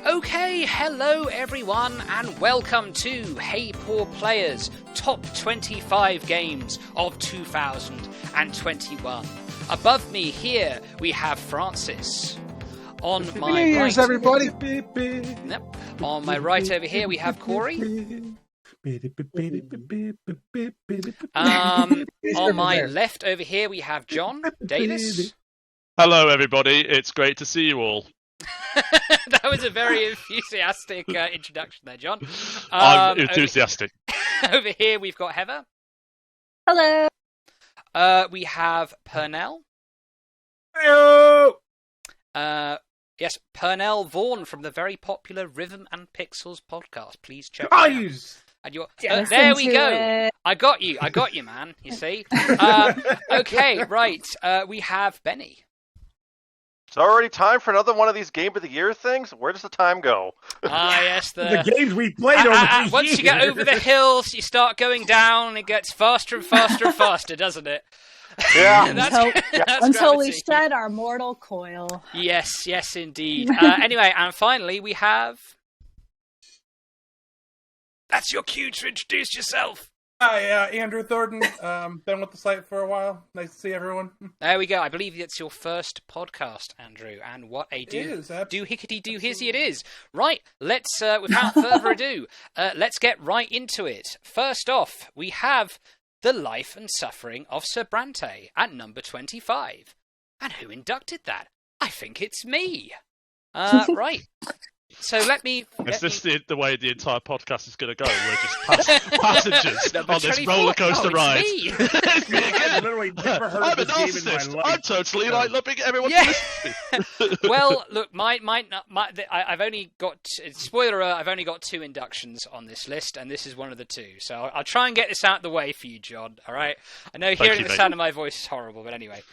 Okay, hello everyone, and welcome to Hey Poor Players Top 25 Games of 2021. Above me here we have Francis. On my right, everybody. Yep. On my right over here we have Corey. On my left over here we have John Davis. Hello everybody, it's great to see you all. That was a very enthusiastic introduction there, John. I'm enthusiastic. Over here we've got Heather. Hello. We have Pernell. Hello. Yes, Pernell Vaughan from the very popular Rhythm and Pixels podcast. Please check it Oh, out. you. And there we go. It. I got you, man. You see. Okay, right. We have Benny. It's already time for another one of these Game of the Year things? Where does the time go? Yes, The games we played over the once years. you get over the hills, you start going down. It gets faster and faster and faster, doesn't it? Yeah. Until we gravity. shed our mortal coil. Yes, indeed. Anyway, and finally we have... That's your cue to introduce yourself. Hi, Andrew Thornton. Been with the site for a while. Nice to see everyone. There we go. I believe it's your first podcast, Andrew, and what a It is, hickety-do hizzy it is. Right, let's, without further ado, let's get right into it. First off, we have The Life and Suffering of Sir Brante at number 25. And who inducted that? I think it's me. Right. So let me... Is this the way the entire podcast is going to go? We're just passengers Number on this 24. roller coaster ride. Me. It's me again. I've literally never heard I'm of a this game in my narcissist. life. I'm totally like loving everyone Yeah. to listen to. Well, look, I've only got... Spoiler alert, I've only got 2 inductions on this list, and this is one of the 2. So I'll try and get this out of the way for you, John, all right? I know hearing the sound of my voice is horrible, but anyway.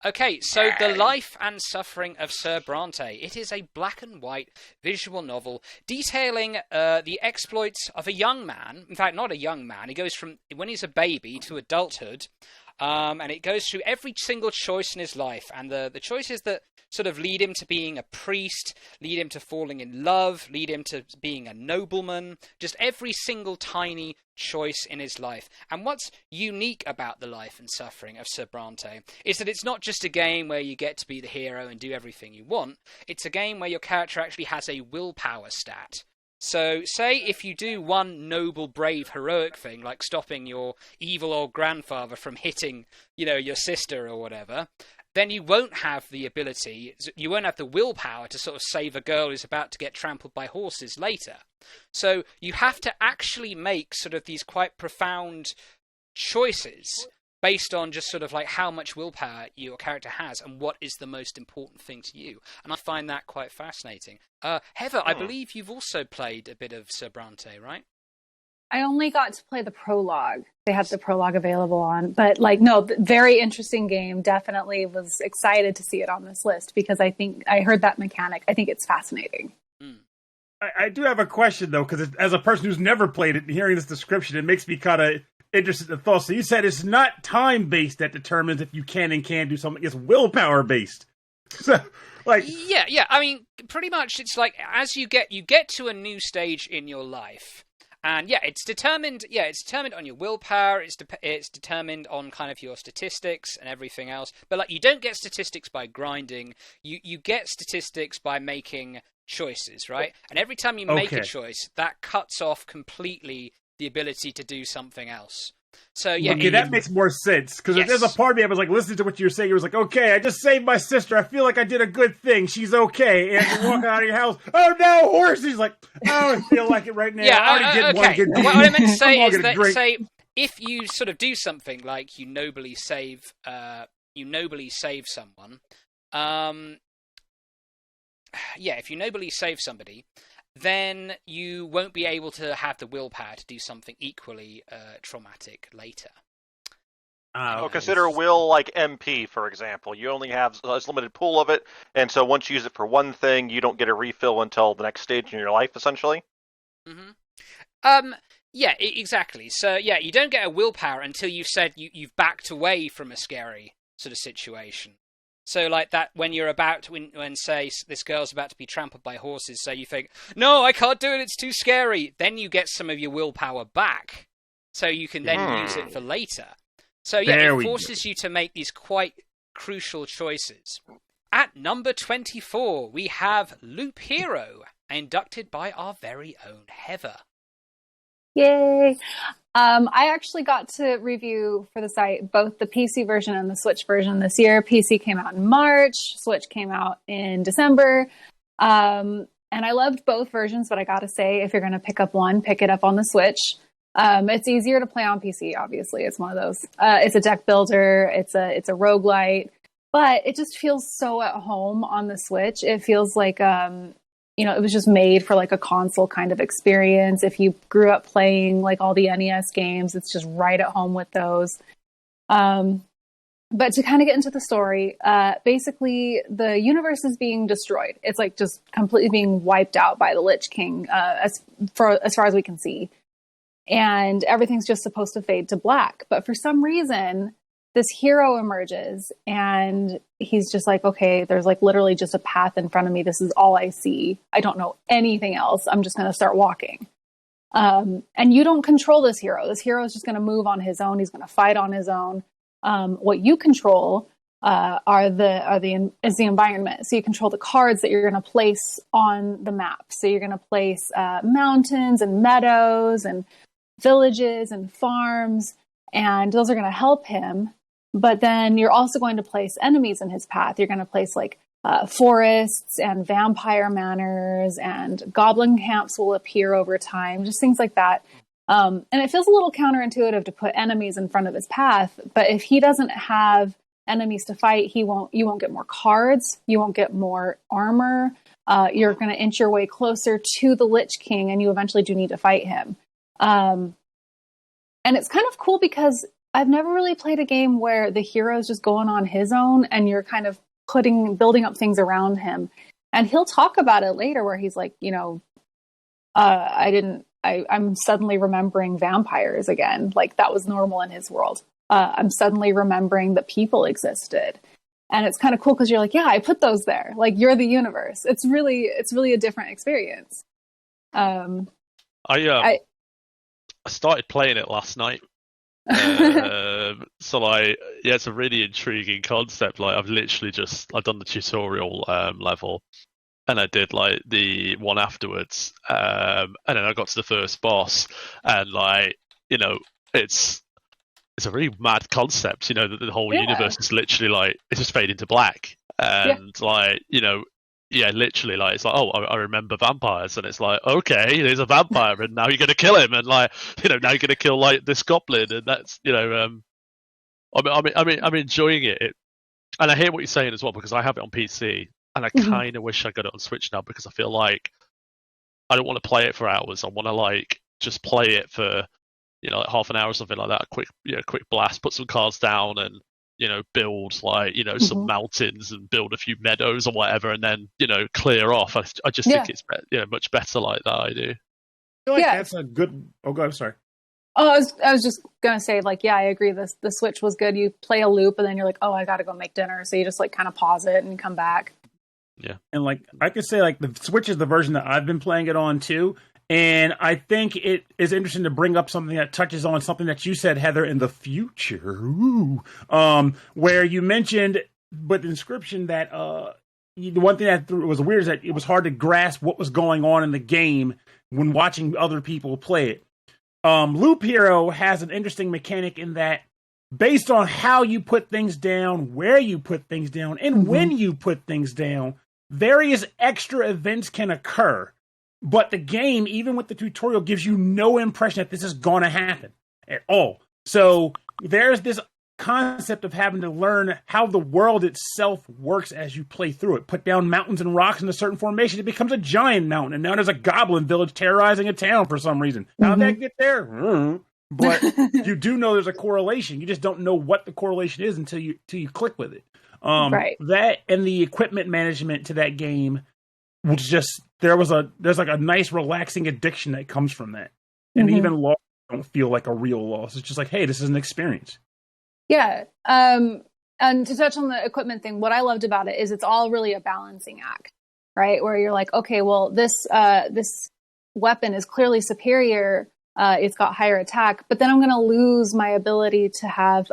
Okay, so The Life and Suffering of Sir Brante. It is a black and white visual novel detailing the exploits of a young man. In fact, not a young man. He goes from when he's a baby to adulthood, and it goes through every single choice in his life. And the choices that sort of lead him to being a priest, lead him to falling in love, lead him to being a nobleman, just every single tiny choice in his life. And what's unique about The Life and Suffering of Sir Brante is that it's not just a game where you get to be the hero and do everything you want. It's a game where your character actually has a willpower stat. So, say if you do one noble, brave, heroic thing, like stopping your evil old grandfather from hitting, your sister or whatever, then you won't have the ability, you won't have the willpower to sort of save a girl who's about to get trampled by horses later. So you have to actually make sort of these quite profound choices based on just sort of like how much willpower your character has and what is the most important thing to you. And I find that quite fascinating. Heather, I believe you've also played a bit of Sir Brante, right? I only got to play the prologue. They had the prologue available on. But, very interesting game. Definitely was excited to see it on this list because I heard that mechanic. I think it's fascinating. I do have a question, though, because as a person who's never played it and hearing this description, it makes me kind of interested in thoughts. So you said it's not time-based that determines if you can and can't do something. It's willpower-based. So, Yeah. I mean, pretty much it's like as you get to a new stage in your life. And it's determined on your willpower, it's determined on kind of your statistics and everything else. But you don't get statistics by grinding, you get statistics by making choices, right? And every time you make a choice, that cuts off completely the ability to do something else. So that makes more sense because there's a part of me I was like listening to what you were saying. You was like, okay, I just saved my sister. I feel like I did a good thing. She's okay. And you walk out of your house. Oh no, horse! He's like, I don't feel like it right now. Yeah, I already did one good deed. What I meant to say is that say if you sort of do something like you nobly save someone. If you nobly save somebody, then you won't be able to have the willpower to do something equally traumatic later. Consider will like MP, for example. You only have a limited pool of it, and so once you use it for one thing, you don't get a refill until the next stage in your life, essentially. Mm-hmm. Exactly. So, you don't get a willpower until you've said you've backed away from a scary sort of situation. So like that when you're about to, when say this girl's about to be trampled by horses, so you think, no, I can't do it, it's too scary. Then you get some of your willpower back, so you can then use it for later. So yeah, it forces you to make these quite crucial choices. At number 24, we have Loop Hero, inducted by our very own Heather. Yay! I actually got to review for the site both the PC version and the Switch version this year. PC came out in March, Switch came out in December. And I loved both versions, but I gotta say, if you're gonna pick up one, pick it up on the Switch. It's easier to play on PC, obviously. It's one of those. It's a deck builder, it's a roguelite, but it just feels so at home on the Switch. It feels like it was just made for like a console kind of experience. If you grew up playing like all the NES games, it's just right at home with those. But to kind of get into the story, basically the universe is being destroyed. It's like just completely being wiped out by the Lich King, as far as we can see. And everything's just supposed to fade to black. But for some reason, this hero emerges and he's just like, okay, there's like literally just a path in front of me. This is all I see. I don't know anything else. I'm just going to start walking. And you don't control this hero. This hero is just going to move on his own. He's going to fight on his own. What you control is the environment. So you control the cards that you're going to place on the map. So you're going to place mountains and meadows and villages and farms, and those are going to help him. But then you're also going to place enemies in his path. You're going to place like forests and vampire manors, and goblin camps will appear over time, just things like that. And it feels a little counterintuitive to put enemies in front of his path, but if he doesn't have enemies to fight, you won't get more cards, you won't get more armor. You're going to inch your way closer to the Lich King, and you eventually do need to fight him. And it's kind of cool because I've never really played a game where the hero is just going on his own and you're kind of building up things around him. And he'll talk about it later where he's like, I'm suddenly remembering vampires again. Like that was normal in his world. I'm suddenly remembering that people existed. And it's kind of cool because you're like, yeah, I put those there. Like you're the universe. It's really a different experience. I started playing it last night. So it's a really intriguing concept. Like I've done the tutorial level, and I did like the one afterwards, and then I got to the first boss, and it's a really mad concept. That the whole universe is literally like it's just fading to black, and literally, like it's like, oh, I remember vampires, and it's like, okay, there's a vampire, and now you're gonna kill him, and now you're gonna kill like this goblin, and that's I'm enjoying it, and I hear what you're saying as well because I have it on PC, and I kind of wish I got it on Switch now because I feel like I don't want to play it for hours. I want to just play it for like half an hour or something like that, quick blast, put some cards down, and build some mountains and build a few meadows or whatever, and then clear off. I just think it's much better like that. I do. I feel like that's a good. Oh, go. I'm sorry. Oh, I was just gonna say, I agree. The Switch was good. You play a loop, and then you're like, oh, I gotta go make dinner, so you just kind of pause it and come back. Yeah, and I could say the Switch is the version that I've been playing it on too. And I think it is interesting to bring up something that touches on something that you said, Heather, in the future, where you mentioned with Inscription that the one thing that was weird is that it was hard to grasp what was going on in the game when watching other people play it. Loop Hero has an interesting mechanic in that based on how you put things down, where you put things down, and when you put things down, various extra events can occur. But the game, even with the tutorial, gives you no impression that this is going to happen at all. So there's this concept of having to learn how the world itself works as you play through it. Put down mountains and rocks in a certain formation, it becomes a giant mountain. And now there's a goblin village terrorizing a town for some reason. How'd that get there? But you do know there's a correlation. You just don't know what the correlation is until you click with it. Right. That and the equipment management to that game was just there's a nice relaxing addiction that comes from that. And even loss don't feel like a real loss. It's just like, hey, this is an experience. Yeah. And to touch on the equipment thing, what I loved about it is it's all really a balancing act, right? Where you're like, okay, well, this weapon is clearly superior. It's got higher attack, but then I'm going to lose my ability to have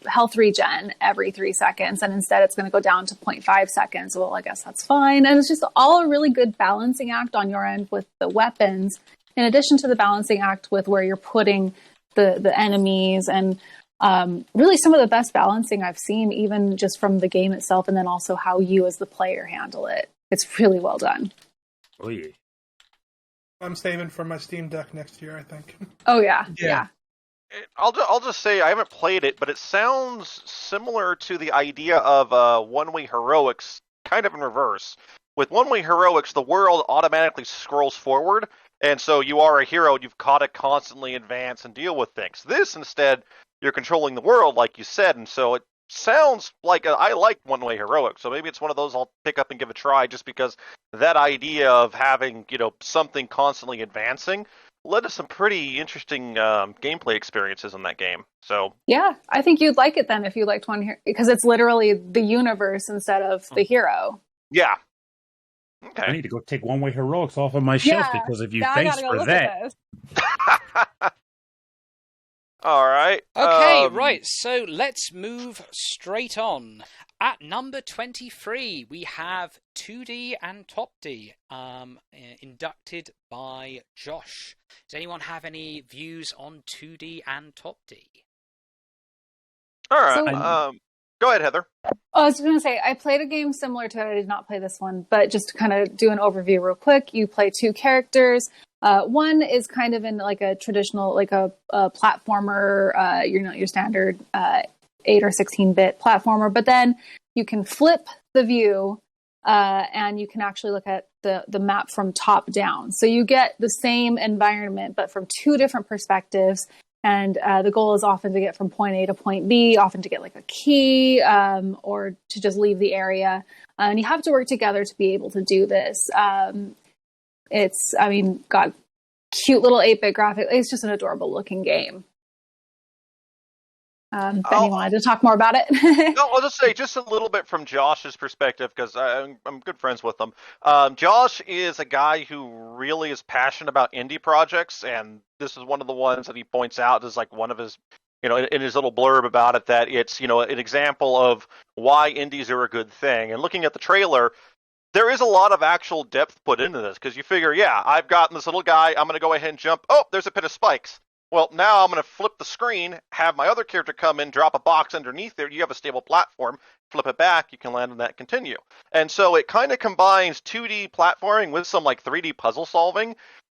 health regen every 3 seconds. And instead it's going to go down to 0.5 seconds. Well, I guess that's fine. And it's just all a really good balancing act on your end with the weapons, in addition to the balancing act with where you're putting the enemies, and really some of the best balancing I've seen, even just from the game itself, and then also how you as the player handle it. It's really well done. Oh, yeah. I'm saving for my Steam Deck next year, I think. Oh, yeah. I'll just say I haven't played it, but it sounds similar to the idea of one-way heroics, kind of in reverse. With one-way heroics, the world automatically scrolls forward, and so you are a hero, and you've got to constantly advance and deal with things. This, instead, you're controlling the world, like you said, and so it sounds like I like one-way heroics, so maybe it's one of those I'll pick up and give a try, just because that idea of having, something constantly advancing led to some pretty interesting gameplay experiences in that game. So yeah, I think you'd like it then if you liked one here, because it's literally the universe instead of the hero. Yeah. Okay. I need to go take one-way heroics off of my shelf because of you. Thanks for that. All right. Okay, right. So let's move straight on. At number 23, we have 2D and Top D, inducted by Josh. Does anyone have any views on 2D and Top D? All right. Go ahead, Heather. I was going to say, I played a game similar to it. I did not play this one, but just to kind of do an overview real quick, you play two characters. One is kind of in like a traditional, like a platformer, your standard 8 or 16-bit platformer, but then you can flip the view and you can actually look at the map from top down. So you get the same environment, but from two different perspectives. And the goal is often to get from point A to point B, often to get like a key or to just leave the area. And you have to work together to be able to do this. It's, got cute little 8-bit graphics. It's just an adorable looking game. Benny wanted to talk more about it. No, I'll just say just a little bit from Josh's perspective, because I'm good friends with him. Josh is a guy who really is passionate about indie projects, and this is one of the ones that he points out as like one of his, in his little blurb about it, that it's, an example of why indies are a good thing. And looking at the trailer, there is a lot of actual depth put into this, because you figure, I've gotten this little guy, I'm going to go ahead and jump. Oh, there's a pit of spikes. Well, now I'm going to flip the screen, have my other character come in, drop a box underneath there. You have a stable platform, flip it back, you can land on that and continue. And so it kind of combines 2D platforming with some like 3D puzzle solving.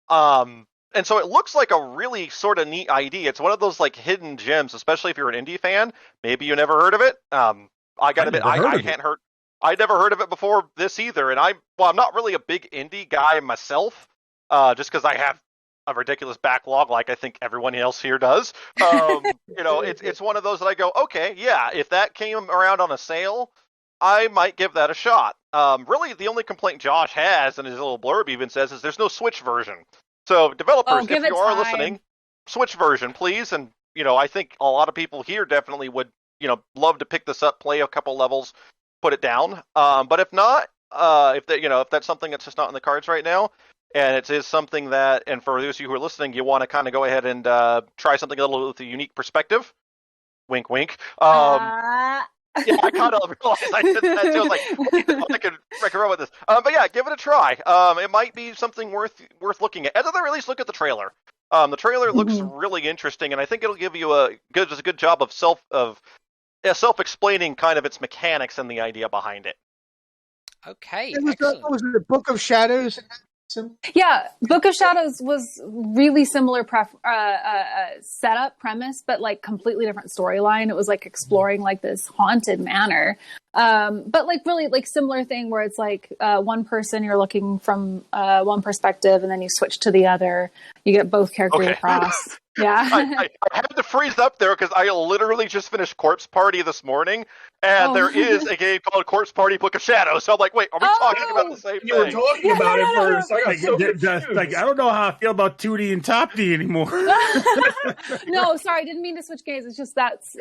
And so it looks like a really sort of neat idea. It's one of those like hidden gems, especially if you're an indie fan. Maybe you never heard of it. I got to admit, I never heard of it before this either. And I'm not really a big indie guy myself, just because I have a ridiculous backlog, like I think everyone else here does. It's one of those that I go, okay, if that came around on a sale, I might give that a shot. Really, the only complaint Josh has, and his little blurb even says, is there's no Switch version. So developers, if you are listening, Switch version, please. And, I think a lot of people here definitely would, love to pick this up, play a couple levels, put it down. But if not, if that's something that's just not in the cards right now, and it is something that, and for those of you who are listening, you want to kind of go ahead and try something a little with a unique perspective. Wink, wink. I kind of realized I did that too. I was like, I could run with this. But give it a try. It might be something worth looking at. At the very least, look at the trailer. The trailer looks really interesting, and I think it'll give you a good job of self-explaining kind of its mechanics and the idea behind it. Okay. Was it a Book of Shadows? Yeah, Book of Shadows was really similar setup premise, but like completely different storyline. It was like exploring like this haunted manor, But like really like similar thing where it's like one person you're looking from one perspective and then you switch to the other. You get both characters across. Yeah. I had to freeze up there because I literally just finished Corpse Party this morning, and there is a game called Corpse Party Book of Shadows. So I'm like, wait, are we talking about the same thing? You were talking about it first. I got so I don't know how I feel about 2D and Top D anymore. No, sorry, I didn't mean to switch games. It's just that's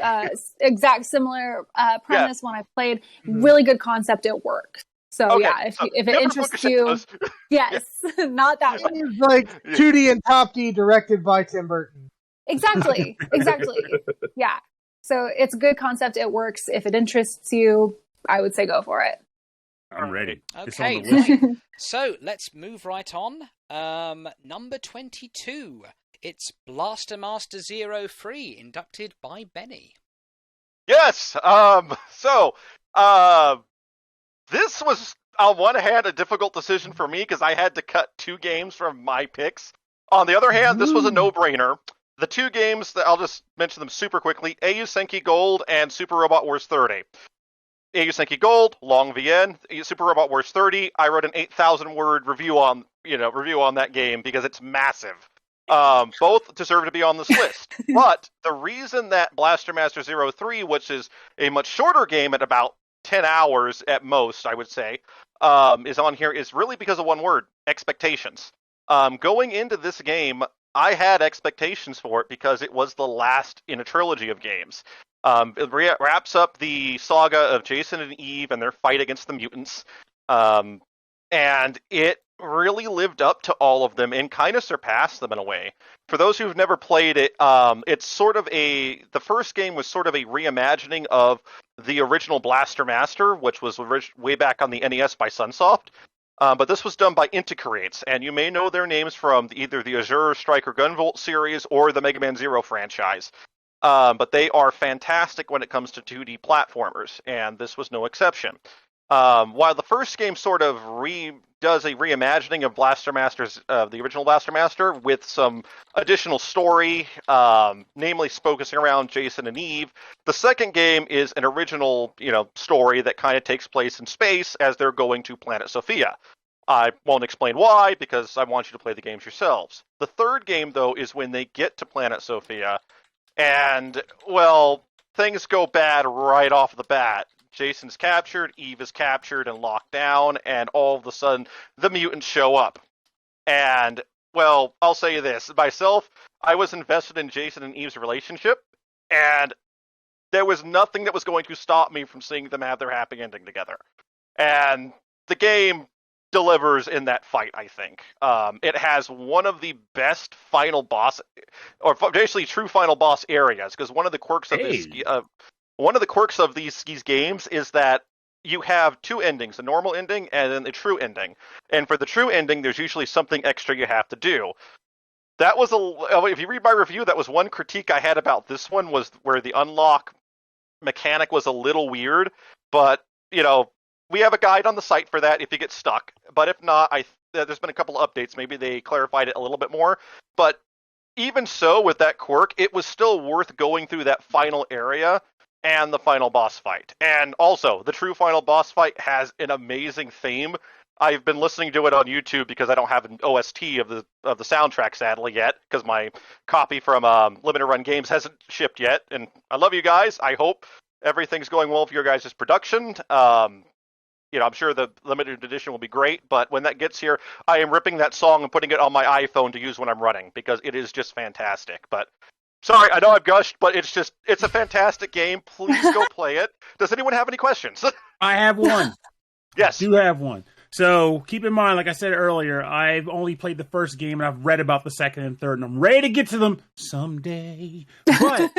exact similar premise when I played. Really good concept. It works. So yeah, if it interests you, yes, not that one. It's like 2D and Top D directed by Tim Burton. Exactly. Yeah. So it's a good concept. It works. If it interests you, I would say go for it. I'm ready. Okay, right. So let's move right on. Number 22. It's Blaster Master 03, inducted by Benny. Yes. This was, on one hand, a difficult decision for me because I had to cut 2 games from my picks. On the other hand, this was a no-brainer. The 2 games, that I'll just mention them super quickly, AU Senki Gold and Super Robot Wars 30. AU Senki Gold, long VN. Super Robot Wars 30, I wrote an 8,000-word review on that game because it's massive. Both deserve to be on this list. But the reason that Blaster Master 03, which is a much shorter game at about 10 hours at most, I would say, is on here is really because of one word: expectations. Going into this game, I had expectations for it because it was the last in a trilogy of games. It wraps up the saga of Jason and Eve and their fight against the mutants. And it really lived up to all of them and kind of surpassed them in a way. For those who've never played it, the first game was sort of a reimagining of the original Blaster Master, which was way back on the NES by Sunsoft. But this was done by Integrates, and you may know their names from either the Azure Striker Gunvolt series or the Mega Man Zero franchise. But they are fantastic when it comes to 2D platformers, and this was no exception. While the first game sort of does a reimagining of Blaster Master's, the original Blaster Master, with some additional story, namely focusing around Jason and Eve, the second game is an original, story that kind of takes place in space as they're going to Planet Sophia. I won't explain why, because I want you to play the games yourselves. The third game, though, is when they get to Planet Sophia, and, well, things go bad right off the bat. Jason's captured, Eve is captured and locked down, and all of a sudden, the mutants show up. And, well, I'll say this. Myself, I was invested in Jason and Eve's relationship, and there was nothing that was going to stop me from seeing them have their happy ending together. And the game delivers in that fight, I think. It has one of the best final boss, or basically true final boss areas, because one of the quirks of this... One of the quirks of these games is that you have 2 endings, a normal ending and then a true ending. And for the true ending, there's usually something extra you have to do. That was if you read my review, that was one critique I had about this one, was where the unlock mechanic was a little weird. But, we have a guide on the site for that if you get stuck. But if not, there's been a couple of updates. Maybe they clarified it a little bit more. But even so, with that quirk, it was still worth going through that final area and the final boss fight. And also, the true final boss fight has an amazing theme. I've been listening to it on YouTube because I don't have an OST of the soundtrack, sadly, yet, because my copy from Limited Run Games hasn't shipped yet. And I love you guys. I hope everything's going well for your guys' production. I'm sure the limited edition will be great, but when that gets here, I am ripping that song and putting it on my iPhone to use when I'm running, because it is just fantastic. But sorry, I know I've gushed, but it's a fantastic game. Please go play it. Does anyone have any questions? I have one. Yes. I do have one. So keep in mind, like I said earlier, I've only played the first game and I've read about the second and third, and I'm ready to get to them someday. But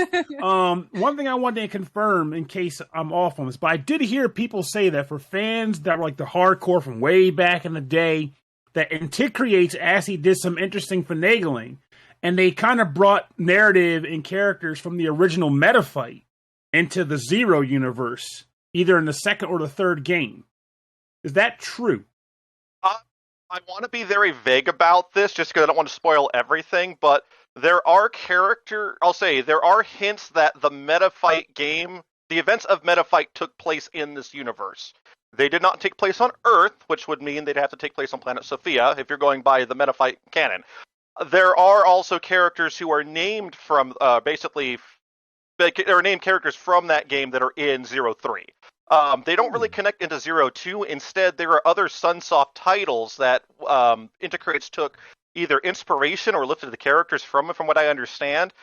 one thing I wanted to confirm, in case I'm off on this, but I did hear people say that for fans that were like the hardcore from way back in the day, that Inti Creates actually did some interesting finagling. And they kind of brought narrative and characters from the original Meta Fight into the Zero universe, either in the second or the third game. Is that true? I want to be very vague about this, just because I don't want to spoil everything, but there are hints that the Meta Fight game the events of Metafight took place in this universe. They did not take place on Earth, which would mean they'd have to take place on planet Sophia if you're going by the Metafight canon. There are also characters who are named from, they're named characters from that game that are in 03. They don't really connect into 02. Instead, there are other Sunsoft titles that Integrates took either inspiration or lifted the characters from what I understand,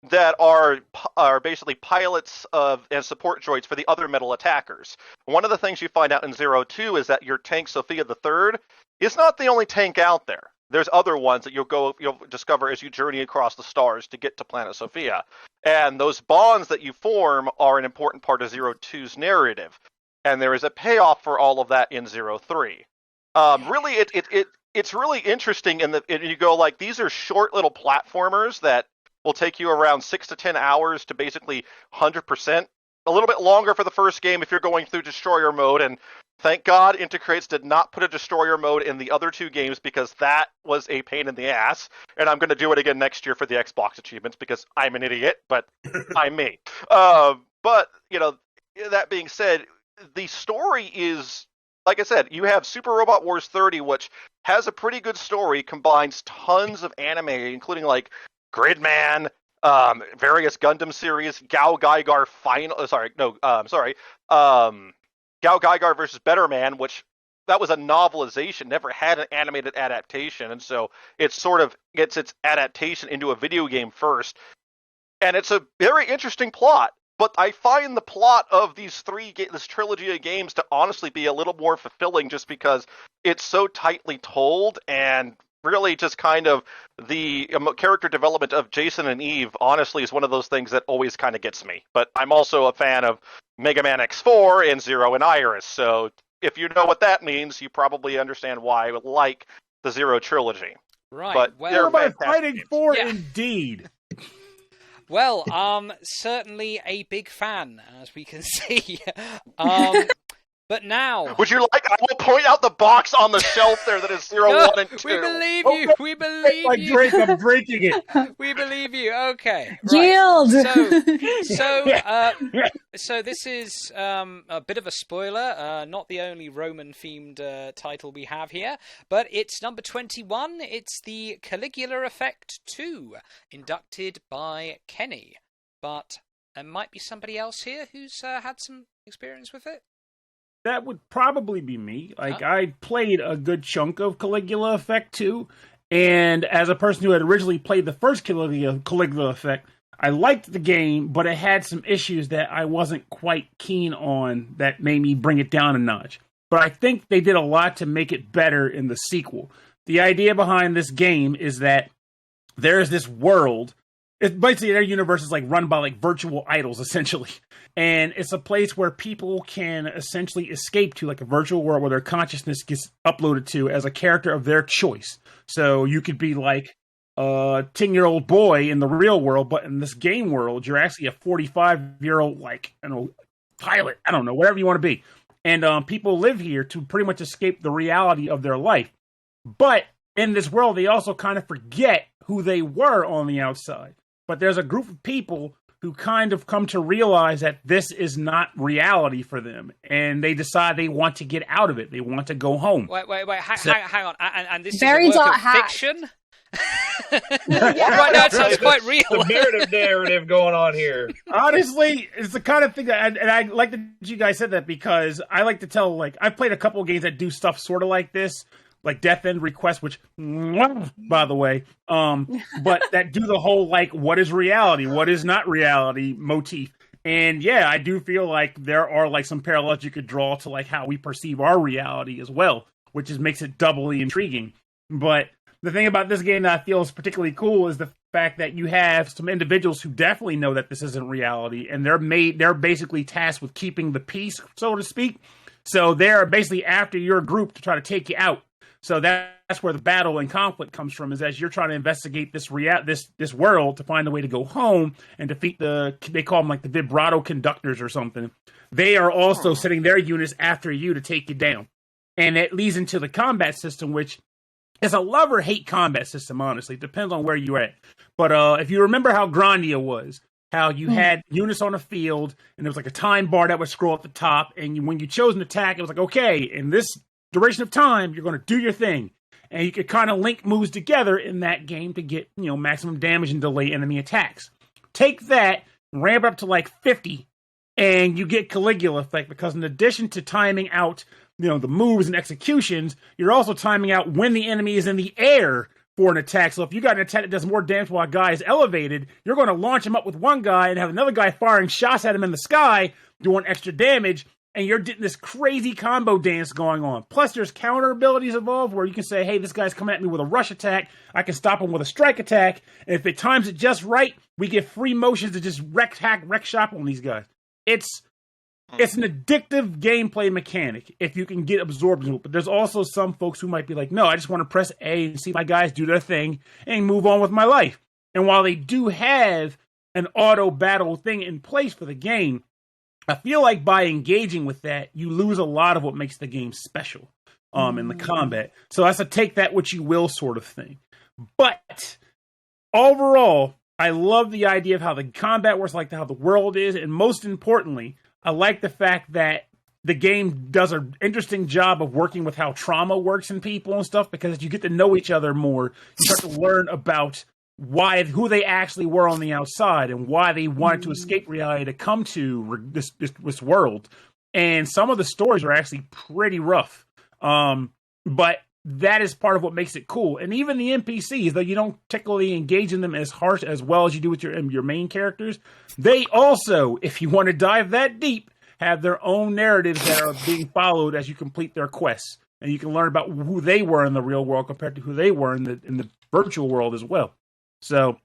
that are basically pilots and support droids for the other metal attackers. One of the things you find out in 02 is that your tank Sophia the Third is not the only tank out there. There's other ones that you'll discover as you journey across the stars to get to planet Sophia. And those bonds that you form are an important part of 02's narrative. And there is a payoff for all of that in 03. Really, it's really interesting you go like, these are short little platformers that will take you around 6 to 10 hours to basically 100%. A little bit longer for the first game if you're going through destroyer mode, and thank God Integrates did not put a destroyer mode in the other two games because that was a pain in the ass, and I'm going to do it again next year for the Xbox achievements because I'm an idiot, but I'm me. But, that being said, the story is, like I said, you have Super Robot Wars 30, which has a pretty good story, combines tons of anime, including like Gridman, various Gundam series, Gao Gaigar Gao Gaigar versus Better Man, which that was a novelization, never had an animated adaptation, and so it sort of gets its adaptation into a video game first. And it's a very interesting plot, but I find the plot of this trilogy of games to honestly be a little more fulfilling just because it's so tightly told, and really just kind of the character development of Jason and Eve, honestly, is one of those things that always kind of gets me. But I'm also a fan of Mega Man X4 and Zero and Iris, so if you know what that means, you probably understand why I would like the Zero trilogy. Right. But What am I fighting games. for, Yeah. indeed? Well, certainly a big fan, as we can see. But now... Would you like? I will point out the box on the shelf there that is 0, 1, and 2. We believe you. We believe Like you. drink, I'm drinking it. We believe you. Okay. Right. Yield. So this is a bit of a spoiler. Not the only Roman-themed title we have here, but it's number 21. It's the Caligula Effect 2, inducted by Kenny. But there might be somebody else here who's had some experience with it. That would probably be me. I played a good chunk of Caligula Effect 2, and as a person who had originally played the first Caligula Effect, I liked the game, but it had some issues that I wasn't quite keen on that made me bring it down a notch. But I think they did a lot to make it better in the sequel. The idea behind this game is that there's this world. It's basically their universe is like run by like virtual idols, essentially. And it's a place where people can essentially escape to, like a virtual world where their consciousness gets uploaded to as a character of their choice. So you could be like a 10-year-old boy in the real world, but in this game world, you're actually a 45-year-old, pilot. I don't know, whatever you want to be. And people live here to pretty much escape the reality of their life. But in this world, they also kind of forget who they were on the outside. But there's a group of people who kind of come to realize that this is not reality for them. And they decide they want to get out of it. They want to go home. Wait. Hang on. And this Very is a work of hack. fiction? Right now it sounds quite real. The narrative going on here. Honestly, it's the kind of thing that, and I like that you guys said that because I like to tell, I've played a couple of games that do stuff sort of like this, like Death End Request, which, by the way, but that do the whole, what is reality, what is not reality motif. And yeah, I do feel like there are, some parallels you could draw to, how we perceive our reality as well, which makes it doubly intriguing. But the thing about this game that I feel is particularly cool is the fact that you have some individuals who definitely know that this isn't reality, and they're basically tasked with keeping the peace, so to speak. So they're basically after your group to try to take you out. So that's where the battle and conflict comes from, is as you're trying to investigate this world to find a way to go home and defeat they call them the vibrato conductors or something. They are also sending their units after you to take you down. And it leads into the combat system, which is a love or hate combat system, honestly. It depends on where you're at. But if you remember how Grandia was, how you had units on the field, and there was like a time bar that would scroll at the top, and when you chose an attack, it was like, okay, in this duration of time, you're going to do your thing. And you could kind of link moves together in that game to get, maximum damage and delay enemy attacks. Take that, ramp up to like 50, and you get Caligula Effect, because in addition to timing out, the moves and executions, you're also timing out when the enemy is in the air for an attack. So if you got an attack that does more damage while a guy is elevated, you're going to launch him up with one guy and have another guy firing shots at him in the sky, doing extra damage, and you're getting this crazy combo dance going on. Plus, there's counter abilities involved where you can say, hey, this guy's coming at me with a rush attack. I can stop him with a strike attack. And if it times it just right, we get free motions to just wreck shop on these guys. It's an addictive gameplay mechanic if you can get absorbed into it. But there's also some folks who might be like, no, I just want to press A and see my guys do their thing and move on with my life. And while they do have an auto battle thing in place for the game, I feel like by engaging with that, you lose a lot of what makes the game special in the combat. So that's a take that what you will sort of thing. But overall, I love the idea of how the combat works, like how the world is, and most importantly, I like the fact that the game does an interesting job of working with how trauma works in people and stuff, because as you get to know each other more, you start to learn about who they actually were on the outside and why they wanted to escape reality to come to this world. And some of the stories are actually pretty rough. But that is part of what makes it cool. And even the NPCs, though you don't particularly engage in them as harsh as well as you do with your main characters, they also, if you want to dive that deep, have their own narratives that are being followed as you complete their quests. And you can learn about who they were in the real world compared to who they were in the virtual world as well. So,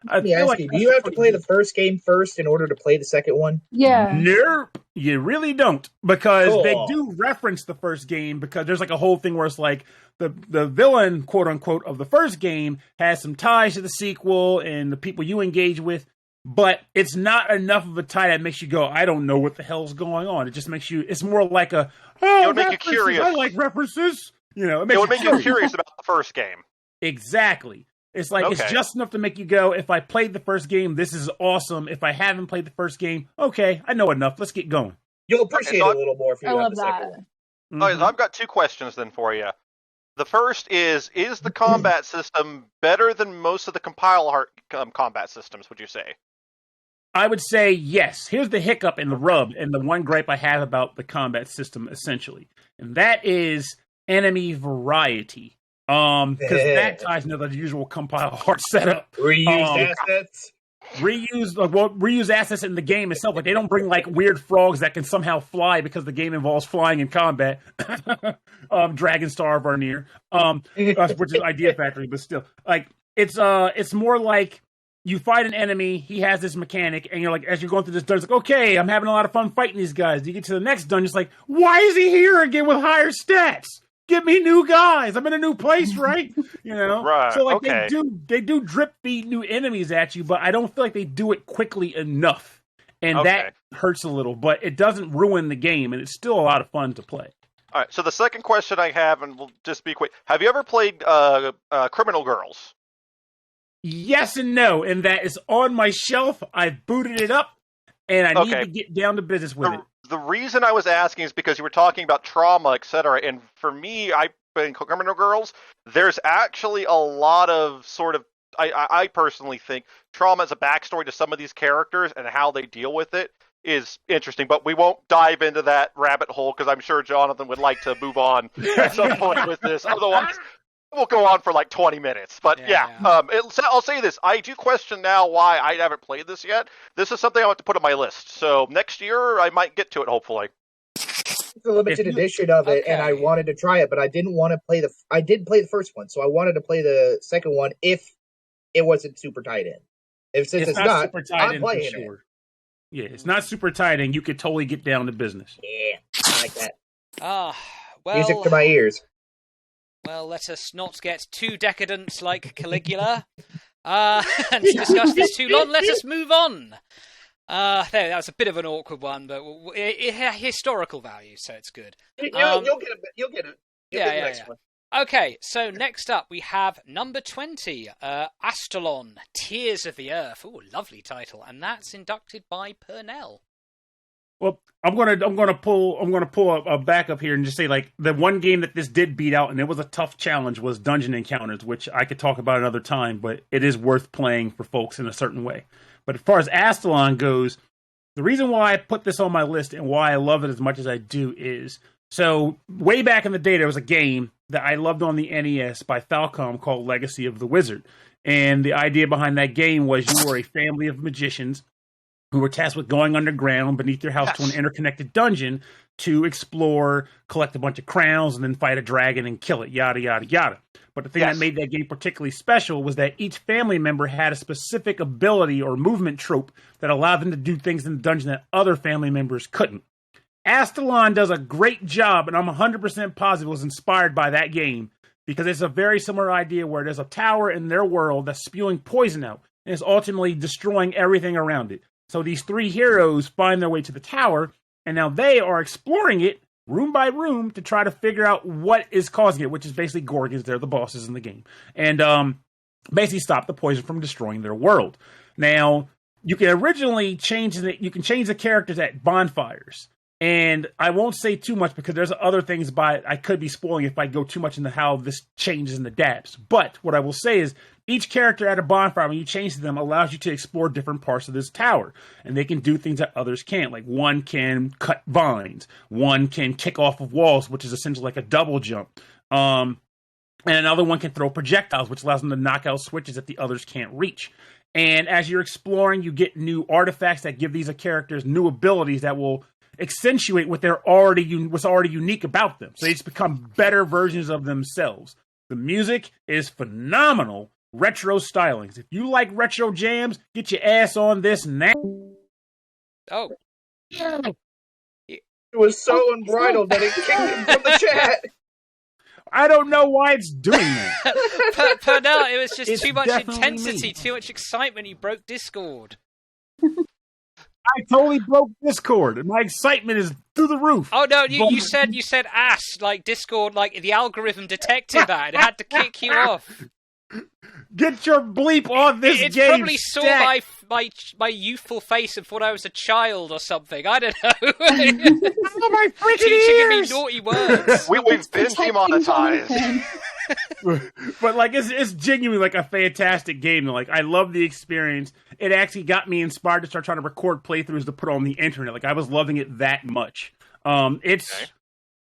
do you have to play the first game first in order to play the second one? Yeah. Nope. You really don't, because they do reference the first game, because there's like a whole thing where it's like the villain, quote unquote, of the first game has some ties to the sequel and the people you engage with, but it's not enough of a tie that makes you go, I don't know what the hell's going on. It just makes you, it's more like it would make you curious. I like references. It would make you curious about the first game. Exactly. It's like, it's just enough to make you go, if I played the first game, this is awesome. If I haven't played the first game, okay, I know enough. Let's get going. You'll appreciate it a little more if you have the second one. Mm-hmm. All right, so I've got two questions then for you. The first is the combat system better than most of the compile combat systems, would you say? I would say yes. Here's the hiccup and the rub, and the one gripe I have about the combat system, essentially. And that is enemy variety. Because that ties into the usual compile art setup. Reuse assets. Reuse assets in the game itself. Like, they don't bring like weird frogs that can somehow fly because the game involves flying in combat. Dragon Star Varnier, which is Idea Factory, but still, like, it's more like you fight an enemy, he has this mechanic, and you're like, as you're going through this dungeon, it's like, okay, I'm having a lot of fun fighting these guys. You get to the next dungeon, it's like, why is he here again with higher stats? Give me new guys. I'm in a new place, right? Right. So like they do drip feed new enemies at you, but I don't feel like they do it quickly enough, and that hurts a little. But it doesn't ruin the game, and it's still a lot of fun to play. All right. So the second question I have, and we'll just be quick: have you ever played Criminal Girls? Yes and no, and that is on my shelf. I've booted it up, and I need to get down to business with it. The reason I was asking is because you were talking about trauma, etc. And for me, in Criminal Girls, there's actually a lot of sort of, I personally think, trauma as a backstory to some of these characters and how they deal with it is interesting. But we won't dive into that rabbit hole because I'm sure Jonathan would like to move on at some point with this. Otherwise, we'll go on for like 20 minutes. But I'll say this. I do question now why I haven't played this yet. This is something I want to put on my list. So next year, I might get to it, hopefully. It's a limited edition of it, and I wanted to try it, but I didn't want to play I did play the first one, so I wanted to play the second one if it wasn't super tied in. Since it's not super tied in, for sure. Yeah, it's not super tied in. You could totally get down to business. Yeah, I like that. Well, music to my ears. Well, let us not get too decadent like Caligula and discuss this too long. Let us move on. That was a bit of an awkward one, but it had historical value, so it's good. You'll get it. You'll get the next one. Okay, so next up we have number 20, Astalon, Tears of the Earth. Ooh, lovely title, and that's inducted by Purnell. Well, I'm gonna pull a backup here and just say, like, the one game that this did beat out, and it was a tough challenge, was Dungeon Encounters, which I could talk about another time, but it is worth playing for folks in a certain way. But as far as Astalon goes, the reason why I put this on my list and why I love it as much as I do is, so way back in the day, there was a game that I loved on the NES by Falcom called Legacy of the Wizard. And the idea behind that game was you were a family of magicians who were tasked with going underground beneath your house to an interconnected dungeon to explore, collect a bunch of crowns, and then fight a dragon and kill it, yada, yada, yada. But the thing that made that game particularly special was that each family member had a specific ability or movement trope that allowed them to do things in the dungeon that other family members couldn't. Astalon does a great job, and I'm 100% positive it was inspired by that game, because it's a very similar idea where there's a tower in their world that's spewing poison out, and is ultimately destroying everything around it. So these three heroes find their way to the tower, and now they are exploring it room by room to try to figure out what is causing it, which is basically Gorgons. They're the bosses in the game. And basically stop the poison from destroying their world. Now, you can originally change the characters at bonfires. And I won't say too much because there's other things I could be spoiling if I go too much into how this changes and adapts. But what I will say is each character at a bonfire, when you change to them, allows you to explore different parts of this tower. And they can do things that others can't. Like one can cut vines. One can kick off of walls, which is essentially like a double jump. And another one can throw projectiles, which allows them to knock out switches that the others can't reach. And as you're exploring, you get new artifacts that give these characters new abilities that will accentuate what's already unique about them. So they just become better versions of themselves. The music is phenomenal. Retro stylings. If you like retro jams, get your ass on this now. Oh. It was so unbridled that it kicked him from the chat. I don't know why it's doing that. Purnell, it was just It's too much definitely intensity, me. too much excitement. You broke Discord. I totally broke Discord, and my excitement is through the roof. Oh no, you said ass, like Discord, like the algorithm detected that. It had to kick you off. Get your bleep on this It game. probably saw my youthful face and thought I was a child or something. I don't know. Oh, my freaking Teaching me ears! naughty words. We've been demonetized. But like it's genuinely like a fantastic game. Like I love the experience. It actually got me inspired to start trying to record playthroughs to put on the internet. Like I was loving it that much.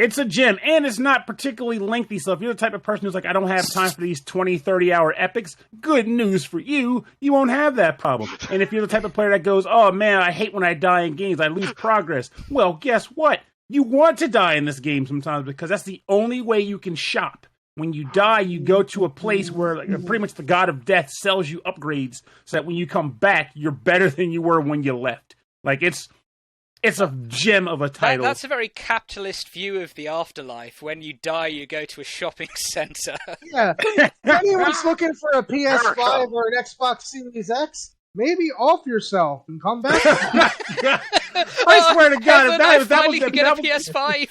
It's a gem, and it's not particularly lengthy. So if you're the type of person who's like, I don't have time for these 20, 30-hour epics, good news for you. You won't have that problem. And if you're the type of player that goes, oh man, I hate when I die in games, I lose progress. Well, guess what? You want to die in this game sometimes because that's the only way you can shop. When you die, you go to a place where pretty much the god of death sells you upgrades so that when you come back, you're better than you were when you left. Like, it's a gem of a title. That's a very capitalist view of the afterlife. When you die, you go to a shopping centre. Yeah. If anyone's looking for a PS5 or an Xbox Series X, maybe off yourself and come back. I swear to God, if that was get a PS5.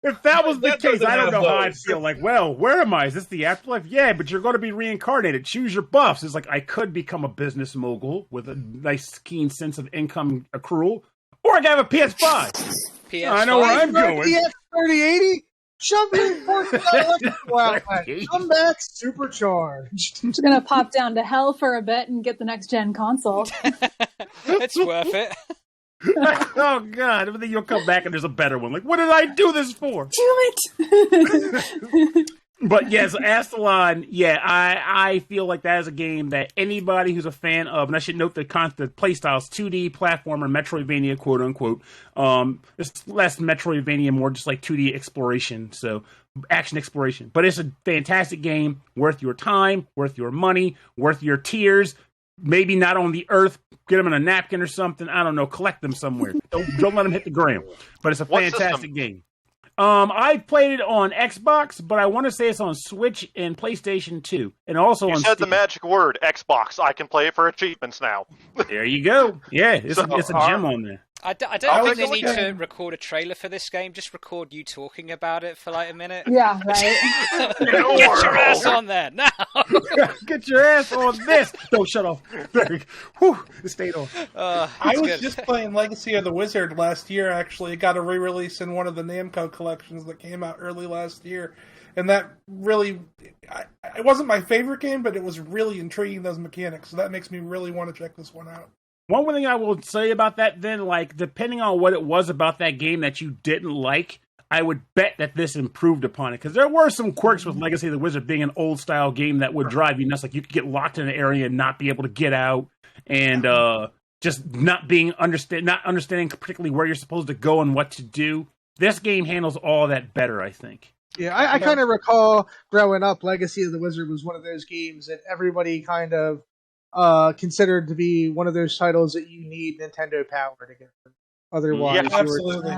If that was the That case, doesn't I don't have know how I'd those. feel. Like, well, where am I? Is this the afterlife? Yeah, but you're going to be reincarnated. Choose your buffs. It's like, I could become a business mogul with a nice, keen sense of income accrual, or I could have a PS5. PS5. I know where I'm going. The X3080? Shove it in electrical outlet. Come back supercharged. I'm just gonna pop down to hell for a bit and get the next gen console. It's worth it. Oh, God. And then you'll come back and there's a better one. Like, what did I do this for? Do it! But yes, Astalon, yeah, I feel like that is a game that anybody who's a fan of, and I should note the playstyles, 2D platformer, Metroidvania, quote unquote. It's less Metroidvania, more just like 2D exploration, so action exploration. But it's a fantastic game, worth your time, worth your money, worth your tears. Maybe not on the earth, get them in a napkin or something. I don't know, collect them somewhere. Don't let them hit the ground. But it's a fantastic game. I played it on Xbox, but I want to say it's on Switch and PlayStation 2, and also on You said Steam. the magic word, Xbox. I can play it for achievements now. There you go. Yeah, it's a So gem on there. I don't think they need to record a trailer for this game. Just record you talking about it for like a minute. Yeah, right. Get your ass on there now. Get your ass on this. Don't shut off. Whew, it stayed on. I was just playing Legacy of the Wizard last year, actually. It got a re-release in one of the Namco collections that came out early last year. And that really... it wasn't my favorite game, but it was really intriguing, those mechanics. So that makes me really want to check this one out. One thing I will say about that then, like, depending on what it was about that game that you didn't like, I would bet that this improved upon it. Because there were some quirks with Legacy of the Wizard being an old-style game that would drive you nuts. Like, you could get locked in an area and not be able to get out. And just not understanding particularly where you're supposed to go and what to do. This game handles all that better, I think. Yeah, I kind of recall growing up, Legacy of the Wizard was one of those games that everybody kind of considered to be one of those titles that you need Nintendo power to get. Otherwise, yeah, absolutely.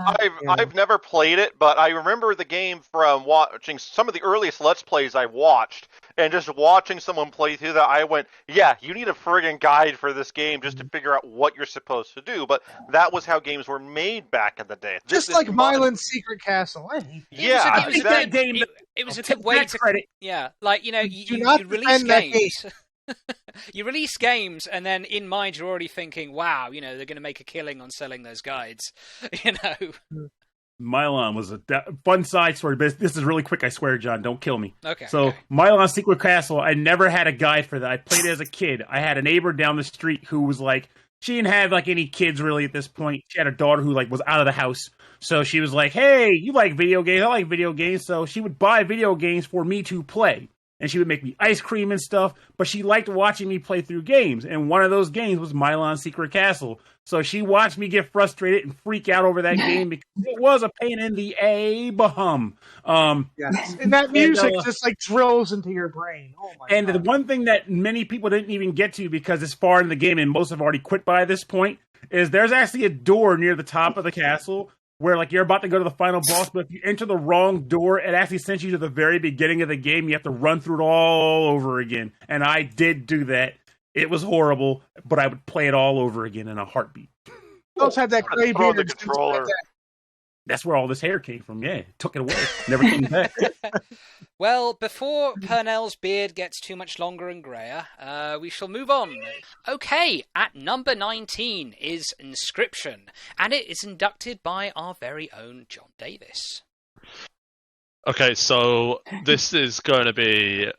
I've never played it, but I remember the game from watching some of the earliest Let's Plays I watched, and just watching someone play through that, I went, yeah, you need a friggin' guide for this game just to figure out what you're supposed to do, but that was how games were made back in the day. Just like Mylan's Secret Castle. I hate that. Yeah, it was a good way to credit. Yeah, like, you know, you release games. You release games, and then in mind you're already thinking, wow, you know, they're going to make a killing on selling those guides. You know, Mylan was a fun side story, but this is really quick, I swear, John. Don't kill me. Okay. So, Mylan's Secret Castle, I never had a guide for that. I played it as a kid. I had a neighbor down the street who was like, she didn't have like any kids really at this point. She had a daughter who like was out of the house. So she was like, hey, you like video games? I like video games. So she would buy video games for me to play. And she would make me ice cream and stuff, but she liked watching me play through games. And one of those games was Mylan's Secret Castle. So she watched me get frustrated and freak out over that game because it was a pain in the A-bahum. Yes. And that music just like drills into your brain. Oh my God. The one thing that many people didn't even get to because it's far in the game and most have already quit by this point is there's actually a door near the top of the castle where, like, you're about to go to the final boss, but if you enter the wrong door, it actually sends you to the very beginning of the game. You have to run through it all over again. And I did do that. It was horrible, but I would play it all over again in a heartbeat. I also had that gray beard. The controller. That's where all this hair came from. Yeah, took it away. Never came back. Well, before Purnell's beard gets too much longer and greyer, we shall move on. Okay, at number 19 is Inscription, and it is inducted by our very own John Davis. Okay, so this is going to be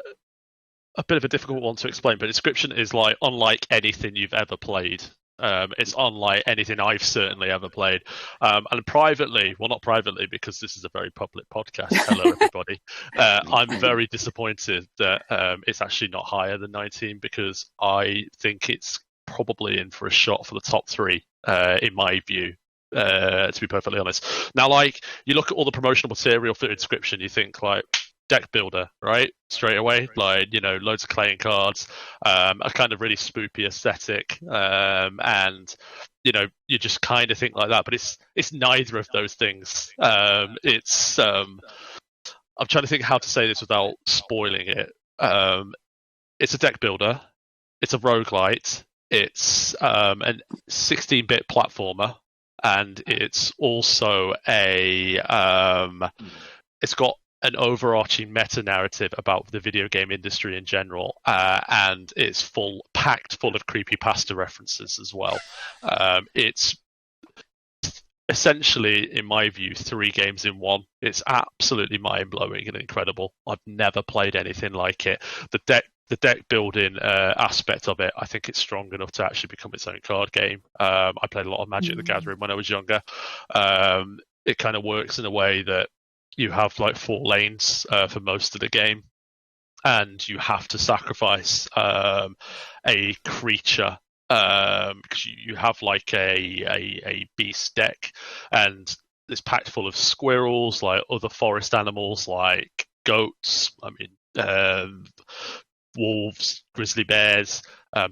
a bit of a difficult one to explain, but Inscription is like unlike anything you've ever played. It's unlike anything I've certainly ever played. And privately, well, not privately, because this is a very public podcast. Hello, everybody. I'm very disappointed that it's actually not higher than 19 because I think it's probably in for a shot for the top 3, in my view. To be perfectly honest. Now, like, you look at all the promotional material for Inscription, you think, like, deck builder, right? Straight away, like, you know, loads of playing cards, a kind of really spoopy aesthetic, and, you know, you just kind of think like that, but it's neither of those things. I'm trying to think how to say this without spoiling it. It's a deck builder, it's a roguelite, it's a 16-bit platformer, and it's also it's got an overarching meta-narrative about the video game industry in general, and it's packed full of creepypasta references as well. It's essentially, in my view, 3 games in one. It's absolutely mind-blowing and incredible. I've never played anything like it. The deck building aspect of it, I think it's strong enough to actually become its own card game. I played a lot of Magic the Gathering when I was younger. It kind of works in a way that you have like 4 lanes for most of the game, and you have to sacrifice a creature because you have like a beast deck, and it's packed full of squirrels, like other forest animals, like goats. I mean, wolves, grizzly bears,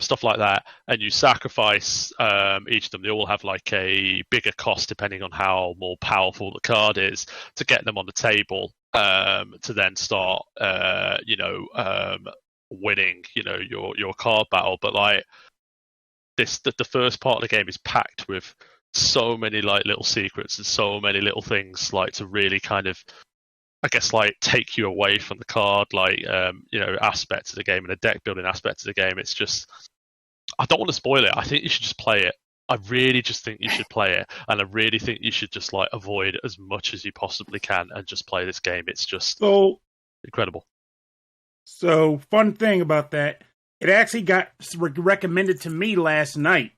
stuff like that, and you sacrifice each of them. They all have like a bigger cost depending on how more powerful the card is to get them on the table, to then start winning, you know, your card battle. But like the first part of the game is packed with so many like little secrets and so many little things like to really kind of, I guess, like take you away from the card, like aspect of the game and a deck building aspect of the game. It's just, I don't want to spoil it. I think you should just play it. I really just think you should play it, and I really think you should just like avoid as much as you possibly can and just play this game. It's just incredible. So, fun thing about that, it actually got recommended to me last night.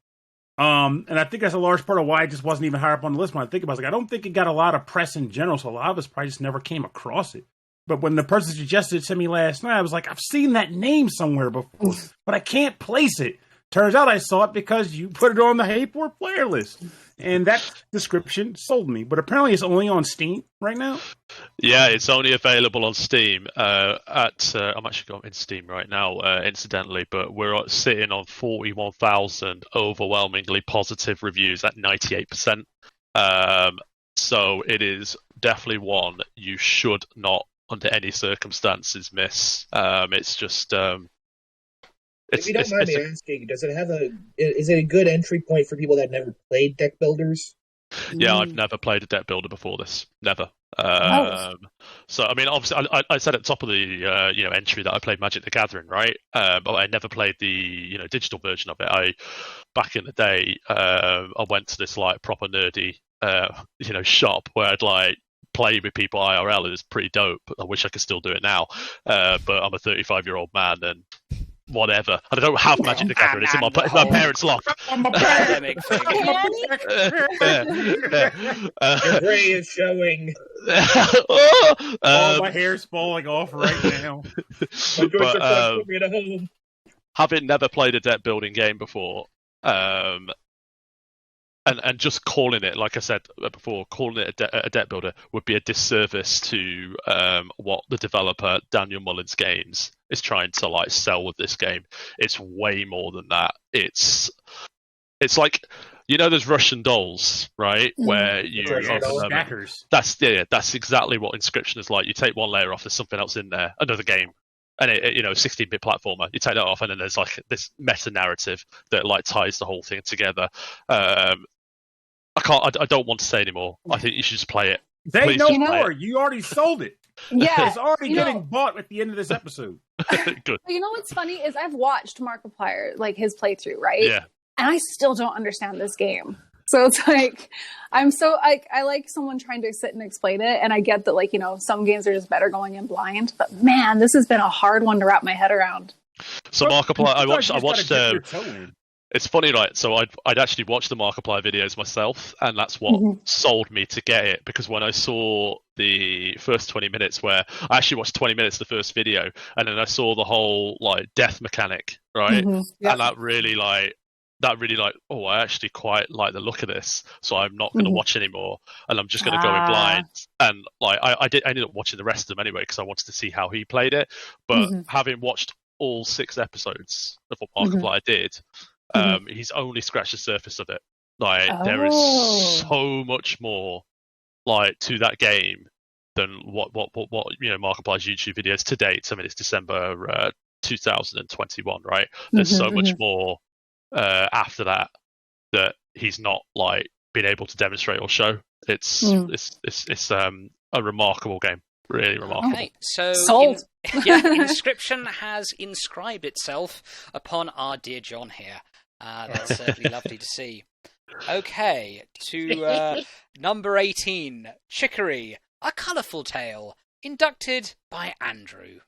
And I think that's a large part of why it just wasn't even higher up on the list when I think about it. I was like, I don't think it got a lot of press in general, so a lot of us probably just never came across it. But when the person suggested it to me last night, I was like, I've seen that name somewhere before, but I can't place it. Turns out I saw it because you put it on the Hey Poor Player list. And that description sold me. But apparently it's only on Steam right now. Yeah, it's only available on Steam. I'm actually going in Steam right now, incidentally, but we're sitting on 41,000 overwhelmingly positive reviews at 98%. So it is definitely one you should not, under any circumstances, miss. It's just... if you don't mind me asking, is it a good entry point for people that never played deck builders? Yeah, I've never played a deck builder before this. Never. So, I mean, obviously, I said at the top of the entry that I played Magic the Gathering, right? But I never played the digital version of it. Back in the day, I went to this like proper nerdy shop where I'd like play with people IRL. It was pretty dope. I wish I could still do it now, but I'm a 35-year-old man and whatever. And I don't have Magic the Gathering. It's in my parents' loft. Pandemic thing. Your gray is showing. My hair's falling off right now. Having never played a deck building game before, and just calling it, like I said before, calling it a deck builder would be a disservice to what the developer Daniel Mullins Games is trying to like sell with this game. It's way more than that. It's like, those Russian dolls, right? Where you open them. That's exactly what Inscription is like. You take one layer off, there's something else in there, another game. And it 16-bit platformer. You take that off, and then there's like this meta narrative that like ties the whole thing together. I don't want to say anymore. I think you should just play it. Say no more. You already sold it. Yeah, it's already getting bought at the end of this episode. Good. You know what's funny is I've watched Markiplier, like his playthrough, right? Yeah. And I still don't understand this game. So it's like I like someone trying to sit and explain it, and I get that like some games are just better going in blind. But man, this has been a hard one to wrap my head around. So Markiplier, I watched. It's funny, right? So I'd actually watched the Markiplier videos myself, and that's what sold me to get it. Because when I saw the first 20 minutes, where I actually watched 20 minutes of the first video, and then I saw the whole like death mechanic, right? And that really oh, I actually quite like the look of this, so I'm not going to watch anymore, and I'm just going to go in blind. And like I ended up watching the rest of them anyway because I wanted to see how he played it. But having watched all 6 episodes of what Markiplier did. He's only scratched the surface of it. Like there is so much more like to that game than what Markiplier's YouTube videos to date. I mean, it's December 2021, right? There's so much more after that he's not like been able to demonstrate or show. It's a remarkable game. Really remarkable. Okay, so Inscription has inscribed itself upon our dear John here. That's certainly lovely to see. Okay, to number 18, Chicory, A Colourful Tale, inducted by Andrew.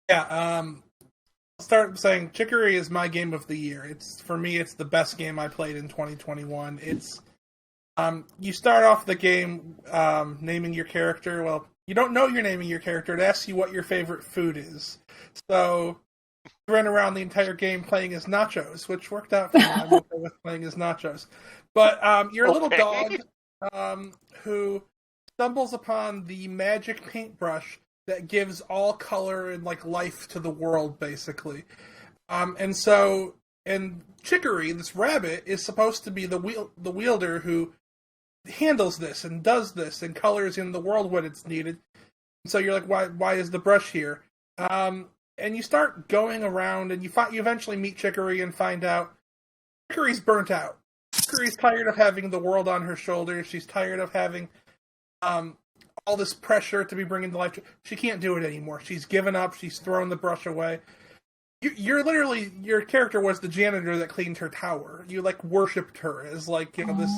Yeah, I'll start saying Chicory is my game of the year. For me, it's the best game I played in 2021. It's you start off the game naming your character. Well, you don't know you're naming your character. It asks you what your favorite food is. So you ran around the entire game playing as Nachos, which worked out for me. I'm okay with playing as Nachos. But you're a little dog who stumbles upon the magic paintbrush that gives all color and like life to the world, basically. And Chicory, this rabbit, is supposed to be the wielder who handles this and does this and colors in the world when it's needed. And so you're like, why is the brush here? And you start going around, and you eventually meet Chicory and find out Chicory's burnt out. Chicory's tired of having the world on her shoulders. She's tired of having all this pressure to be bringing to life. She can't do it anymore. She's given up. She's thrown the brush away. You're literally, your character was the janitor that cleaned her tower. You like worshipped her as like, you know, this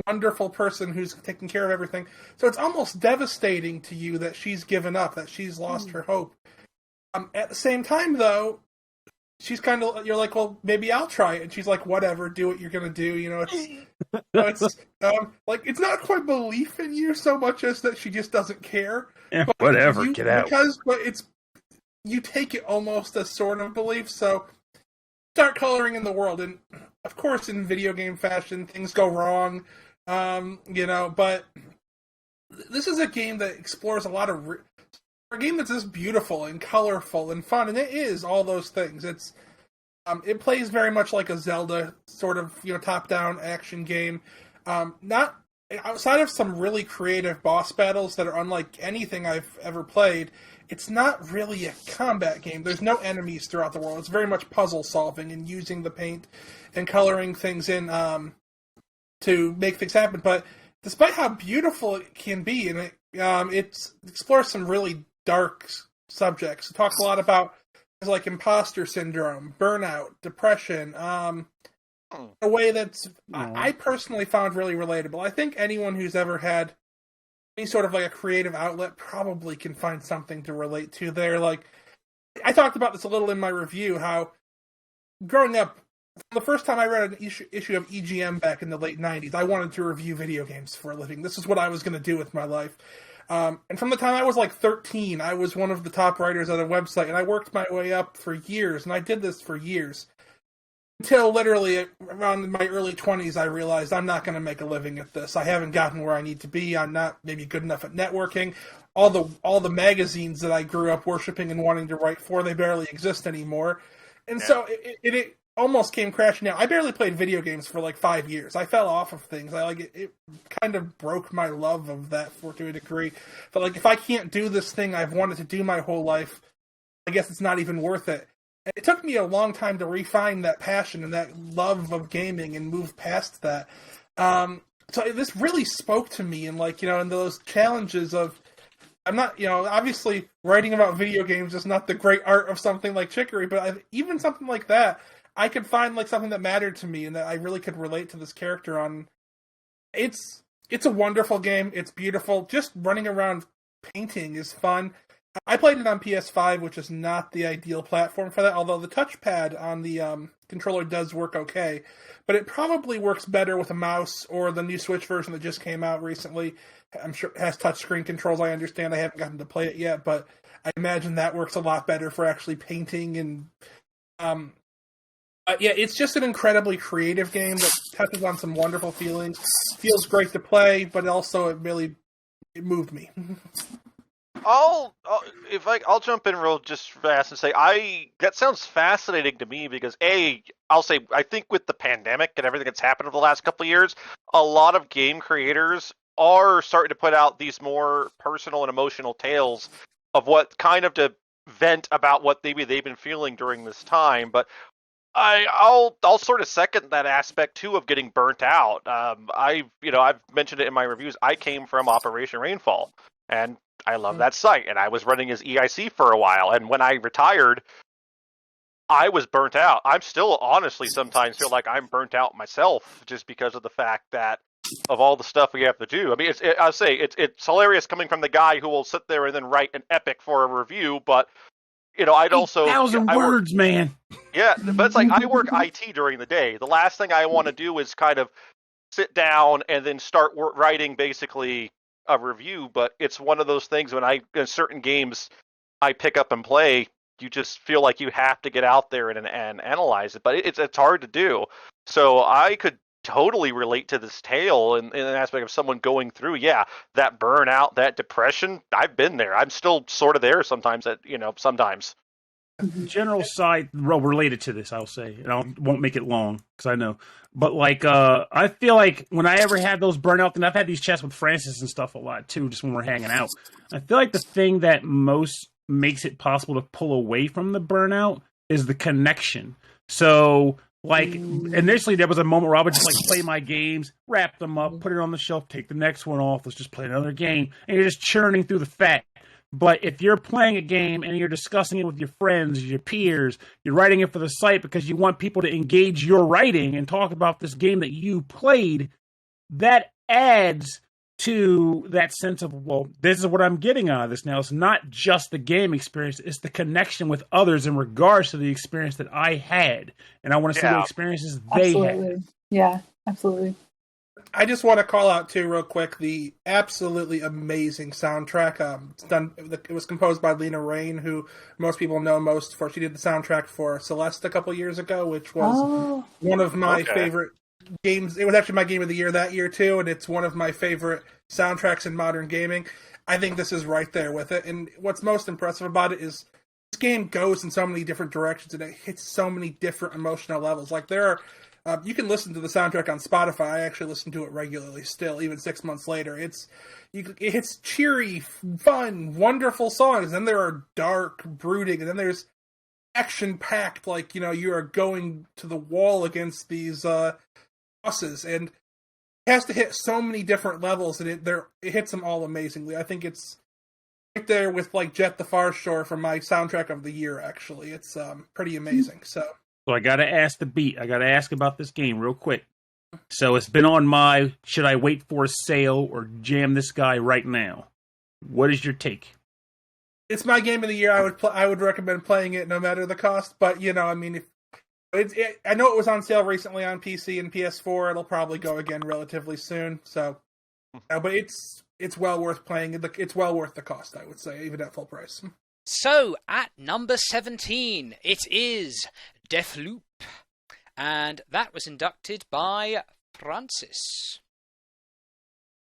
wonderful person who's taking care of everything. So it's almost devastating to you that she's given up, that she's lost her hope. At the same time, though, she's kind of, you're like, well, maybe I'll try it. And she's like, whatever, do what you're going to do. You know, it's like, it's not quite belief in you so much as that she just doesn't care. Yeah, whatever, get out. But you take it almost as sort of belief, so start coloring in the world. And, of course, in video game fashion, things go wrong, you know, but this is a game that explores a lot of... a game that's just beautiful and colorful and fun, and it is all those things. It's it plays very much like a Zelda sort of, you know, top-down action game. Not outside of some really creative boss battles that are unlike anything I've ever played. It's not really a combat game. There's no enemies throughout the world. It's very much puzzle solving and using the paint and coloring things in to make things happen. But despite how beautiful it can be, and it explores some really dark subjects. It talks a lot about things like imposter syndrome, burnout, depression, a way that's I personally found really relatable. I think anyone who's ever had any sort of like a creative outlet probably can find something to relate to there. Like, I talked about this a little in my review, how growing up, the first time I read an issue of EGM back in the late 90s, I wanted to review video games for a living. This is what I was going to do with my life. And from the time I was like 13, I was one of the top writers on a website, and I worked my way up for years, and I did this for years. Until literally around my early 20s, I realized I'm not going to make a living at this. I haven't gotten where I need to be. I'm not maybe good enough at networking. All the magazines that I grew up worshiping and wanting to write for, they barely exist anymore. And so it almost came crashing down. I barely played video games for like 5 years. I fell off of things. It kind of broke my love of that to a degree. But like, if I can't do this thing I've wanted to do my whole life, I guess it's not even worth it. And it took me a long time to refine that passion and that love of gaming and move past that. So this really spoke to me, and like, you know, and those challenges of, I'm not, you know, obviously writing about video games is not the great art of something like Chicory, but even something like that, I could find like something that mattered to me and that I really could relate to this character on. It's a wonderful game. It's beautiful. Just running around painting is fun. I played it on PS5, which is not the ideal platform for that, although the touchpad on the controller does work okay. But it probably works better with a mouse or the new Switch version that just came out recently. I'm sure it has touchscreen controls, I understand. I haven't gotten to play it yet, but I imagine that works a lot better for actually painting. And yeah, it's just an incredibly creative game that touches on some wonderful feelings. Feels great to play, but also it moved me. I'll jump in real just fast and say that sounds fascinating to me because I'll say I think with the pandemic and everything that's happened over the last couple of years, a lot of game creators are starting to put out these more personal and emotional tales of what kind of to vent about what maybe they've been feeling during this time. But I'll sort of second that aspect too of getting burnt out. I've mentioned it in my reviews. I came from Operation Rainfall, and I love that site, and I was running as EIC for a while, and when I retired, I was burnt out. I'm still honestly sometimes feel like I'm burnt out myself just because of the fact that of all the stuff we have to do. I mean, it's hilarious coming from the guy who will sit there and then write an epic for a review, but you know, I'd also 1,000 words, man. Yeah, but it's like I work IT during the day. The last thing I want to do is kind of sit down and then start writing basically a review, but it's one of those things when in certain games I pick up and play, you just feel like you have to get out there and analyze it, but it's hard to do. So I could totally relate to this tale in an aspect of someone going through, that burnout, that depression. I've been there. I'm still sort of there sometimes. Sometimes. General side related to this, I'll say, and I won't make it long because I know. But like, I feel like when I ever had those burnout, and I've had these chats with Francis and stuff a lot too, just when we're hanging out. I feel like the thing that most makes it possible to pull away from the burnout is the connection. So Like, initially there was a moment where I would just, like, play my games, wrap them up, put it on the shelf, take the next one off, let's just play another game, and you're just churning through the fat. But if you're playing a game and you're discussing it with your friends, your peers, you're writing it for the site because you want people to engage your writing and talk about this game that you played, that adds to that sense of, well, this is what I'm getting out of this now. It's not just the game experience, it's the connection with others in regards to the experience that I had. And I want to see what experiences they had. Yeah, absolutely. I just want to call out too, real quick, the absolutely amazing soundtrack. It was composed by Lena Raine, who most people know most for. She did the soundtrack for Celeste a couple years ago, which was one of my favorite games. It was actually my game of the year that year too, and it's one of my favorite soundtracks in modern gaming. I think this is right there with it. And what's most impressive about it is this game goes in so many different directions, and it hits so many different emotional levels. Like there are. You can listen to the soundtrack on Spotify. I actually listen to it regularly still, even 6 months later. It hits cheery, fun, wonderful songs. Then there are dark, brooding, and then there's action-packed, like, you are going to the wall against these bosses. And it has to hit so many different levels, and it hits them all amazingly. I think it's right there with, like, Jet the Far Shore from my soundtrack of the year, actually. It's pretty amazing, so... So I got to ask the beat. I got to ask about this game real quick. So it's been on my, should I wait for a sale or jam this guy right now? What is your take? It's my game of the year. I would recommend playing it no matter the cost. But, I mean, I know it was on sale recently on PC and PS4. It'll probably go again relatively soon. So, but it's well worth playing. It's well worth the cost, I would say, even at full price. So, at number 17, it is Deathloop, and that was inducted by Francis.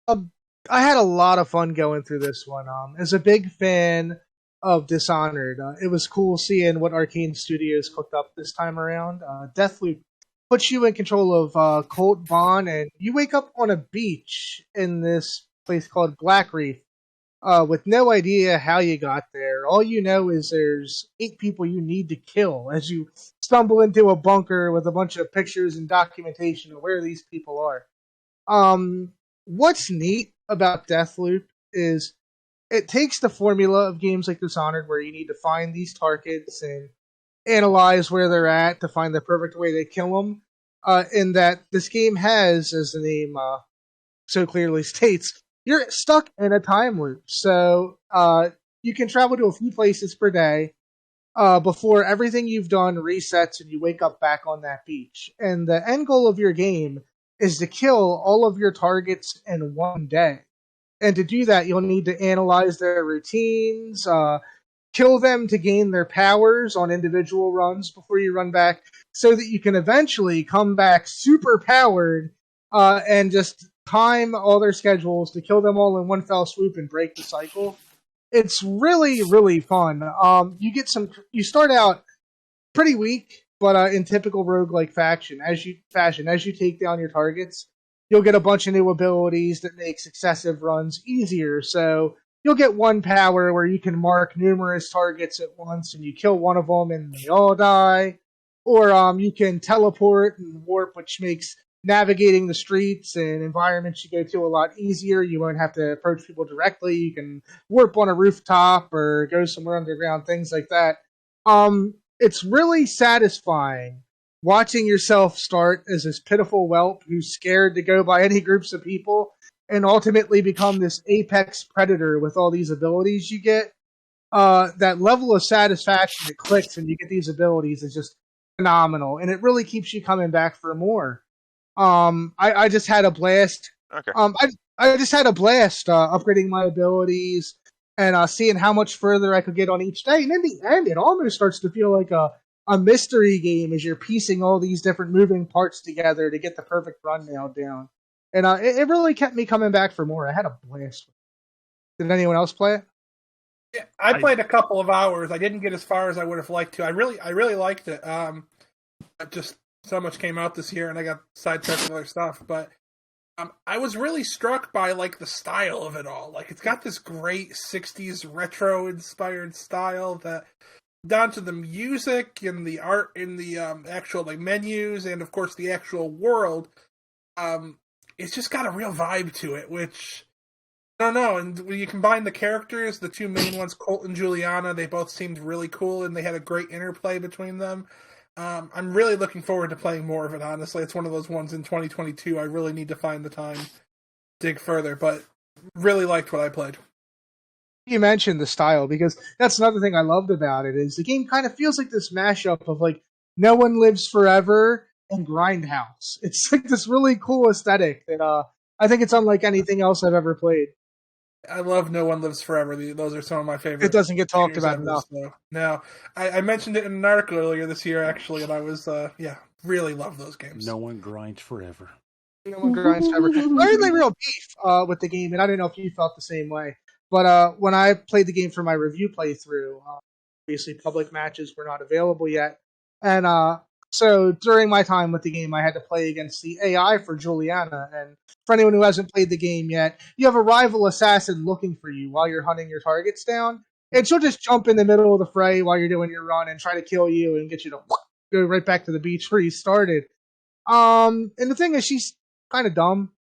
I had a lot of fun going through this one. As a big fan of Dishonored, it was cool seeing what Arcane Studios cooked up this time around. Deathloop puts you in control of Colt Vaughn, and you wake up on a beach in this place called Black Reef. With no idea how you got there. All you know is there's 8 people you need to kill as you stumble into a bunker with a bunch of pictures and documentation of where these people are. What's neat about Deathloop is it takes the formula of games like Dishonored, where you need to find these targets and analyze where they're at to find the perfect way to kill them. In that this game has, as the name so clearly states, you're stuck in a time loop. So you can travel to a few places per day before everything you've done resets and you wake up back on that beach. And the end goal of your game is to kill all of your targets in one day. And to do that, you'll need to analyze their routines, kill them to gain their powers on individual runs before you run back, so that you can eventually come back super powered and just time all their schedules to kill them all in one fell swoop and break the cycle. It's really, really fun. You start out pretty weak, but in typical roguelike fashion, as you take down your targets, you'll get a bunch of new abilities that make successive runs easier. So you'll get one power where you can mark numerous targets at once, and you kill one of them and they all die. Or you can teleport and warp, which makes navigating the streets and environments you go to a lot easier. You won't have to approach people directly. You can warp on a rooftop or go somewhere underground, things like that. It's really satisfying watching yourself start as this pitiful whelp who's scared to go by any groups of people and ultimately become this apex predator with all these abilities you get. That level of satisfaction that clicks when you get these abilities is just phenomenal, and it really keeps you coming back for more. I just had a blast. Okay. I just had a blast upgrading my abilities and seeing how much further I could get on each day. And in the end, it almost starts to feel like a mystery game as you're piecing all these different moving parts together to get the perfect run nailed down. And it really kept me coming back for more. I had a blast. Did anyone else play it? Yeah, I played a couple of hours. I didn't get as far as I would have liked to. I really liked it. Just so much came out this year, and I got sidetracked with other stuff. But I was really struck by like the style of it all. Like it's got this great '60s retro-inspired style that down to the music and the art in the actual like menus and of course the actual world, it's just got a real vibe to it, which I don't know. And when you combine the characters, the two main ones, Colt and Juliana, they both seemed really cool and they had a great interplay between them. I'm really looking forward to playing more of it, honestly. It's one of those ones in 2022 I really need to find the time to dig further, but really liked what I played. You mentioned the style, because that's another thing I loved about it, is the game kind of feels like this mashup of like No One Lives Forever and Grindhouse. It's like this really cool aesthetic that I think it's unlike anything else I've ever played. I love No One Lives Forever. Those are some of my favorites. It doesn't get talked about enough. No, I mentioned it in an article earlier this year, actually, and I was, really love those games. No one grinds forever. No one grinds forever. My only real beef with the game, and I don't know if you felt the same way, but when I played the game for my review playthrough, obviously public matches were not available yet, and so during my time with the game, I had to play against the AI for Juliana. And for anyone who hasn't played the game yet, you have a rival assassin looking for you while you're hunting your targets down. And she'll just jump in the middle of the fray while you're doing your run and try to kill you and get you to go right back to the beach where you started. And the thing is, she's kind of dumb.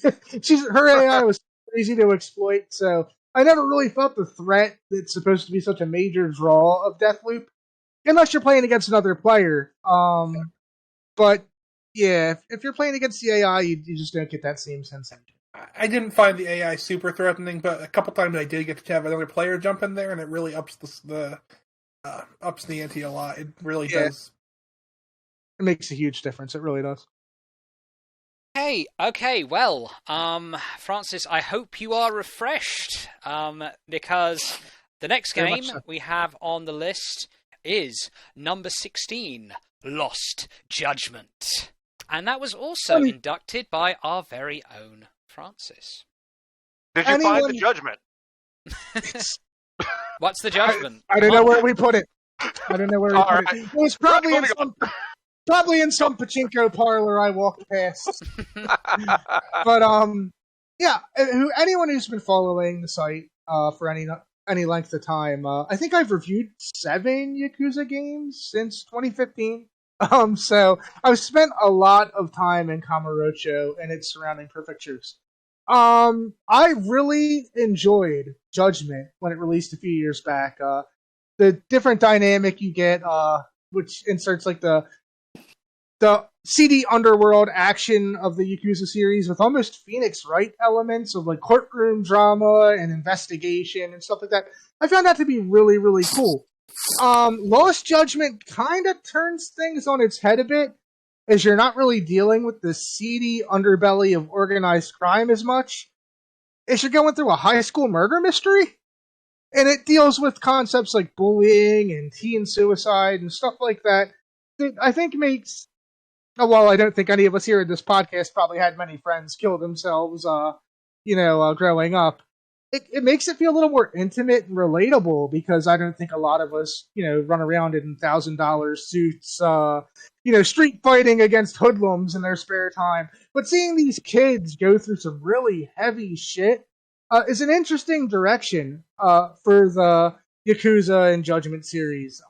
Her AI was easy to exploit, so I never really felt the threat that's supposed to be such a major draw of Deathloop. Unless you're playing against another player. But, yeah, if you're playing against the AI, you just don't get that same sensation. I didn't find the AI super threatening, but a couple times I did get to have another player jump in there, and it really ups the ante a lot. It really does. It makes a huge difference. It really does. Hey, okay, well, Francis, I hope you are refreshed, because the next game we have on the list is number 16, Lost Judgment. And that was also inducted by our very own Francis. Did you find the judgment? What's the judgment? I don't know where we put it. It was probably in some pachinko parlor I walked past. But anyone who's been following the site for any length of time, I think I've reviewed 7 Yakuza games since 2015. So I've spent a lot of time in Kamurocho and its surrounding prefectures. I really enjoyed Judgment when it released a few years back. The different dynamic you get, which inserts like the seedy underworld action of the Yakuza series with almost Phoenix Wright elements of like courtroom drama and investigation and stuff like that. I found that to be really, really cool. Lost Judgment kind of turns things on its head a bit, as you're not really dealing with the seedy underbelly of organized crime as much as you're going through a high school murder mystery. And it deals with concepts like bullying and teen suicide and stuff like that I think makes... Well, I don't think any of us here in this podcast probably had many friends kill themselves, growing up. It makes it feel a little more intimate and relatable, because I don't think a lot of us, run around in $1,000 suits, street fighting against hoodlums in their spare time. But seeing these kids go through some really heavy shit is an interesting direction for the Yakuza and Judgment series.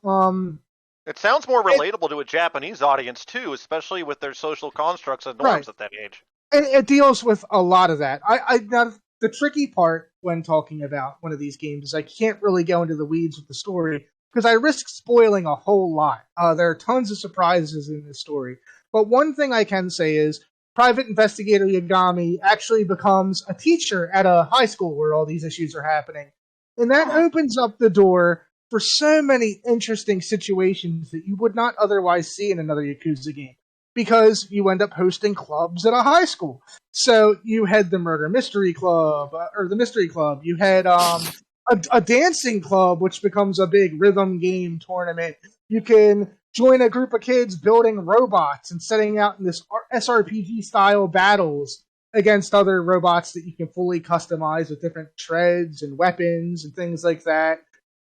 It sounds more relatable to a Japanese audience, too, especially with their social constructs and norms at that age. It deals with a lot of that. Now, the tricky part when talking about one of these games is I can't really go into the weeds with the story, because I risk spoiling a whole lot. There are tons of surprises in this story. But one thing I can say is Private Investigator Yagami actually becomes a teacher at a high school where all these issues are happening. And that opens up the door for so many interesting situations that you would not otherwise see in another Yakuza game, because you end up hosting clubs at a high school. So you had the Murder Mystery Club, or the Mystery Club. You had a dancing club, which becomes a big rhythm game tournament. You can join a group of kids building robots and setting out in this SRPG-style battles against other robots that you can fully customize with different treads and weapons and things like that.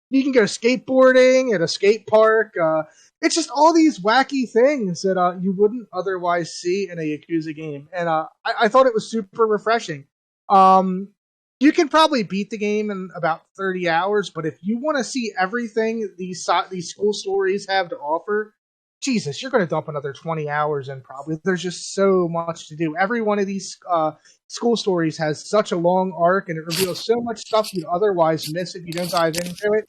You can go skateboarding at a skate park. It's just all these wacky things that you wouldn't otherwise see in a Yakuza game. And I thought it was super refreshing. You can probably beat the game in about 30 hours, but if you want to see everything these school stories have to offer, Jesus, you're going to dump another 20 hours in probably. There's just so much to do. Every one of these school stories has such a long arc, and it reveals so much stuff you'd otherwise miss if you don't dive into it.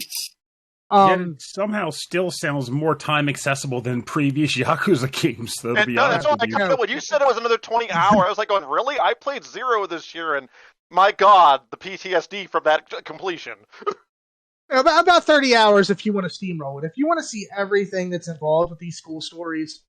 Yet it somehow still sounds more time accessible than previous Yakuza games, though, to be honest with you. When you said it was another 20 hours, I was like going, really? I played Zero this year, and my God, the PTSD from that completion. About 30 hours if you want to steamroll it. If you want to see everything that's involved with these school stories,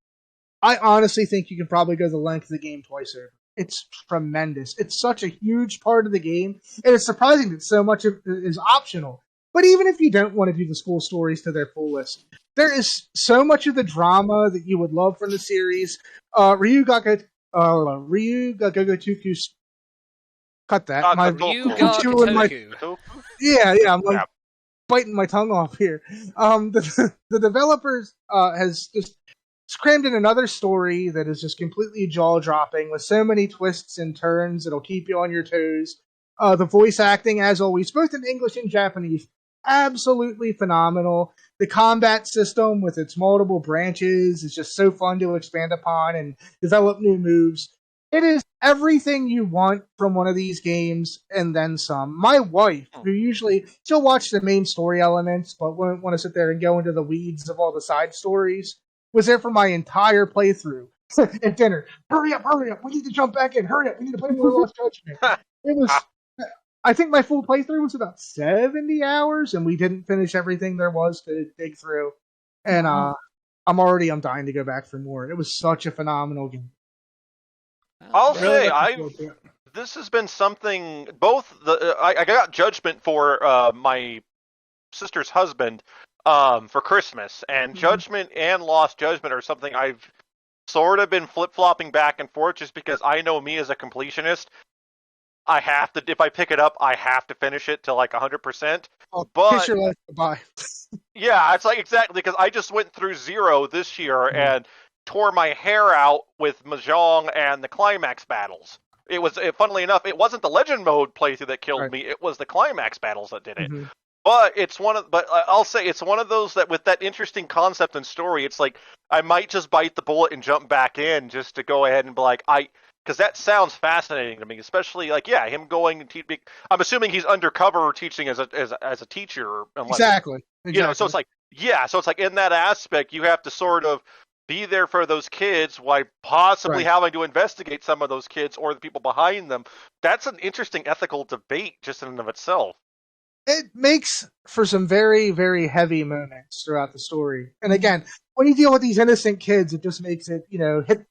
I honestly think you can probably go the length of the game twice over. It's tremendous. It's such a huge part of the game, and it's surprising that so much of it is optional. But even if you don't want to do the school stories to their fullest, there is so much of the drama that you would love from the series. Ryu Gagotoku. Cut that. Yeah, I'm like biting my tongue off here. The developers has just crammed in another story that is just completely jaw-dropping with so many twists and turns that'll keep you on your toes. The voice acting, as always, both in English and Japanese, absolutely phenomenal. The combat system with its multiple branches is just so fun to expand upon and develop new moves. It is everything you want from one of these games and then some. My wife, who usually she'll watch the main story elements but won't want to sit there and go into the weeds of all the side stories, was there for my entire playthrough at dinner. Hurry up, we need to jump back in, hurry up, we need to play more Lost Judgment. It was, I think my full playthrough was about 70 hours, and we didn't finish everything there was to dig through. And I'm dying to go back for more. It was such a phenomenal game. I'll say this has been something. Both I got Judgment for my sister's husband for Christmas, and Judgment and Lost Judgment are something I've sort of been flip-flopping back and forth just because I know me as a completionist. I have to, if I pick it up, I have to finish it to like 100%. But kiss your life goodbye. Yeah, it's like exactly because I just went through Zero this year and tore my hair out with Mahjong and the climax battles. Funnily enough, it wasn't the legend mode playthrough that killed me. It was the climax battles that did it. But I'll say it's one of those that with that interesting concept and story, it's like I might just bite the bullet and jump back in just to go ahead and be like because that sounds fascinating to me, especially like him going and teaching. I'm assuming he's undercover teaching as a teacher. Exactly. So it's like in that aspect, you have to sort of be there for those kids while possibly having to investigate some of those kids or the people behind them. That's an interesting ethical debate just in and of itself. It makes for some very, very heavy moments throughout the story. And again, when you deal with these innocent kids, it just makes it,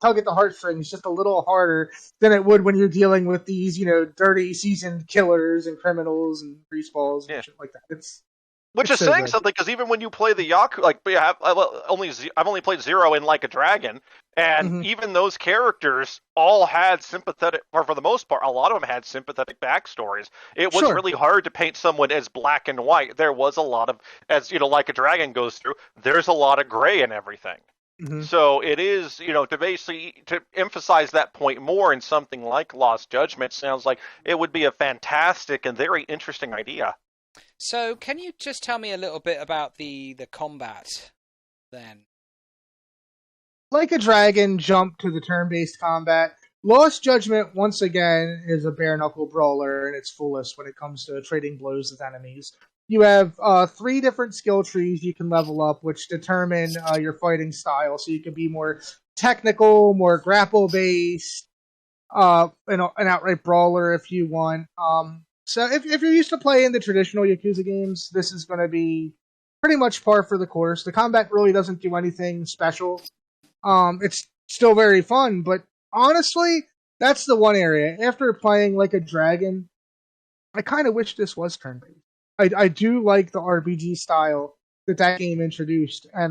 tug at the heartstrings just a little harder than it would when you're dealing with these, dirty, seasoned killers and criminals and greaseballs and shit like that. Which is saying something, because even when you play the Yakuza, I've only played Zero in Like a Dragon, and even those characters all had sympathetic, or for the most part, a lot of them had sympathetic backstories. It was really hard to paint someone as black and white. There was a lot of, as Like a Dragon goes through, there's a lot of gray in everything. So it is, to emphasize that point more in something like Lost Judgment sounds like it would be a fantastic and very interesting idea. So, can you just tell me a little bit about the combat, then? Like a Dragon jumped to the turn-based combat. Lost Judgment, once again, is a bare-knuckle brawler in its fullest when it comes to trading blows with enemies. You have 3 different skill trees you can level up, which determine your fighting style, so you can be more technical, more grapple-based, an outright brawler if you want. So if you're used to playing the traditional Yakuza games, this is going to be pretty much par for the course. The combat really doesn't do anything special. It's still very fun, but honestly, that's the one area. After playing Like a Dragon, I kind of wish this was turn-based. I do like the RPG style that game introduced, and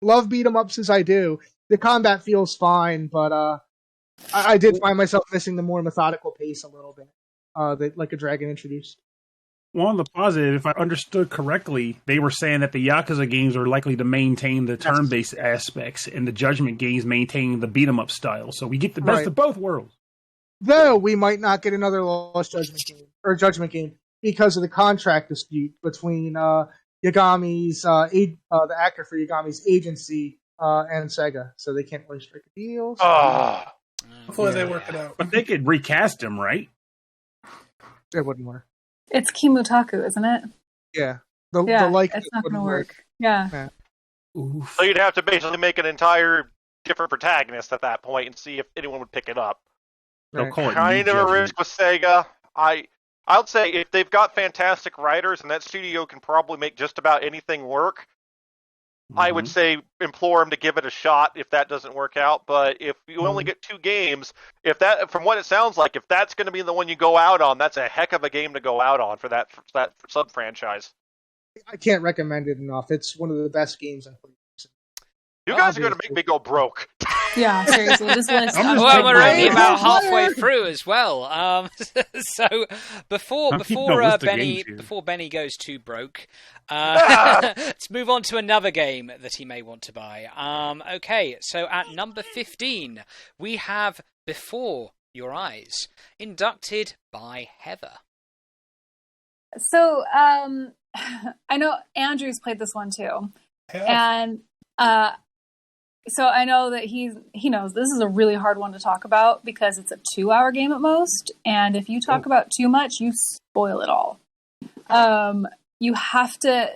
love beat-em-ups as I do. The combat feels fine, but I did find myself missing the more methodical pace a little bit. That Like a Dragon introduced. Well, on the positive, if I understood correctly, they were saying that the Yakuza games are likely to maintain the turn-based aspects, and the Judgment games maintain the beat-em-up style. So we get the best of both worlds. Though we might not get another Lost Judgment game or Judgment Game, because of the contract dispute between Yagami's the actor for Yagami's agency and Sega, so they can't really strike a deal. So Hopefully they work it out. But they could recast him, right? It wouldn't work. It's Kimutaku, isn't it? Yeah. The it's not going to work. Yeah. So you'd have to basically make an entire different protagonist at that point and see if anyone would pick it up. They'll call it Kind of a risk with Sega. I'll say if they've got fantastic writers and that studio can probably make just about anything work, I would say implore them to give it a shot if that doesn't work out. But if you only get 2 games, if that, from what it sounds like, if that's going to be the one you go out on, that's a heck of a game to go out on for that sub-franchise. I can't recommend it enough. It's one of the best games I've played. You guys are going to make me go broke. Yeah, seriously, this list. Well, we're only about halfway through as well. So before Benny goes too broke, let's move on to another game that he may want to buy. Okay, so at number 15 we have Before Your Eyes, inducted by Heather. So I know Andrew's played this one too, and so I know that he knows this is a really hard one to talk about because it's a 2-hour game at most, and if you talk about too much, you spoil it all. You have to.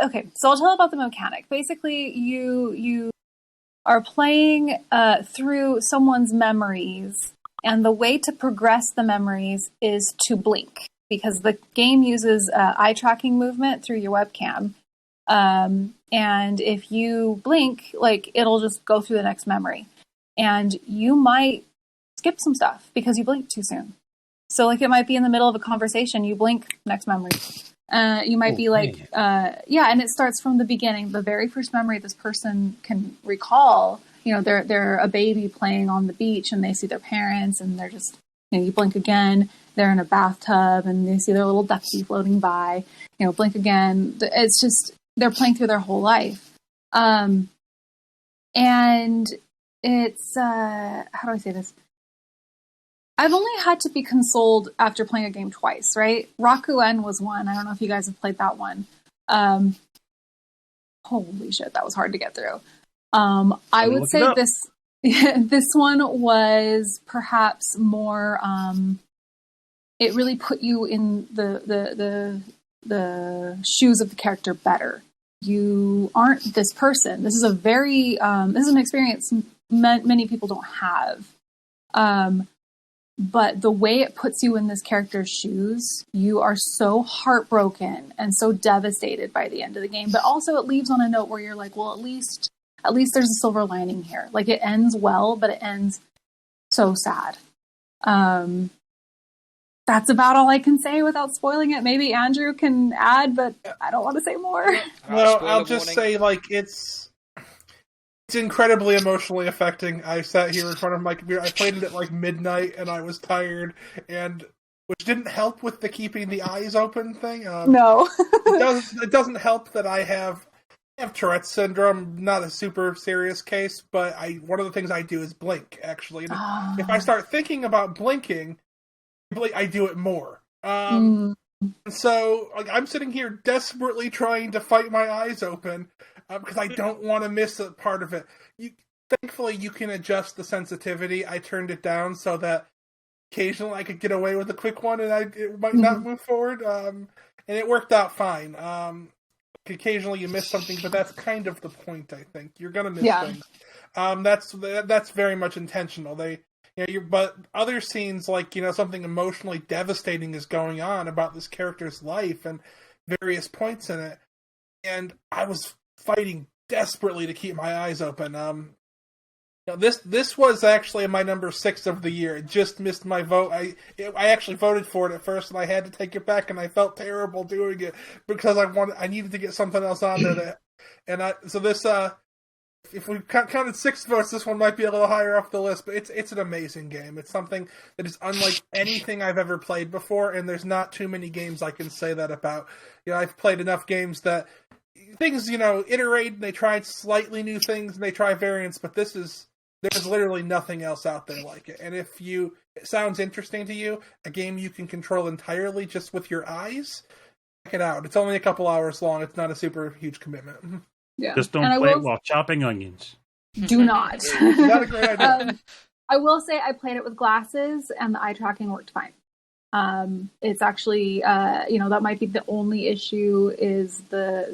Okay, so I'll tell about the mechanic. Basically, you are playing through someone's memories, and the way to progress the memories is to blink, because the game uses eye tracking movement through your webcam. And if you blink, like, it'll just go through the next memory, and you might skip some stuff because you blinked too soon. So, like, it might be in the middle of a conversation, you blink, next memory. You might be like, and it starts from the beginning. The very first memory this person can recall, they're a baby playing on the beach and they see their parents and they're just, you blink again, they're in a bathtub and they see their little ducky floating by, blink again. It's just, they're playing through their whole life. And it's, how do I say this? I've only had to be consoled after playing a game twice, right? Rakuen was one. I don't know if you guys have played that one. Holy shit, that was hard to get through. I would say this one was perhaps more, it really put you in the shoes of the character better. You aren't this person. This is a very, this is an experience many people don't have. But the way it puts you in this character's shoes, you are so heartbroken and so devastated by the end of the game. But also it leaves on a note where you're like, well, at least there's a silver lining here. Like, it ends well, but it ends so sad. That's about all I can say without spoiling it. Maybe Andrew can add, but I don't want to say more. Well, I'll just say, like, it's incredibly emotionally affecting. I sat here in front of my computer. I played it at like midnight, and I was tired, and which didn't help with the keeping the eyes open thing. No, it doesn't help that I have Tourette's syndrome. Not a super serious case, but one of the things I do is blink. Actually, if I start thinking about blinking, I do it more. So, like, I'm sitting here desperately trying to fight my eyes open. Because I don't want to miss a part of it. Thankfully, you can adjust the sensitivity. I turned it down so that occasionally I could get away with a quick one and it might not move forward. And it worked out fine. Occasionally you miss something, but that's kind of the point, I think. You're going to miss things. That's very much intentional. But other scenes, like, something emotionally devastating is going on about this character's life and various points in it. And I was fighting desperately to keep my eyes open. This was actually my number 6 of the year. It just missed my vote. I actually voted for it at first, and I had to take it back, and I felt terrible doing it because I needed to get something else on there. If we counted 6 votes, this one might be a little higher off the list. But it's an amazing game. It's something that is unlike anything I've ever played before, and there's not too many games I can say that about. I've played enough games that things, iterate, and they try slightly new things, and they try variants, but there's literally nothing else out there like it. And if sounds interesting to you, a game you can control entirely just with your eyes, check it out. It's only a couple hours long. It's not a super huge commitment. Yeah. Just don't play it while chopping onions. Do not. Not a great idea. I will say I played it with glasses, and the eye tracking worked fine. It's actually, that might be the only issue is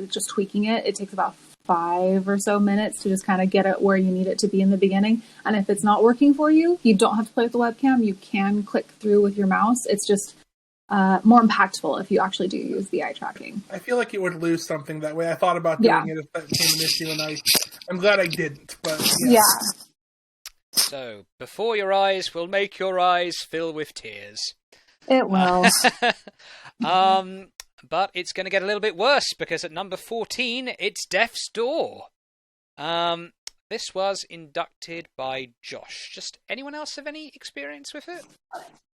just tweaking it. It takes about 5 or so minutes to just kind of get it where you need it to be in the beginning. And if it's not working for you, you don't have to play with the webcam. You can click through with your mouse. It's just more impactful if you actually do use the eye tracking. I feel like it would lose something that way. I thought about doing it if that became an issue, and I'm glad I didn't. But yeah. So, before your eyes will make your eyes fill with tears. It will. But it's going to get a little bit worse, because at number 14, it's Death's Door. This was inducted by Josh. Just anyone else have any experience with it?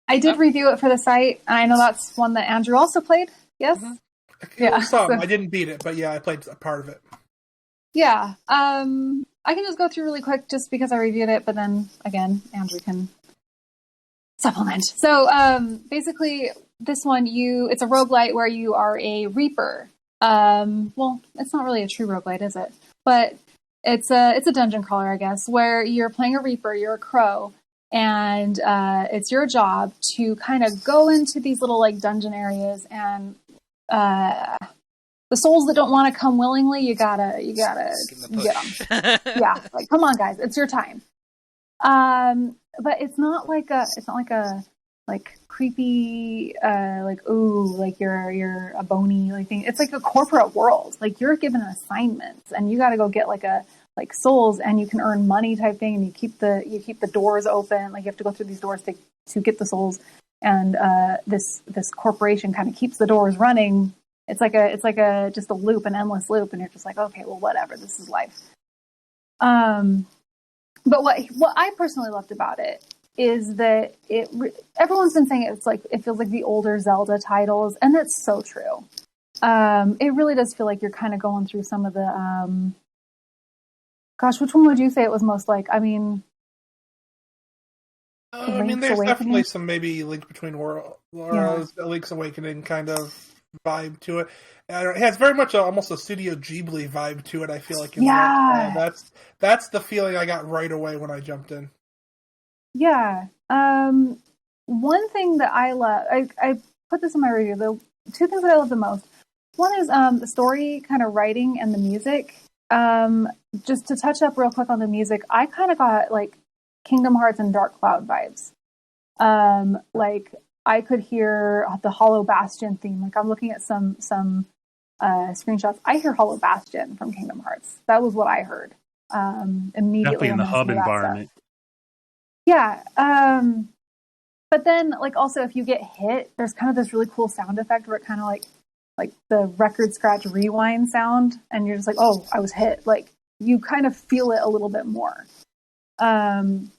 I did review it for the site, and I know that's one that Andrew also played. Yes? Mm-hmm. Yeah. I didn't beat it, but yeah, I played a part of it. Yeah. I can just go through really quick just because I reviewed it, but then, again, Andrew can supplement. So, basically, this one, it's a roguelite where you are a reaper. Well, it's not really a true roguelite, is it? But it's a dungeon crawler, I guess, where you're playing a reaper, you're a crow, and it's your job to kind of go into these little like dungeon areas, and the souls that don't want to come willingly, you gotta get them. Yeah, like come on, guys, it's your time. But it's not like a creepy you're a bony like thing. It's like a corporate world. Like you're given assignments, and you got to go get like souls, and you can earn money type thing, and you keep the doors open. Like you have to go through these doors to get the souls, and this corporation kind of keeps the doors running. It's like a just a loop, an endless loop, and you're just like, okay, well, whatever. This is life. But what I personally loved about it is that everyone's been saying it feels like the older Zelda titles, and that's so true. It really does feel like you're kind of going through some of the which one would you say it was most like? I mean, there's definitely some maybe Link Between Worlds or Link's Awakening kind of vibe to it. It has very much almost a Studio Ghibli vibe to it. I feel like that's the feeling I got right away when I jumped in. Yeah. One thing that I love, I put this in my review. The two things that I love the most. One is the story, kind of writing, and the music. Just to touch up real quick on the music, I kind of got like Kingdom Hearts and Dark Cloud vibes. Like I could hear the Hollow Bastion theme. Like I'm looking at some screenshots. I hear Hollow Bastion from Kingdom Hearts. That was what I heard immediately. Definitely in the hub environment. Yeah. But then, like, also if you get hit, there's kind of this really cool sound effect where it kind of like the record scratch rewind sound, and you're just like, oh, I was hit. Like you kind of feel it a little bit more. And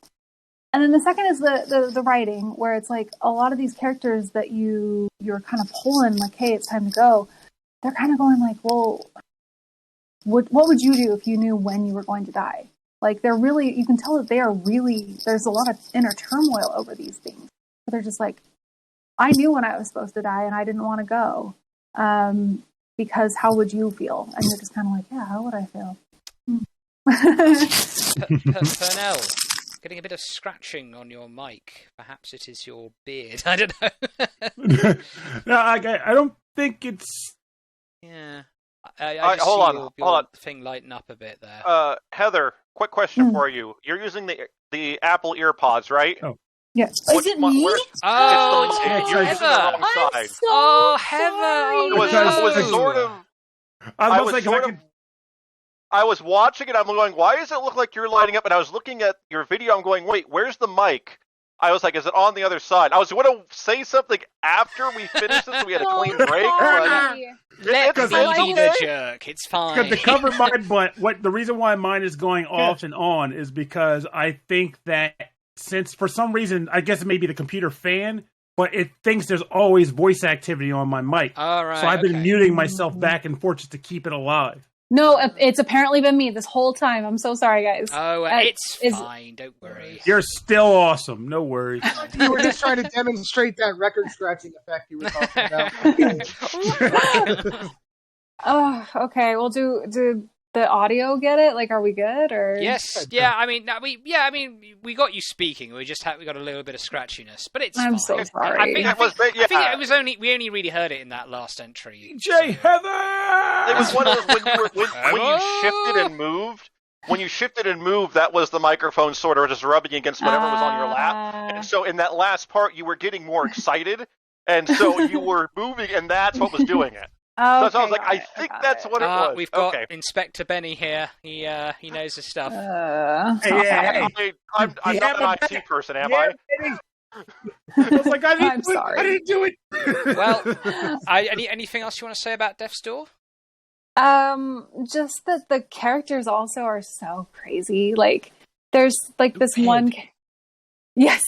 then the second is the writing, where it's like a lot of these characters that you're kind of pulling, like, hey, it's time to go. They're kind of going like, well, what would you do if you knew when you were going to die? Like they're really, you can tell that they are really, there's a lot of inner turmoil over these things. But they're just like, I knew when I was supposed to die and I didn't want to go. Because how would you feel? And you're just kind of like, yeah, how would I feel? Pernell, getting a bit of scratching on your mic. Perhaps it is your beard. I don't know. No, I don't think it's... Yeah. I just hold on. Thing lighten up a bit there. Heather, quick question for you. You're using the Apple EarPods, right? Oh. Yes. Is it me? You're using the wrong side. Heather! It was sort of... I was watching it, I'm going, why does it look like you're lighting up? And I was looking at your video, I'm going, wait, where's the mic? I was like, is it on the other side? I was going to say something after we finished this so we had a clean break. Let me be the jerk. It's fine. To cover mine, but the reason why mine is going off and on is because I think that since for some reason, I guess it may be the computer fan, but it thinks there's always voice activity on my mic. All right, so I've been muting myself back and forth just to keep it alive. No, it's apparently been me this whole time. I'm so sorry, guys. Oh, it's fine. Don't worry. You're still awesome. No worries. You were just trying to demonstrate that record-scratching effect you were talking about. Oh, okay. Well, do the audio get it? Like, are we good? Or yes, yeah. I mean, we got you speaking. We got a little bit of scratchiness, but it's. I'm fine. so sorry. I think it was we only really heard it in that last entry. Jay Heather. It was one of those when you shifted and moved. When you shifted and moved, that was the microphone sort of just rubbing against whatever was on your lap. And so in that last part, you were getting more excited, and so you were moving, and that's what was doing it. Okay, so I was like, I think that's what it was. We've got Inspector Benny here. He knows his stuff. I'm not an IT person, am I? I was like, I'm sorry. I didn't do it. Well, anything else you want to say about Death's Door? Just that the characters also are so crazy. Like, there's like this one. Yes,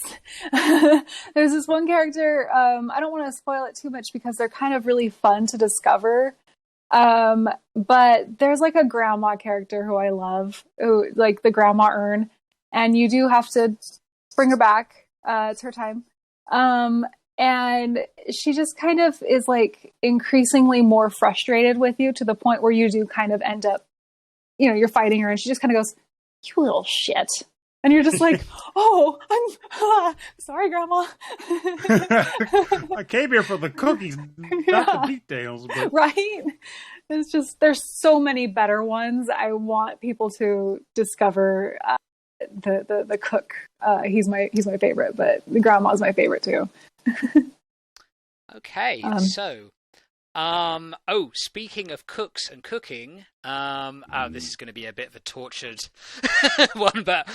there's this one character. I don't want to spoil it too much because they're kind of really fun to discover. But there's like a grandma character who I love, who like the grandma urn, and you do have to bring her back. It's her time. And she just kind of is like increasingly more frustrated with you to the point where you do kind of end up, you're fighting her and she just kind of goes, "You little shit." And you're just like, "Oh, I'm sorry, Grandma." I came here for the cookies, not the details. But... Right? It's just, there's so many better ones. I want people to discover the cook. He's my favorite, but the grandma's my favorite too. Okay, so, speaking of cooks and cooking, this is going to be a bit of a tortured one, but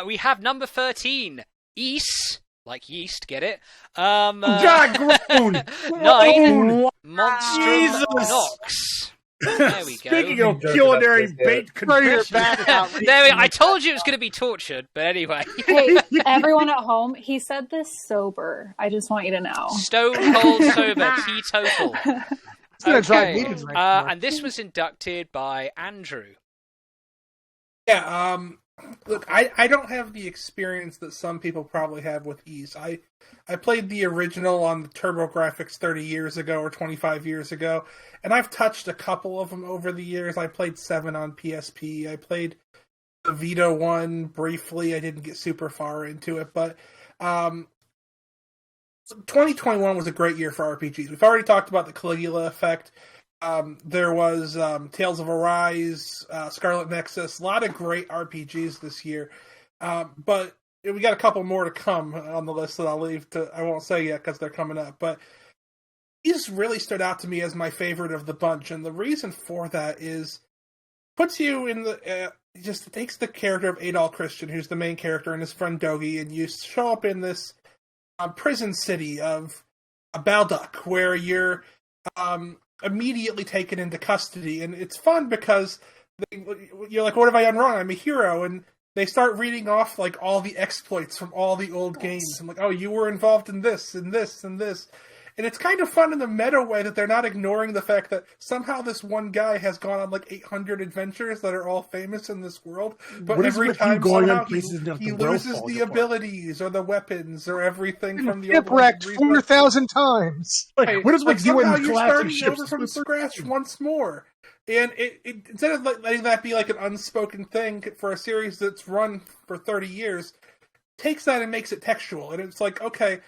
we have number 13, East, like yeast, get it? God, grown! 9, Monstrum Nox. There we go. Speaking of culinary bait confessions. I told you it was going to be tortured, but anyway. Hey, everyone at home, he said this sober. I just want you to know. Stone cold sober, teetotal. It's going to drive me to drink. And this was inducted by Andrew. Yeah, look, I don't have the experience that some people probably have with Ys. I played the original on the TurboGrafx 30 years ago or 25 years ago, and I've touched a couple of them over the years. I played 7 on PSP. I played the Vita one briefly. I didn't get super far into it, but 2021 was a great year for RPGs. We've already talked about the Caligula Effect. There was Tales of Arise, Scarlet Nexus, a lot of great RPGs this year. But we got a couple more to come on the list that I won't say yet because they're coming up. But these really stood out to me as my favorite of the bunch. And the reason for that is puts you in the, just takes the character of Adol Christian, who's the main character, and his friend Dogi, and you show up in this prison city of Balduck, where you're immediately taken into custody. And it's fun because you're like, what have I done wrong? I'm a hero. And they start reading off like all the exploits from all the old games. I'm like, oh, you were involved in this and this and this. And it's kind of fun in the meta way that they're not ignoring the fact that somehow this one guy has gone on like 800 adventures that are all famous in this world. But every time somehow he loses the abilities or the weapons or everything from the shipwrecked 4,000 times. Like, what is with you and you're starting over from scratch once more. And it instead of letting that be like an unspoken thing for a series that's run for 30 years, takes that and makes it textual. And it's like, okay,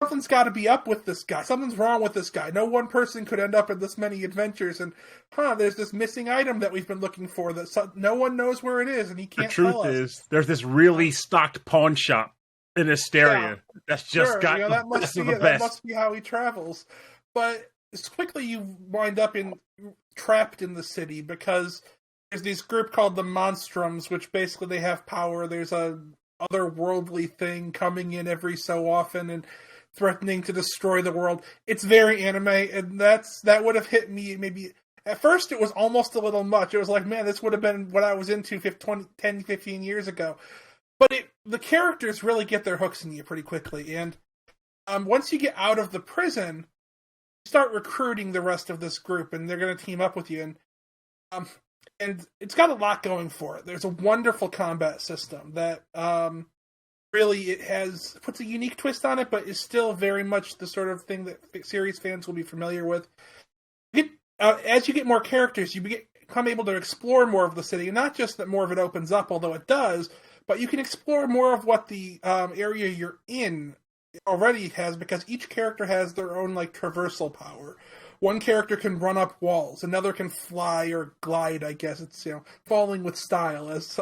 something's got to be up with this guy. Something's wrong with this guy. No one person could end up in this many adventures. And, there's this missing item that we've been looking for that no one knows where it is, and he can't tell us. The truth is, there's this really stocked pawn shop in Asteria that's just got that must be how he travels. But quickly you wind up trapped in the city because there's this group called the Monstrums, which basically they have power. There's a otherworldly thing coming in every so often and threatening to destroy the world. It's very anime, and that would have hit me maybe... At first, it was almost a little much. It was like, man, this would have been what I was into 10, 15 years ago. But the characters really get their hooks in you pretty quickly, and once you get out of the prison, you start recruiting the rest of this group, and they're going to team up with you. And And it's got a lot going for it. There's a wonderful combat system that really puts a unique twist on it, but is still very much the sort of thing that series fans will be familiar with. As you get more characters, you become able to explore more of the city, and not just that more of it opens up, although it does, but you can explore more of what the area you're in already has, because each character has their own traversal power. One character can run up walls, another can fly or glide, I guess. It's, falling with style, as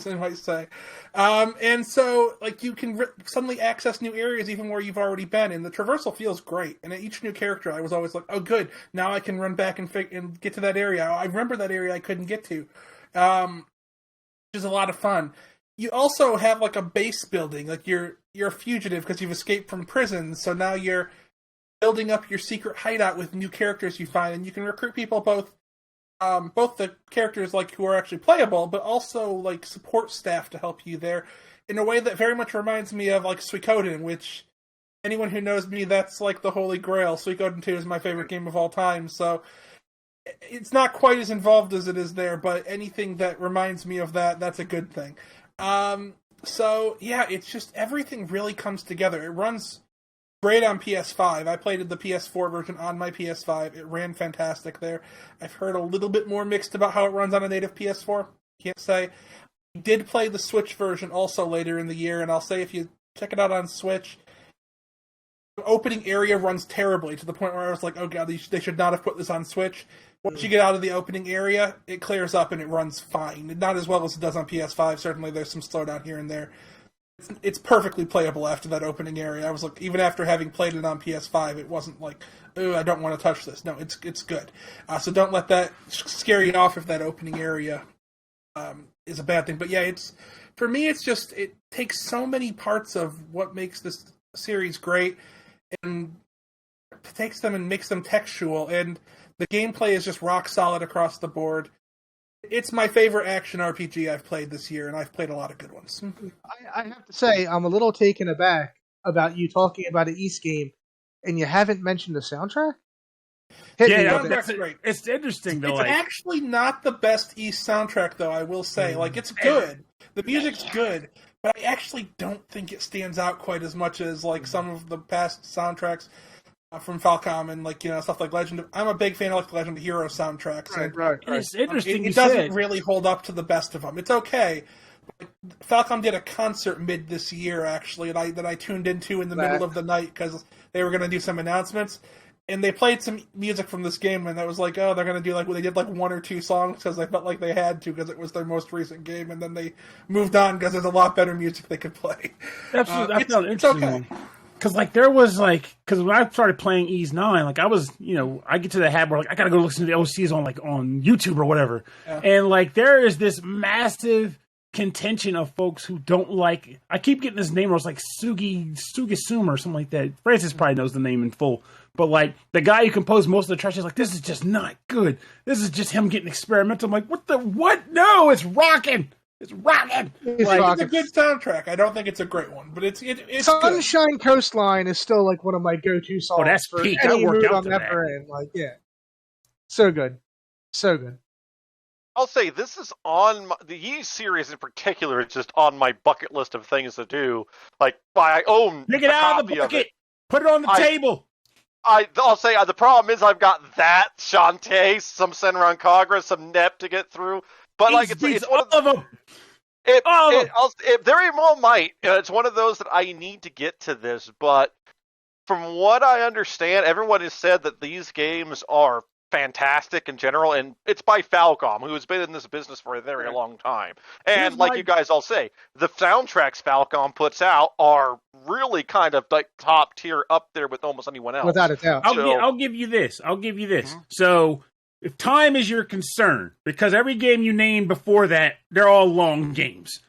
they might say. And so, you can suddenly access new areas even where you've already been, and the traversal feels great. And at each new character, I was always like, oh, good, now I can run back and get to that area. I remember that area I couldn't get to, which is a lot of fun. You also have, a base building. You're a fugitive because you've escaped from prison, so now you're building up your secret hideout with new characters you find, and you can recruit people, both the characters who are actually playable, but also support staff to help you there in a way that very much reminds me of Suikoden, which anyone who knows me, that's the holy grail. Suikoden 2 is my favorite game of all time, so it's not quite as involved as it is there, but anything that reminds me of that's a good thing. So yeah, it's just everything really comes together. It runs great on PS5. I played the PS4 version on my PS5. It ran fantastic there. I've heard a little bit more mixed about how it runs on a native PS4. Can't say. I did play the Switch version also later in the year, and I'll say if you check it out on Switch, the opening area runs terribly, to the point where I was like, oh god, they should not have put this on Switch. Once you get out of the opening area, it clears up and it runs fine. Not as well as it does on PS5. Certainly there's some slowdown here and there. It's perfectly playable after that opening area. I was even after having played it on PS5, it wasn't oh, I don't want to touch this. No, it's good. So don't let that scare you off if that opening area is a bad thing. But yeah, for me, it takes so many parts of what makes this series great and takes them and makes them textual, and the gameplay is just rock solid across the board. It's my favorite action RPG I've played this year, and I've played a lot of good ones. I have to say, I'm a little taken aback about you talking about an East game, and you haven't mentioned the soundtrack? Soundtrack's great. It's interesting, though. It's actually not the best East soundtrack, though, I will say. It's good. The music's good, but I actually don't think it stands out quite as much as, some of the past soundtracks from Falcom and stuff like Legend. I'm a big fan of the Legend of Heroes soundtracks. Right. It's interesting. It doesn't really hold up to the best of them. It's okay. Falcom did a concert mid this year actually that I tuned into in the middle of the night because they were going to do some announcements, and they played some music from this game, and I was like, oh, they're going to do they did one or two songs because they felt like they had to because it was their most recent game, and then they moved on because there's a lot better music they could play. Absolutely, that sounds interesting. It's okay. Because there was because when I started playing Ys 9, I was I get to the habit where I gotta go listen to the OCs on YouTube or whatever, and there is this massive contention of folks who don't like. I keep getting this name where it's Sugisuma or something like that. Francis probably knows the name in full, but the guy who composed most of the trash is this is just not good. This is just him getting experimental. I'm like, what? No, it's rocking. It's rocking. It's a good soundtrack. I don't think it's a great one, but it's Sunshine good. Coastline is still one of my go-to songs. Oh, that's peak. That worked out I'm ever in. So good. I'll say this is on the Ys series in particular. It's just on my bucket list of things to do. I own. Take it out of the bucket. Put it on the table. I'll say the problem is I've got that Shantae, some Senran Kagura, some Nep to get through. But it's all of them. It very well might. It's one of those that I need to get to this, but from what I understand, everyone has said that these games are fantastic in general, and it's by Falcom, who has been in this business for a very long time. And you guys all say, the soundtracks Falcom puts out are really kind of top tier, up there with almost anyone else. Without a doubt. I'll give you this. Mm-hmm. So, if time is your concern, because every game you named before that, they're all long games.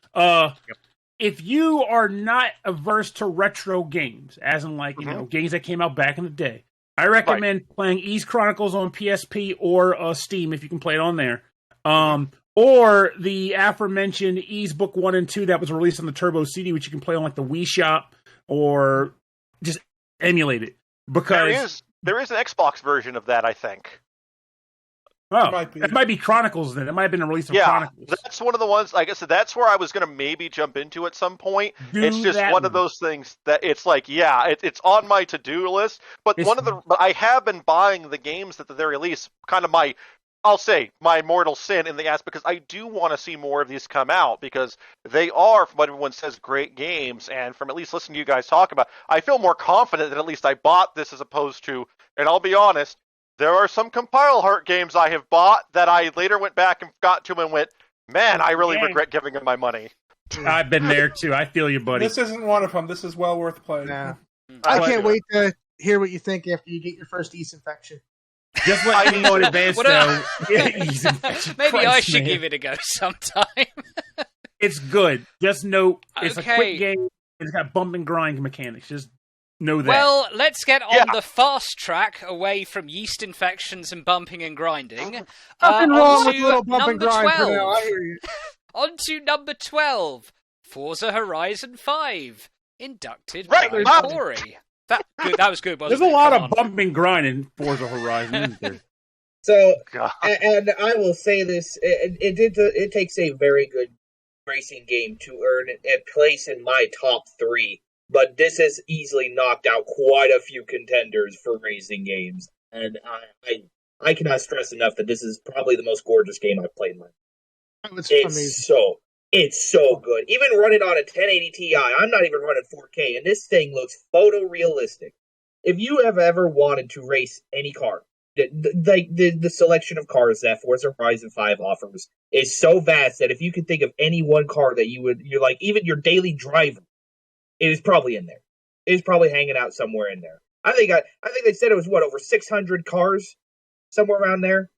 If you are not averse to retro games, as in games that came out back in the day, I recommend playing Ys Chronicles on PSP or Steam if you can play it on there. Or the aforementioned Ys Book 1 and 2 that was released on the Turbo CD, which you can play on the Wii Shop or just emulate it. Because there is an Xbox version of that, I think. Oh, it might be Chronicles then. It might have been a release of Chronicles. That's one of the ones, like I said, that's where I was going to maybe jump into at some point. It's just one of those things that it's like, it's on my to-do list, but but I have been buying the games at the very least, kind of I'll say my mortal sin in the ass, because I do want to see more of these come out, because they are, from what everyone says, great games, and from at least listening to you guys talk about, I feel more confident that at least I bought this as opposed to, and I'll be honest, there are some Compile Heart games I have bought that I later went back and got to and went, man, I really regret giving them my money. I've been there too. I feel you, buddy. This isn't one of them. This is well worth playing. Yeah. I can't wait to hear what you think after you get your first yeast infection. Just let me know in advance, though. Maybe I should give it a go sometime. It's good. Just know it's a quick game. It's got bump and grind mechanics. Just know that. Well, let's get on the fast track away from yeast infections and bumping and grinding. Nothing wrong with little bump and grind for now. I hear you. On to number 12, Forza Horizon 5, inducted by Chicory. That was good, wasn't it? There's a lot of bump and grind in Forza Horizon. So, and I will say this, it takes a very good racing game to earn a place in my top 3. But this has easily knocked out quite a few contenders for racing games, and I cannot stress enough that this is probably the most gorgeous game I've played in my life. It's so good. Even running on a 1080 Ti, I'm not even running 4K, and this thing looks photorealistic. If you have ever wanted to race any car, the selection of cars that Forza Horizon 5 offers is so vast that if you could think of any one car that you're like, even your daily driver, it is probably in there. It is probably hanging out somewhere in there. I think they said it was over 600 cars, somewhere around there.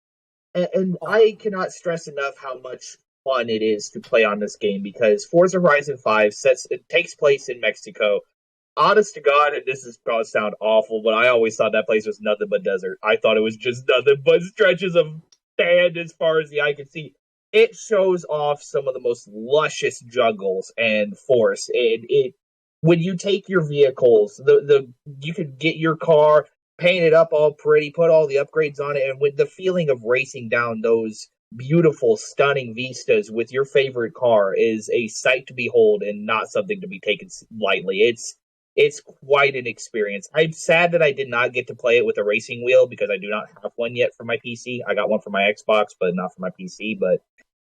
And I cannot stress enough how much fun it is to play on this game, because Forza Horizon 5 takes place in Mexico. Honest to God, and this is going to sound awful, but I always thought that place was nothing but desert. I thought it was just nothing but stretches of sand as far as the eye could see. It shows off some of the most luscious jungles and forests. When you take your vehicles, you could get your car, paint it up all pretty, put all the upgrades on it, and with the feeling of racing down those beautiful, stunning vistas with your favorite car is a sight to behold and not something to be taken lightly. It's quite an experience. I'm sad that I did not get to play it with a racing wheel, because I do not have one yet for my PC. I got one for my Xbox, but not for my PC. But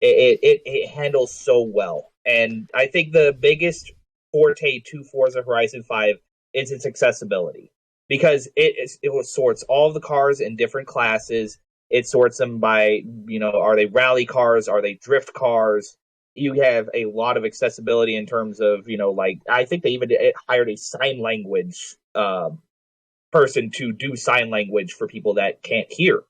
it handles so well, and I think the biggest forte to Forza Horizon 5 is its accessibility, because it sorts all the cars in different classes. It sorts them by, are they rally cars? Are they drift cars? You have a lot of accessibility in terms of, I think they even hired a sign language person to do sign language for people that can't hear.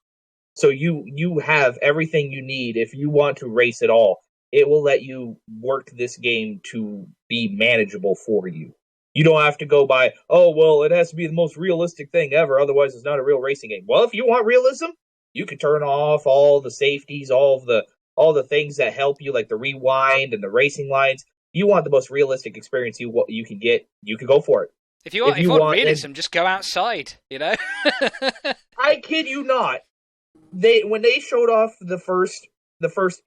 So you have everything you need if you want to race at all. It will let you work this game to be manageable for you. You don't have to go by, it has to be the most realistic thing ever, otherwise it's not a real racing game. Well, if you want realism, you can turn off all the safeties, all the things that help you, like the rewind and the racing lines. You want the most realistic experience you can get, you can go for it. If you want realism, just go outside, I kid you not. When they showed off the first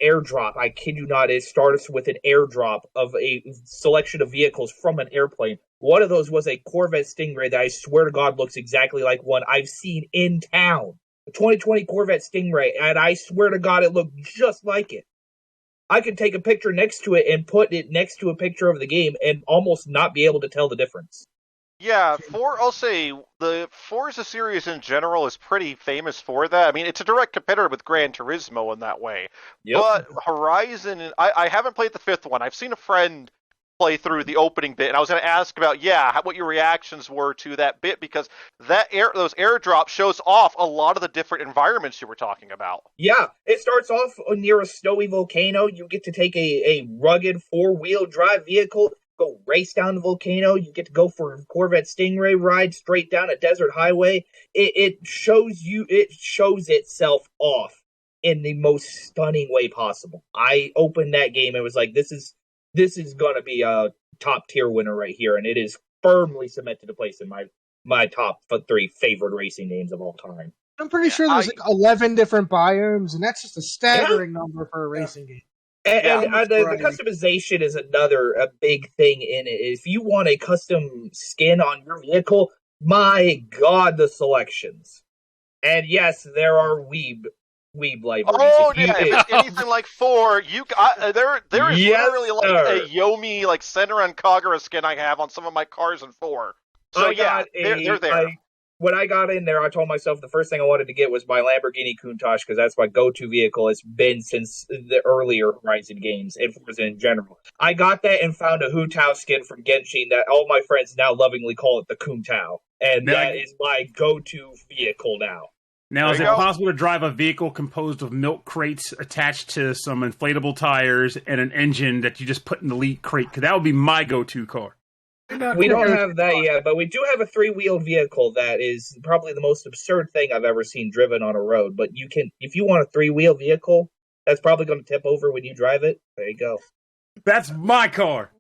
airdrop, I kid you not, it starts with an airdrop of a selection of vehicles from an airplane. One of those was a Corvette Stingray that I swear to God looks exactly like one I've seen in town. A 2020 Corvette Stingray, and I swear to God it looked just like it. I could take a picture next to it and put it next to a picture of the game and almost not be able to tell the difference. Yeah, I'll say the Forza series in general is pretty famous for that. I mean, it's a direct competitor with Gran Turismo in that way. Yep. But Horizon, I haven't played the 5th one. I've seen a friend play through the opening bit, and I was going to ask about, what your reactions were to that bit, because those airdrops shows off a lot of the different environments you were talking about. Yeah, it starts off near a snowy volcano. You get to take a rugged 4-wheel drive vehicle, go race down the volcano. You get to go for a Corvette Stingray ride straight down a desert highway. It shows itself off in the most stunning way possible. I opened that game and was like, this is going to be a top tier winner right here, and it is firmly cemented a place in my top 3 favorite racing games of all time. I'm pretty sure there's like 11 different biomes, and that's just a staggering number for a racing game. And the customization is a big thing in it. If you want a custom skin on your vehicle, my God, the selections. And yes, there are weeb libraries. Oh yeah, if it's anything like 4, you got there is literally like a Yomi like Senran Kagura skin I have on some of my cars in 4. So they're there. When I got in there, I told myself the first thing I wanted to get was my Lamborghini Countach because that's my go-to vehicle. It's been since the earlier Horizon games and Forza in general. I got that and found a Hu Tao skin from Genshin that all my friends now lovingly call it the Countach, and that is my go-to vehicle now. Now, is it possible to drive a vehicle composed of milk crates attached to some inflatable tires and an engine that you just put in the lead crate? Because that would be my go-to car. We don't have that yet, but we do have a 3-wheeled vehicle that is probably the most absurd thing I've ever seen driven on a road. But you can, if you want a 3-wheel vehicle, that's probably going to tip over when you drive it. There you go. That's my car.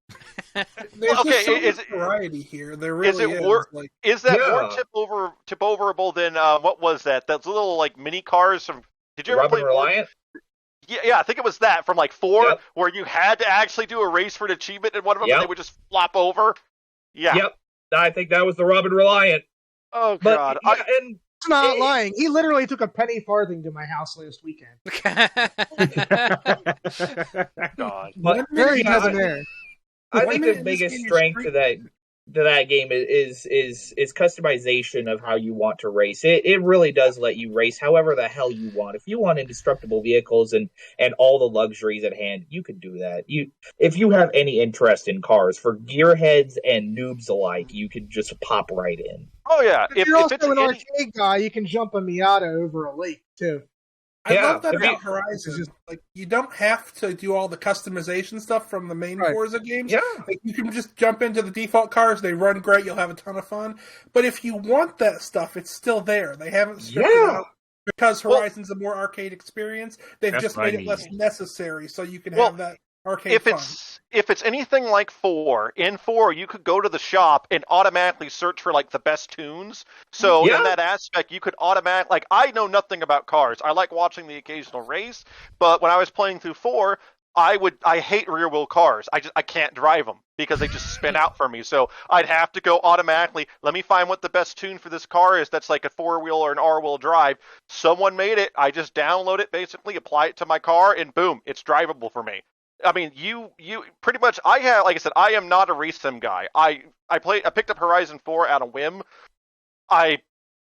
There's just so much variety here. There really is. Is that more tip overable than what was that? Those little like mini cars from? Did you ever play Reliant? Yeah, I think it was that from like 4, where you had to actually do a race for an achievement in one of them, and they would just flop over. Yeah. Yep. I think that was the Robin Reliant. Oh, God. And it's not lying. He literally took a penny farthing to my house last weekend. God. But very debonair. I think the biggest strength to that game is customization of how you want to race. It really does let you race however the hell you want. If you want indestructible vehicles and all the luxuries at hand, you can do that. If you have any interest in cars, for gearheads and noobs alike, you can just pop right in. Oh yeah, if you're also an arcade guy, you can jump a Miata over a lake too. I love that about Horizon. Like, you don't have to do all the customization stuff from the main Forza games. Yeah. Like, you can just jump into the default cars. They run great. You'll have a ton of fun. But if you want that stuff, it's still there. They haven't stripped it out because Horizon's a more arcade experience. They've just made it less necessary so you can have that arcade fun. If it's anything like 4, in 4 you could go to the shop and automatically search for like the best tunes. So in that aspect, you could automatically, like, I know nothing about cars. I like watching the occasional race, but when I was playing through 4, I hate rear wheel cars. I can't drive them because they just spin out for me. So I'd have to go automatically. Let me find what the best tune for this car is. That's like a 4-wheel or an R-wheel drive. Someone made it. I just download it, basically apply it to my car, and boom, it's drivable for me. I mean, you pretty much. I have, like I said, I am not a race sim guy. I picked up Horizon 4 out of whim. I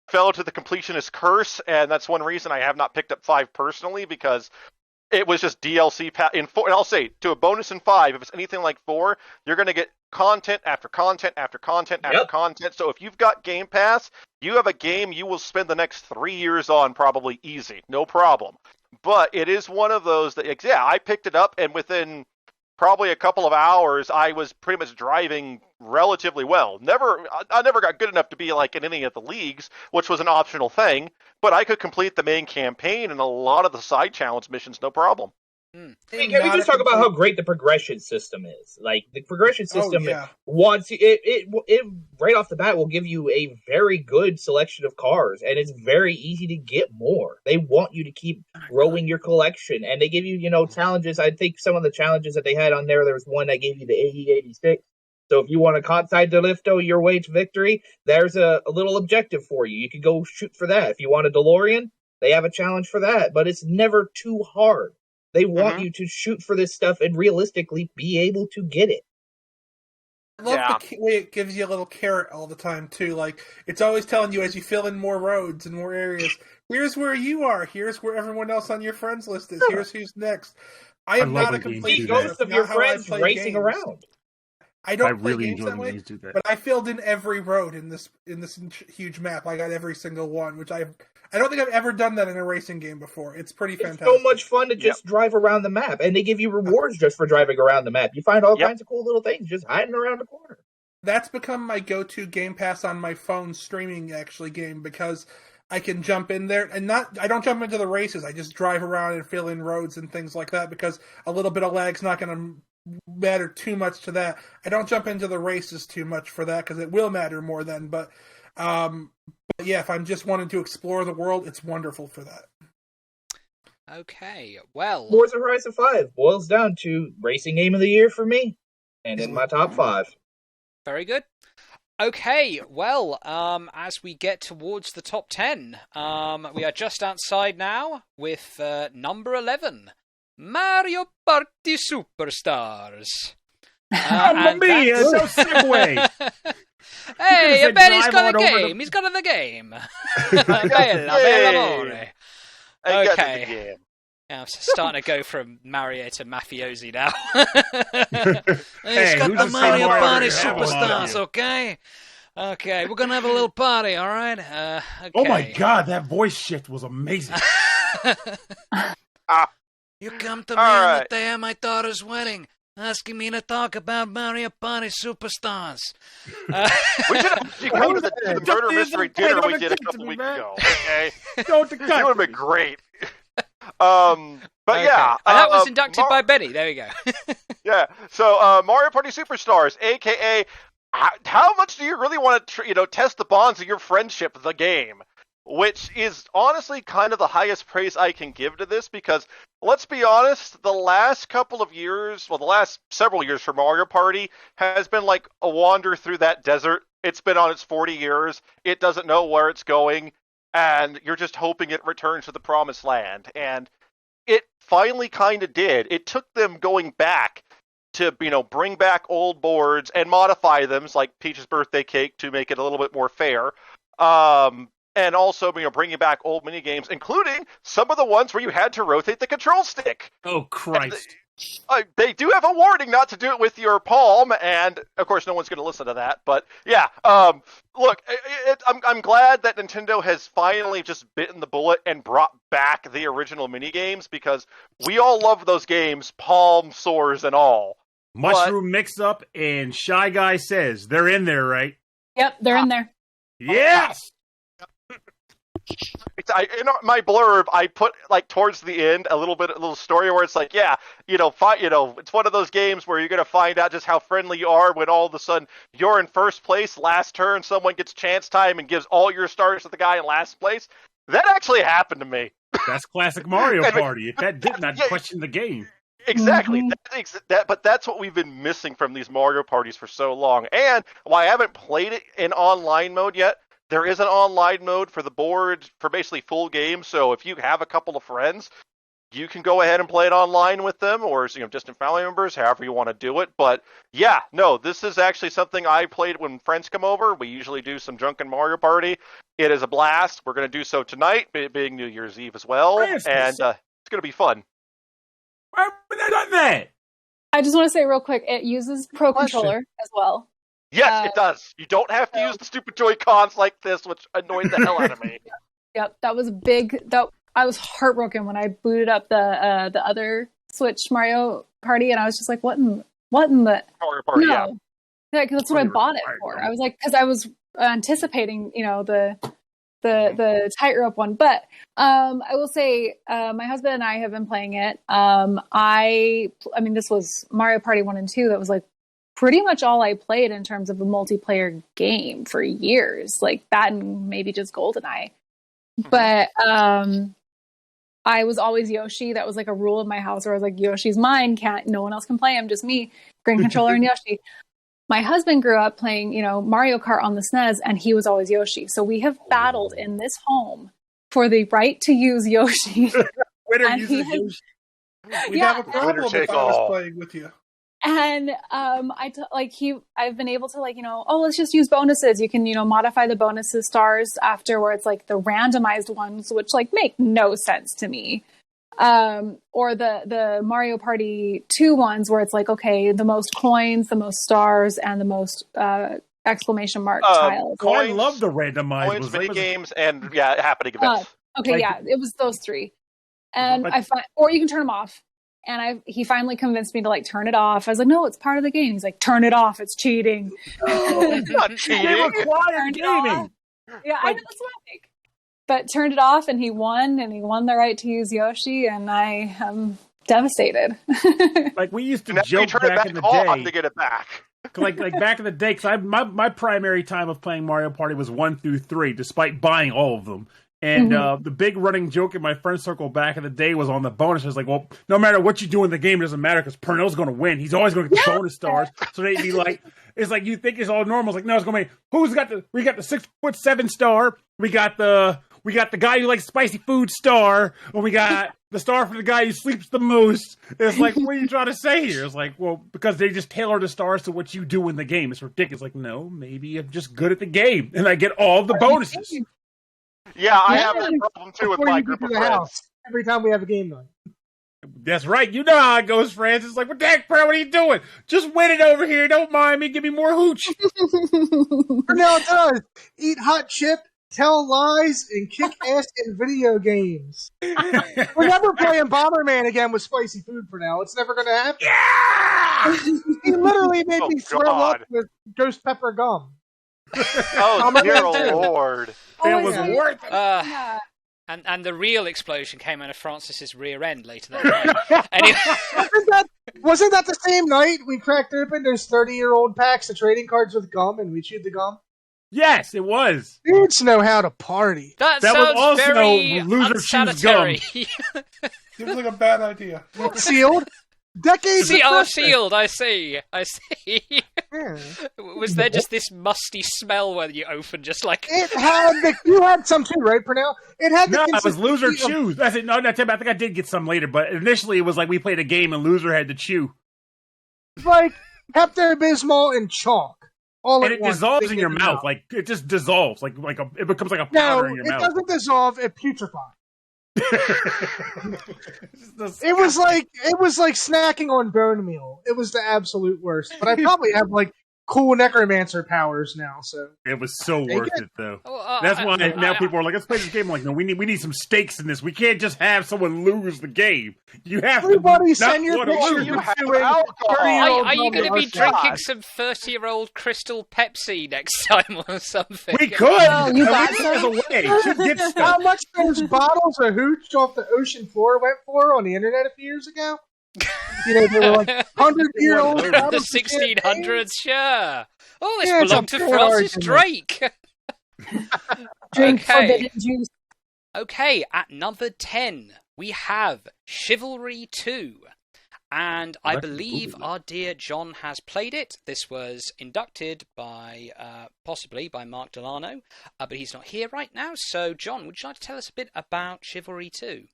fell to the completionist curse, and that's one reason I have not picked up 5 personally, because it was just DLC in 4. And I'll say, to a bonus in 5, if it's anything like 4, you're going to get content after content after content after content. So if you've got Game Pass, you have a game you will spend the next 3 years on probably easy, no problem. But it is one of those that, I picked it up, and within probably a couple of hours, I was pretty much driving relatively well. I never got good enough to be like in any of the leagues, which was an optional thing, but I could complete the main campaign and a lot of the side challenge missions, no problem. Can we just talk about how great the progression system is? Like, the progression system wants it right off the bat will give you a very good selection of cars, and it's very easy to get more. They want you to keep growing your collection, and they give you, challenges. I think some of the challenges that they had on there was one that gave you the AE86. So if you want to Kansai Delifto your way to victory, there's a little objective for you. You can go shoot for that. If you want a DeLorean, they have a challenge for that, but it's never too hard. They want you to shoot for this stuff and realistically be able to get it. I love the way it gives you a little carrot all the time, too. Like, it's always telling you as you fill in more roads and more areas, here's where you are, here's where everyone else on your friends list is, here's who's next. I am not a complete ghost of your friends racing around. I don't play games that way, but I filled in every road in this huge map. I got every single one, which I don't think I've ever done that in a racing game before. It's pretty fantastic. It's so much fun to just drive around the map, and they give you rewards just for driving around the map. You find all kinds of cool little things just hiding around the corner. That's become my go-to Game Pass on my phone streaming game, because I can jump in there and I don't jump into the races. I just drive around and fill in roads and things like that, because a little bit of lag's not going to matter too much to that. I don't jump into the races too much for that, because it will matter more then. But But yeah, if I'm just wanting to explore the world, it's wonderful for that. Okay, well, Forza Horizon 5 boils down to racing game of the year for me, and in my top 5. Very good. Okay, well, as we get towards the top 10, we are just outside now with number 11, Mario Party Superstars. Mamma mia, no segue! Hey, I bet he's got a game. He's got in the game. Bella amore. Okay. Yeah, I'm starting to go from Mario to mafiosi now. He's got the Mario Party Superstars, okay? Okay, we're going to have a little party, all right? Okay. Oh my god, that voice shift was amazing. You come to me on the day of my daughter's wedding, asking me to talk about Mario Party Superstars. We should have go to the murder mystery dinner we did a couple weeks ago, okay? Don't It would have been great. But okay. yeah, and that was inducted by Benny. There we go. Yeah. So Mario Party Superstars, aka, how much do you really want to, test the bonds of your friendship of the game? Which is honestly kind of the highest praise I can give to this, because let's be honest, the last couple of years, well, the last several years for Mario Party has been like a wander through that desert. It's been on its 40 years. It doesn't know where it's going. And you're just hoping it returns to the promised land. And it finally kind of did. It took them going back to, bring back old boards and modify them, like Peach's birthday cake, to make it a little bit more fair. And also, bringing back old mini games, including some of the ones where you had to rotate the control stick. Oh, Christ. They do have a warning not to do it with your palm, and of course, no one's going to listen to that. But yeah, look, I'm glad that Nintendo has finally just bitten the bullet and brought back the original mini games, because we all love those games, palm sores and all. Mushroom Mix-Up and Shy Guy Says they're in there, right? Yep, they're in there. Yes. In my blurb, I put towards the end a little story where it's like, yeah, it's one of those games where you're gonna find out just how friendly you are when all of a sudden you're in first place, last turn someone gets chance time and gives all your stars to the guy in last place. That actually happened to me. That's classic Mario Party. If that didn't, I'd question the game. Exactly. But that's what we've been missing from these Mario parties for so long. And while I haven't played it in online mode yet, there is an online mode for the board for basically full game. So if you have a couple of friends, you can go ahead and play it online with them, or distant family members, however you want to do it. But yeah, no, this is actually something I played when friends come over. We usually do some drunken Mario Party. It is a blast. We're going to do so tonight, being New Year's Eve as well, and it's going to be fun. Why haven't I done that? I just want to say real quick, it uses Pro Controller as well. Yes, it does. You don't have to use the stupid Joy-Cons like this, which annoyed the hell out of me. Yep, that was big. I was heartbroken when I booted up the other Switch Mario Party, and I was just like, "What in the Mario Party?" No. Yeah, because that's what I bought it for. I was like, because I was anticipating, the tightrope one. But I will say, my husband and I have been playing it. I mean, this was Mario Party 1 and 2. That was like pretty much all I played in terms of a multiplayer game for years, like that and maybe just GoldenEye. But I was always Yoshi. That was like a rule in my house where I was like, Yoshi's mine. No one else can play him, just me. Green controller and Yoshi. My husband grew up playing, Mario Kart on the SNES, and he was always Yoshi. So we have battled in this home for the right to use Yoshi. Winner uses Yoshi. We'd have a problem if I was playing with you. And I've been able to let's just use bonuses. You can modify the bonuses stars after, where it's like the randomized ones, which make no sense to me. Or the Mario Party 2 ones where it's like, okay, the most coins, the most stars, and the most exclamation mark tiles. I love the randomized coins, mini games, and happening events. It was those three, and or you can turn them off. And he finally convinced me to turn it off. I was like, no, it's part of the game. He's like, turn it off. It's cheating. It's not cheating. They require gaming. Yeah, I know, that's what I think. But turned it off, and he won the right to use Yoshi, and I am devastated. We used to joke back in the day. To get it back. like back in the day, because my primary time of playing Mario Party was 1 through 3, despite buying all of them. And the big running joke in my friend circle back in the day was on the bonus. It was like, well, no matter what you do in the game, it doesn't matter because Pernell's going to win. He's always going to get the bonus stars. So they'd be like, it's like you think it's all normal. It's like, no, it's going to be we got the 6'7" star. We got the guy who likes spicy food star, and we got the star for the guy who sleeps the most. It's like, what are you trying to say here? It's like, well, because they just tailor the stars to what you do in the game. It's ridiculous. Like, no, maybe I'm just good at the game, and I get all the bonuses. Yeah, I have that problem too with my group of friends. Every time we have a game night. That's right. You know how it goes, Francis. It's like, what the heck, bro? What are you doing? Just win it over here. Don't mind me. Give me more hooch. Now it does. Eat hot chip, tell lies, and kick ass in video games. We're never playing Bomberman again with spicy food for now. It's never going to happen. Yeah! He literally made me throw up with ghost pepper gum. Oh, dear Lord. It was worth it. And the real explosion came out of Francis's rear end later that night. Anyway. Wasn't that the same night we cracked open those 30-year-old packs of trading cards with gum and we chewed the gum? Yes, it was. Dudes know how to party. That was sounds also very loser chews gum. Seems like a bad idea. Sealed. Decades sealed, I see. Yeah. Was there just this musty smell when you opened, just like... It had you had some too, right, Purnell? It had the it was loser chews. That's it. No, I think I did get some later, but initially it was like we played a game and loser had to chew. It's like Pepto-Bismol and chalk. And it dissolves in your mouth. Like, it just dissolves. It becomes like a powder in your mouth. No, it doesn't dissolve. It putrefies. It was like snacking on bone meal. It was the absolute worst. But I probably have like cool necromancer powers now, so it was so worth it though. That's why now people are like, let's play this game. I'm like, no, we need some stakes in this. We can't just have someone lose the game. You have everybody to send your pictures. Are you going to be drinking some 30-year-old Crystal Pepsi next time or something? We could. You got some? How much those bottles of hooch off the ocean floor went for on the internet a few years ago? You know, they were like 100-year-old. The 1600s, sure. Oh, this belonged to Francis Drake. Drink forbidden juice. Okay, at number 10, we have Chivalry 2. And I believe our dear John has played it. This was inducted by, possibly by Mark Delano, but he's not here right now. So, John, would you like to tell us a bit about Chivalry 2?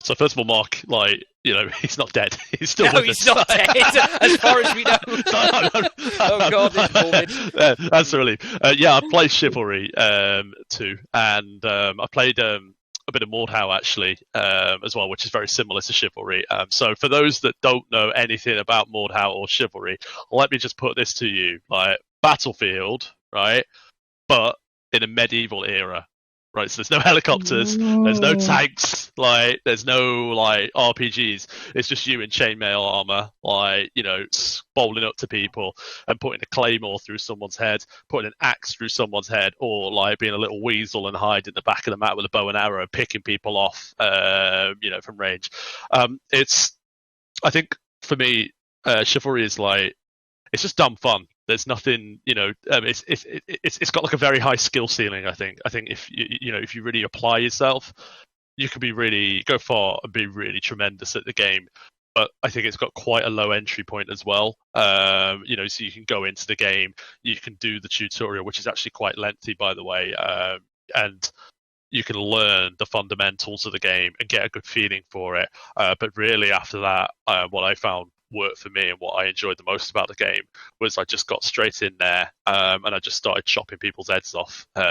So first of all, Mark, he's not dead. He's still with us. He's not dead, as far as we know. Oh God, this morbid. That's a relief. I played Chivalry 2, and I played a bit of Mordhau actually as well, which is very similar to Chivalry. So for those that don't know anything about Mordhau or Chivalry, let me just put this to you: like Battlefield, right? But in a medieval era. Right, so there's no helicopters, there's no tanks, there's no RPGs. It's just you in chainmail armor, bowling up to people and putting a claymore through someone's head, putting an axe through someone's head, or being a little weasel and hiding in the back of the map with a bow and arrow, picking people off, from range. I think for me, Chivalry is it's just dumb fun. There's nothing, it's got like a very high skill ceiling. I think if if you really apply yourself, you can go far and be really tremendous at the game. But I think it's got quite a low entry point as well. So you can go into the game, you can do the tutorial, which is actually quite lengthy, by the way, and you can learn the fundamentals of the game and get a good feeling for it. But really, after that, what I found worked for me and what I enjoyed the most about the game was I just got straight in there and I just started chopping people's heads off with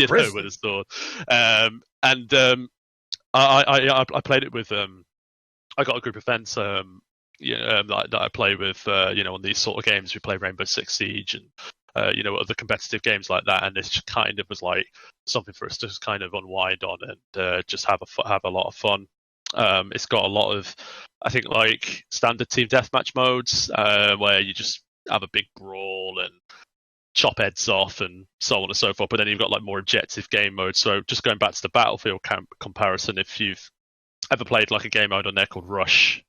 a sword. I played it with I got a group of friends that I play with on these sort of games. We play Rainbow Six Siege and other competitive games like that, and this just kind of was like something for us to just kind of unwind on and just have a lot of fun. It's got a lot of, I think, standard team deathmatch modes where you just have a big brawl and chop heads off and so on and so forth. But then you've got more objective game mode. So just going back to the Battlefield comparison, if you've ever played a game mode on there called Rush,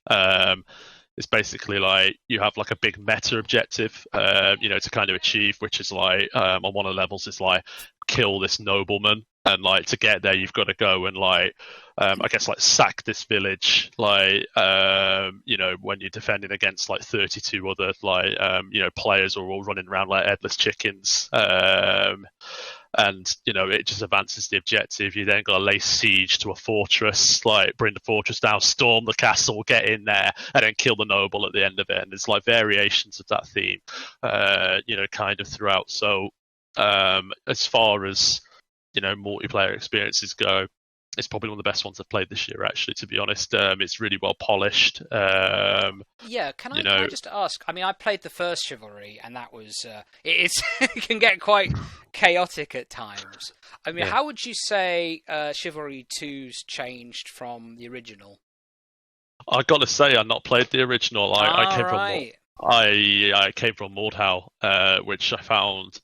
It's basically like you have like a big meta objective, to kind of achieve, which is like on one of the levels is like kill this nobleman, and like to get there you've got to go and like I guess like sack this village, like when you're defending against like 32 other like players who are all running around like headless chickens. And it just advances the objective. You then got to lay siege to a fortress, like bring the fortress down, storm the castle, get in there, and then kill the noble at the end of it. And there's like variations of that theme, kind of throughout. So as far as multiplayer experiences go, it's probably one of the best ones I've played this year, actually, to be honest. It's really well polished. Can I just ask? I mean, I played the first Chivalry, and that was it can get quite chaotic at times. I mean, how would you say Chivalry 2's changed from the original? I got to say, I've not played the original. I came from Mordhau, which I found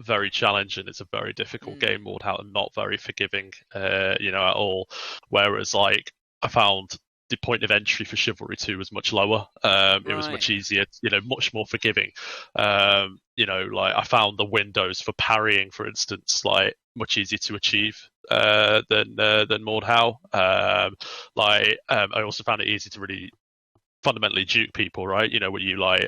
very challenging. It's a very difficult game, Mordhau, and not very forgiving, at all. Whereas, like, I found the point of entry for Chivalry 2 was much lower. It was much easier, much more forgiving. Like I found the windows for parrying, for instance, like much easier to achieve than Mordhau. I also found it easy to really fundamentally duke people, right? When you like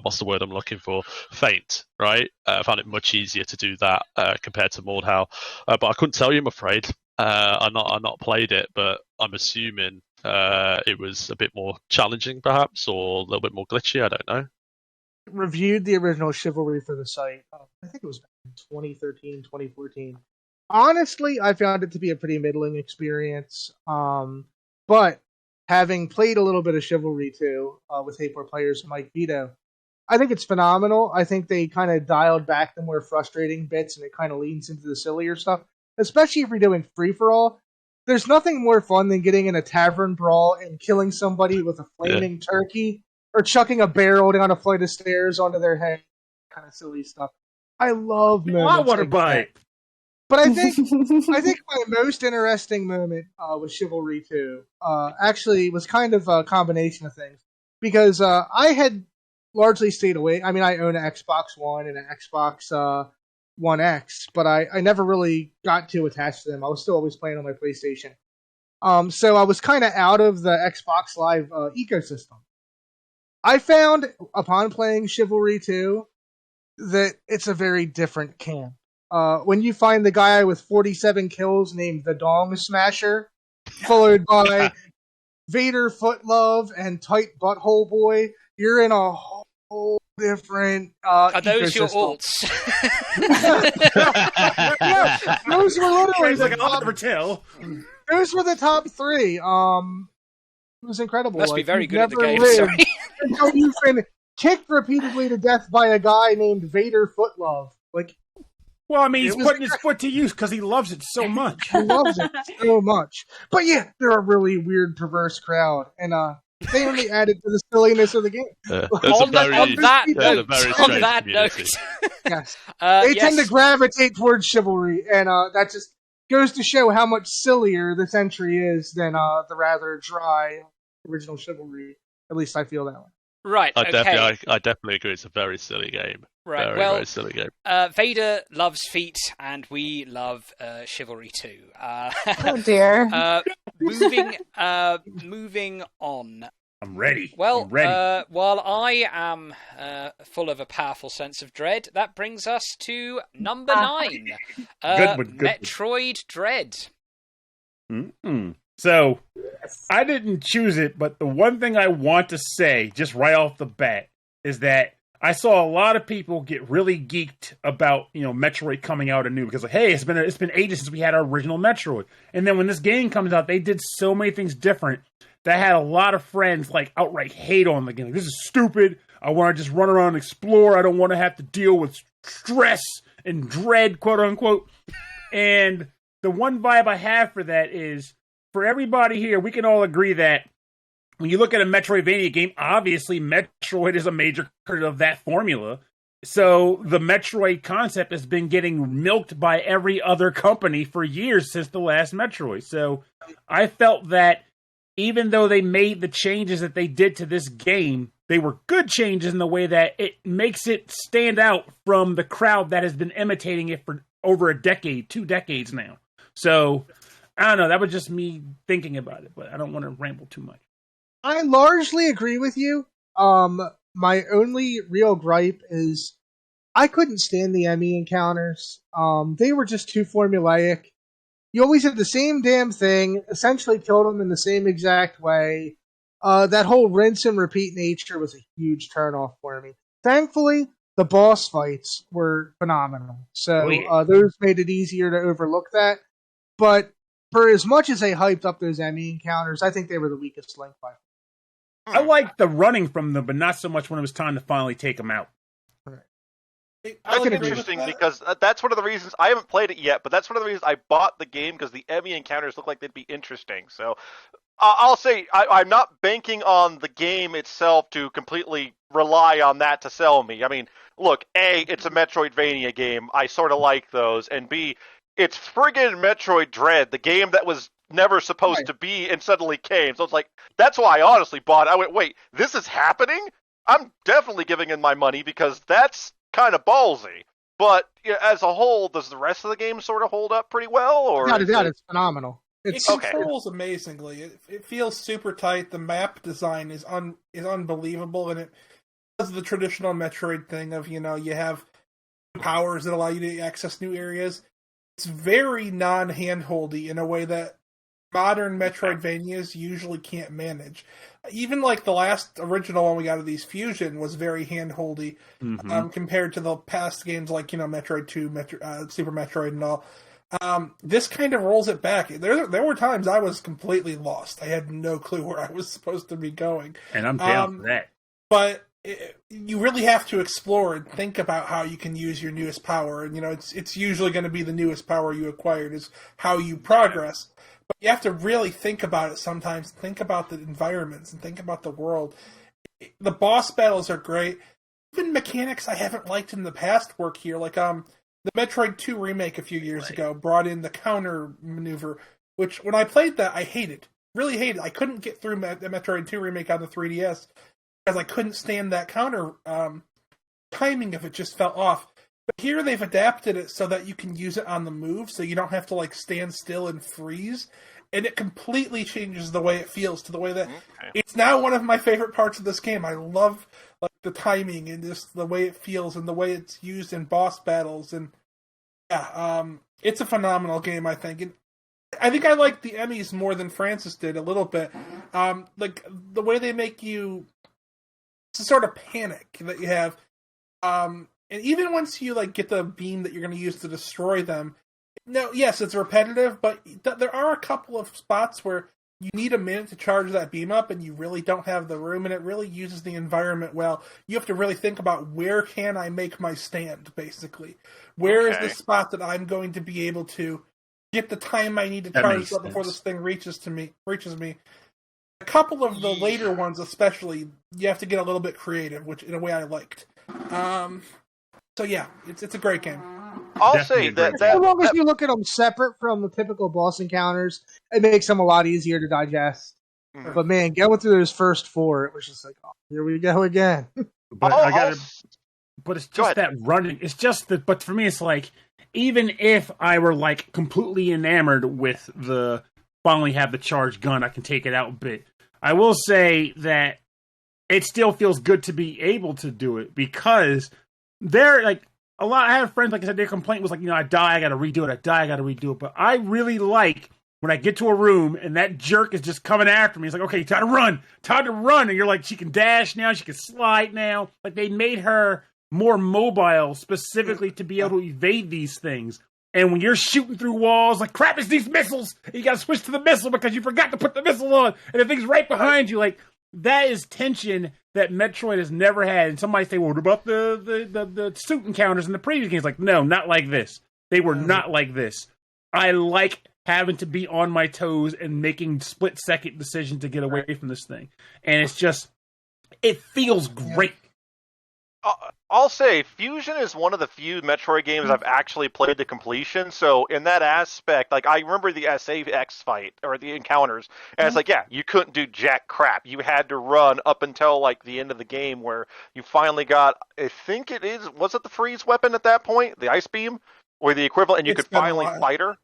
what's the word I'm looking for? Feint, right? I found it much easier to do that compared to Mordhau. But I couldn't tell you, I'm afraid. I'm not played it, but I'm assuming it was a bit more challenging, perhaps, or a little bit more glitchy. I don't know. Reviewed the original Chivalry for the site. I think it was back in 2013, 2014. Honestly, I found it to be a pretty middling experience. But having played a little bit of Chivalry 2 with H4 players Mike Vito, I think it's phenomenal. I think they kind of dialed back the more frustrating bits, and it kind of leans into the sillier stuff, especially if you're doing free-for-all. There's nothing more fun than getting in a tavern brawl and killing somebody with a flaming turkey, or chucking a barrel down a flight of stairs onto their head. Kind of silly stuff. I love moments. I want to buy it. But I think my most interesting moment with Chivalry 2 actually was kind of a combination of things. Because I had largely stayed away. I mean, I own an Xbox One and an Xbox One X, but I never really got too attached to them. I was still always playing on my PlayStation. So I was kind of out of the Xbox Live ecosystem. I found, upon playing Chivalry 2, that it's a very different camp. When you find the guy with 47 kills named the Dong Smasher, followed by Vader Footlove and Tight Butthole Boy, you're in a whole different Are those your alts? Yeah, those were literally like I'll never tell. Those were the top three. It was incredible. Must be very good at the never game. lived Sorry. until you've been kicked repeatedly to death by a guy named Vader Footlove. Like, well, I mean, he's putting his foot to use because he loves it so much. He loves it so much. But yeah, they're a really weird, perverse crowd, and they only added to the silliness of the game. On that note, yes, they tend to gravitate towards chivalry, and that just goes to show how much sillier this entry is than the rather dry original Chivalry. At least I feel that way. Right. I definitely agree. It's a very silly game. Right. Very silly game. Vader loves feet, and we love Chivalry too. Oh dear. Moving on. I'm ready. Well, I'm ready. while I am full of a powerful sense of dread, that brings us to number 9. Good Metroid Dread. Mm-mm. So, I didn't choose it, but the one thing I want to say, just right off the bat, is that I saw a lot of people get really geeked about, Metroid coming out anew because, hey, it's been ages since we had our original Metroid. And then when this game comes out, they did so many things different that I had a lot of friends outright hate on the game. Like, this is stupid. I want to just run around and explore. I don't want to have to deal with stress and dread, quote unquote. And the one vibe I have for that is, for everybody here, we can all agree that when you look at a Metroidvania game, obviously Metroid is a major part of that formula. So the Metroid concept has been getting milked by every other company for years since the last Metroid. So I felt that even though they made the changes that they did to this game, they were good changes in the way that it makes it stand out from the crowd that has been imitating it for over a decade, 2 decades now. So, I don't know. That was just me thinking about it, but I don't want to ramble too much. I largely agree with you. My only real gripe is I couldn't stand the Emmy encounters. They were just too formulaic. You always had the same damn thing, essentially killed them in the same exact way. That whole rinse and repeat nature was a huge turnoff for me. Thankfully, the boss fights were phenomenal. So those made it easier to overlook that. But for as much as they hyped up those Emmy encounters, I think they were the weakest link by far. I liked the running from them, but not so much when it was time to finally take them out. That's interesting because that's one of the reasons I haven't played it yet, but that's one of the reasons I bought the game because the Emmy encounters look like they'd be interesting. So I'll say I'm not banking on the game itself to completely rely on that to sell me. I mean, look, A, it's a Metroidvania game. I sort of like those. And B, it's friggin' Metroid Dread, the game that was never supposed to be and suddenly came. So it's like, that's why I honestly bought it. I went, wait, this is happening? I'm definitely giving in my money because that's kind of ballsy. But as a whole, does the rest of the game sort of hold up pretty well? Or Without a doubt, it's phenomenal. It controls amazingly. It feels super tight. The map design is unbelievable, and it does the traditional Metroid thing of, you have powers that allow you to access new areas. It's very non-handholdy in a way that modern Metroidvanias usually can't manage. Even like the last original one we got of these Fusion was very handholdy compared to the past games like, Metroid 2, Super Metroid and all. This kind of rolls it back. There were times I was completely lost. I had no clue where I was supposed to be going. And I'm down for that. But you really have to explore and think about how you can use your newest power. And, it's usually going to be the newest power you acquired is how you progress. But you have to really think about it sometimes. Think about the environments and think about the world. The boss battles are great. Even mechanics I haven't liked in the past work here. Like the Metroid 2 remake a few years ago brought in the counter maneuver, which when I played that, I hated. Really hated. I couldn't get through the Metroid 2 remake on the 3DS because I couldn't stand that counter timing of it just fell off. But here they've adapted it so that you can use it on the move, so you don't have to stand still and freeze. And it completely changes the way it feels to the way that it's now one of my favorite parts of this game. I love the timing and just the way it feels and the way it's used in boss battles. And it's a phenomenal game, I think. And I think I like the Emmys more than Francis did a little bit. The way they make you sort of panic that you have. And even once you get the beam that you're going to use to destroy them, yes, it's repetitive, but there are a couple of spots where you need a minute to charge that beam up, and you really don't have the room, and it really uses the environment well. You have to really think about where can I make my stand, basically. Where is the spot that I'm going to be able to get the time I need to charge up before this thing reaches me. A couple of the later ones, especially, you have to get a little bit creative, which in a way I liked. So yeah, it's a great game. I'll say that as long as you look at them separate from the typical boss encounters, it makes them a lot easier to digest. But man, going through those first 4, it was just like, oh, here we go again. But it's just that running. It's just that. But for me, it's like, even if I were completely enamored with the finally have the charged gun, I can take it out a bit. I will say that it still feels good to be able to do it because they're a lot. I have friends, like I said, their complaint was I die, I gotta redo it. I die, I gotta redo it. But I really like when I get to a room and that jerk is just coming after me. It's like, okay, time to run. And you're she can dash now, she can slide now. They made her more mobile specifically to be able to evade these things. And when you're shooting through walls, crap, it's these missiles. You gotta switch to the missile because you forgot to put the missile on, and the thing's right behind you. That is tension that Metroid has never had. And somebody say, well, what about the suit encounters in the previous games? No, not like this. They were not like this. I like having to be on my toes and making split-second decisions to get away from this thing. And it's just, it feels great. I'll say Fusion is one of the few Metroid games I've actually played to completion. So in that aspect, like I remember the SAX fight or the encounters, and it's like, yeah, you couldn't do jack crap. You had to run up until like the end of the game where you finally got. I think was it the freeze weapon at that point, the ice beam, or the equivalent, and you could finally fight her.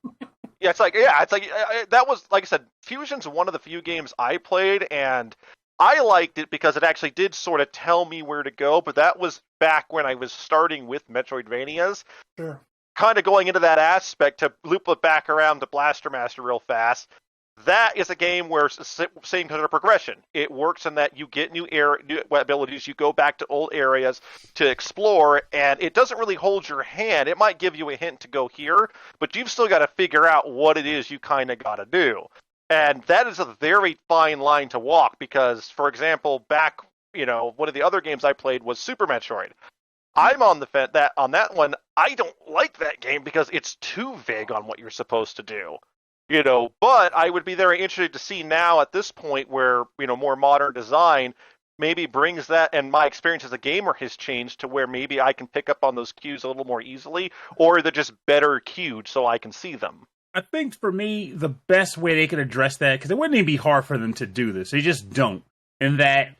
Yeah, it's like that was like I said. Fusion's one of the few games I played, and I liked it because it actually did sort of tell me where to go, but that was back when I was starting with Metroidvanias. Sure. Kind of going into that aspect to loop it back around to Blaster Master real fast. That is a game where same kind of progression. It works in that you get new abilities, you go back to old areas to explore, and it doesn't really hold your hand. It might give you a hint to go here, but you've still got to figure out what it is you kind of got to do. And that is a very fine line to walk because, for example, back, one of the other games I played was Super Metroid. I'm on on that one. I don't like that game because it's too vague on what you're supposed to do. But I would be very interested to see now at this point where, more modern design maybe brings that, and my experience as a gamer has changed to where maybe I can pick up on those cues a little more easily, or they're just better cued so I can see them. I think for me, the best way they could address that, because it wouldn't even be hard for them to do this. They just don't. And that,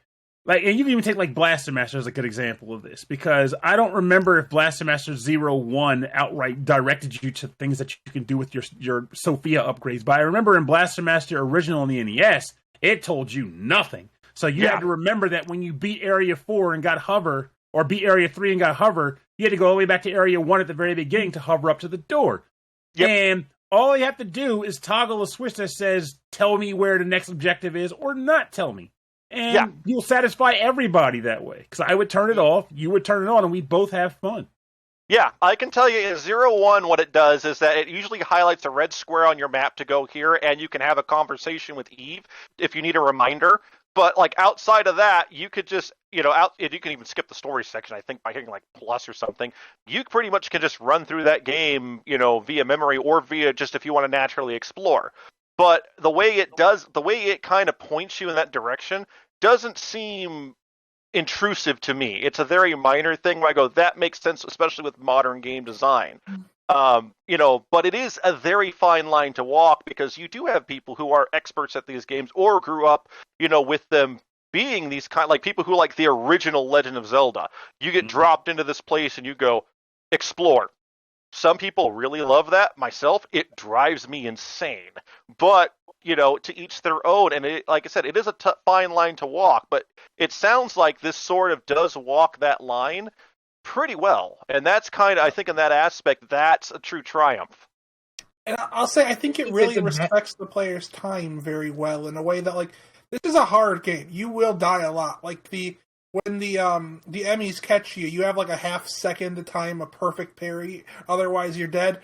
and you can even take like Blaster Master as a good example of this, because I don't remember if Blaster Master 01 outright directed you to things that you can do with your Sophia upgrades. But I remember in Blaster Master original on the NES, it told you nothing. So you had to remember that when you beat Area 4 and got hover, or beat Area 3 and got hover, you had to go all the way back to Area 1 at the very beginning to hover up to the door. Yep. And all you have to do is toggle a switch that says, tell me where the next objective is, or not tell me. And you'll satisfy everybody that way. Because I would turn it off, you would turn it on, and we both have fun. Yeah, I can tell you in 01 what it does is that it usually highlights a red square on your map to go here, and you can have a conversation with Eve if you need a reminder. But like outside of that, you could just, you can even skip the story section, I think, by hitting like plus or something. You pretty much can just run through that game, via memory or via just if you want to naturally explore. But the way it kind of points you in that direction doesn't seem intrusive to me. It's a very minor thing where I go, that makes sense, especially with modern game design. But it is a very fine line to walk because you do have people who are experts at these games or grew up, with them being these like people who like the original Legend of Zelda. You get dropped into this place and you go, explore. Some people really love that. Myself, it drives me insane. But, to each their own. And like I said, it is a fine line to walk, but it sounds like this sort of does walk that line pretty well. And that's kind of, I think in that aspect, that's a true triumph. And I'll say, I think it really respects the player's time very well in a way that, like, this is a hard game. You will die a lot. Like, when the Emmys catch you, you have like a half second to time a perfect parry. Otherwise, you're dead.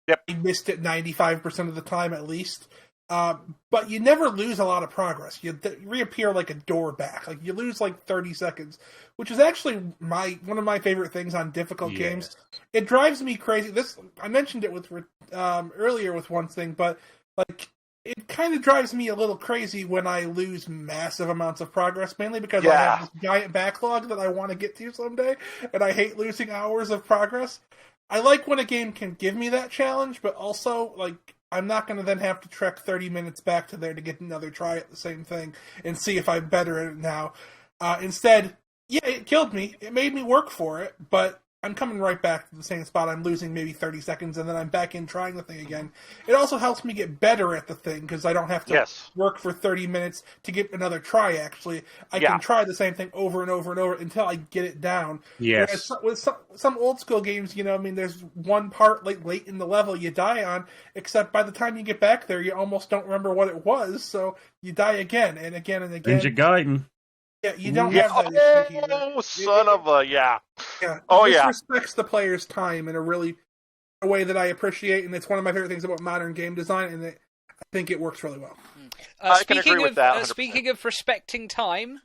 Yep. You missed it 95% of the time at least. But you never lose a lot of progress. You reappear like a door back. Like you lose like 30 seconds, which is actually one of my favorite things on difficult games. It drives me crazy. I mentioned it with earlier with one thing, but like it kind of drives me a little crazy when I lose massive amounts of progress, mainly because I have this giant backlog that I want to get to someday, and I hate losing hours of progress. I like when a game can give me that challenge, but also like I'm not going to then have to trek 30 minutes back to there to get another try at the same thing and see if I'm better at it now. Instead, it killed me. It made me work for it, but I'm coming right back to the same spot. I'm losing maybe 30 seconds, and then I'm back in trying the thing again. It also helps me get better at the thing, because I don't have to work for 30 minutes to get another try, actually. I can try the same thing over and over and over until I get it down. Yes. Whereas with some old school games, there's one part late in the level you die on, except by the time you get back there, you almost don't remember what it was, so you die again and again and again. Ninja Gaiden. Yeah, you don't have that issue here. Oh, son of a, Yeah. This respects the player's time in a way that I appreciate, and it's one of my favorite things about modern game design, and I think it works really well. I can agree with that. Speaking of respecting time,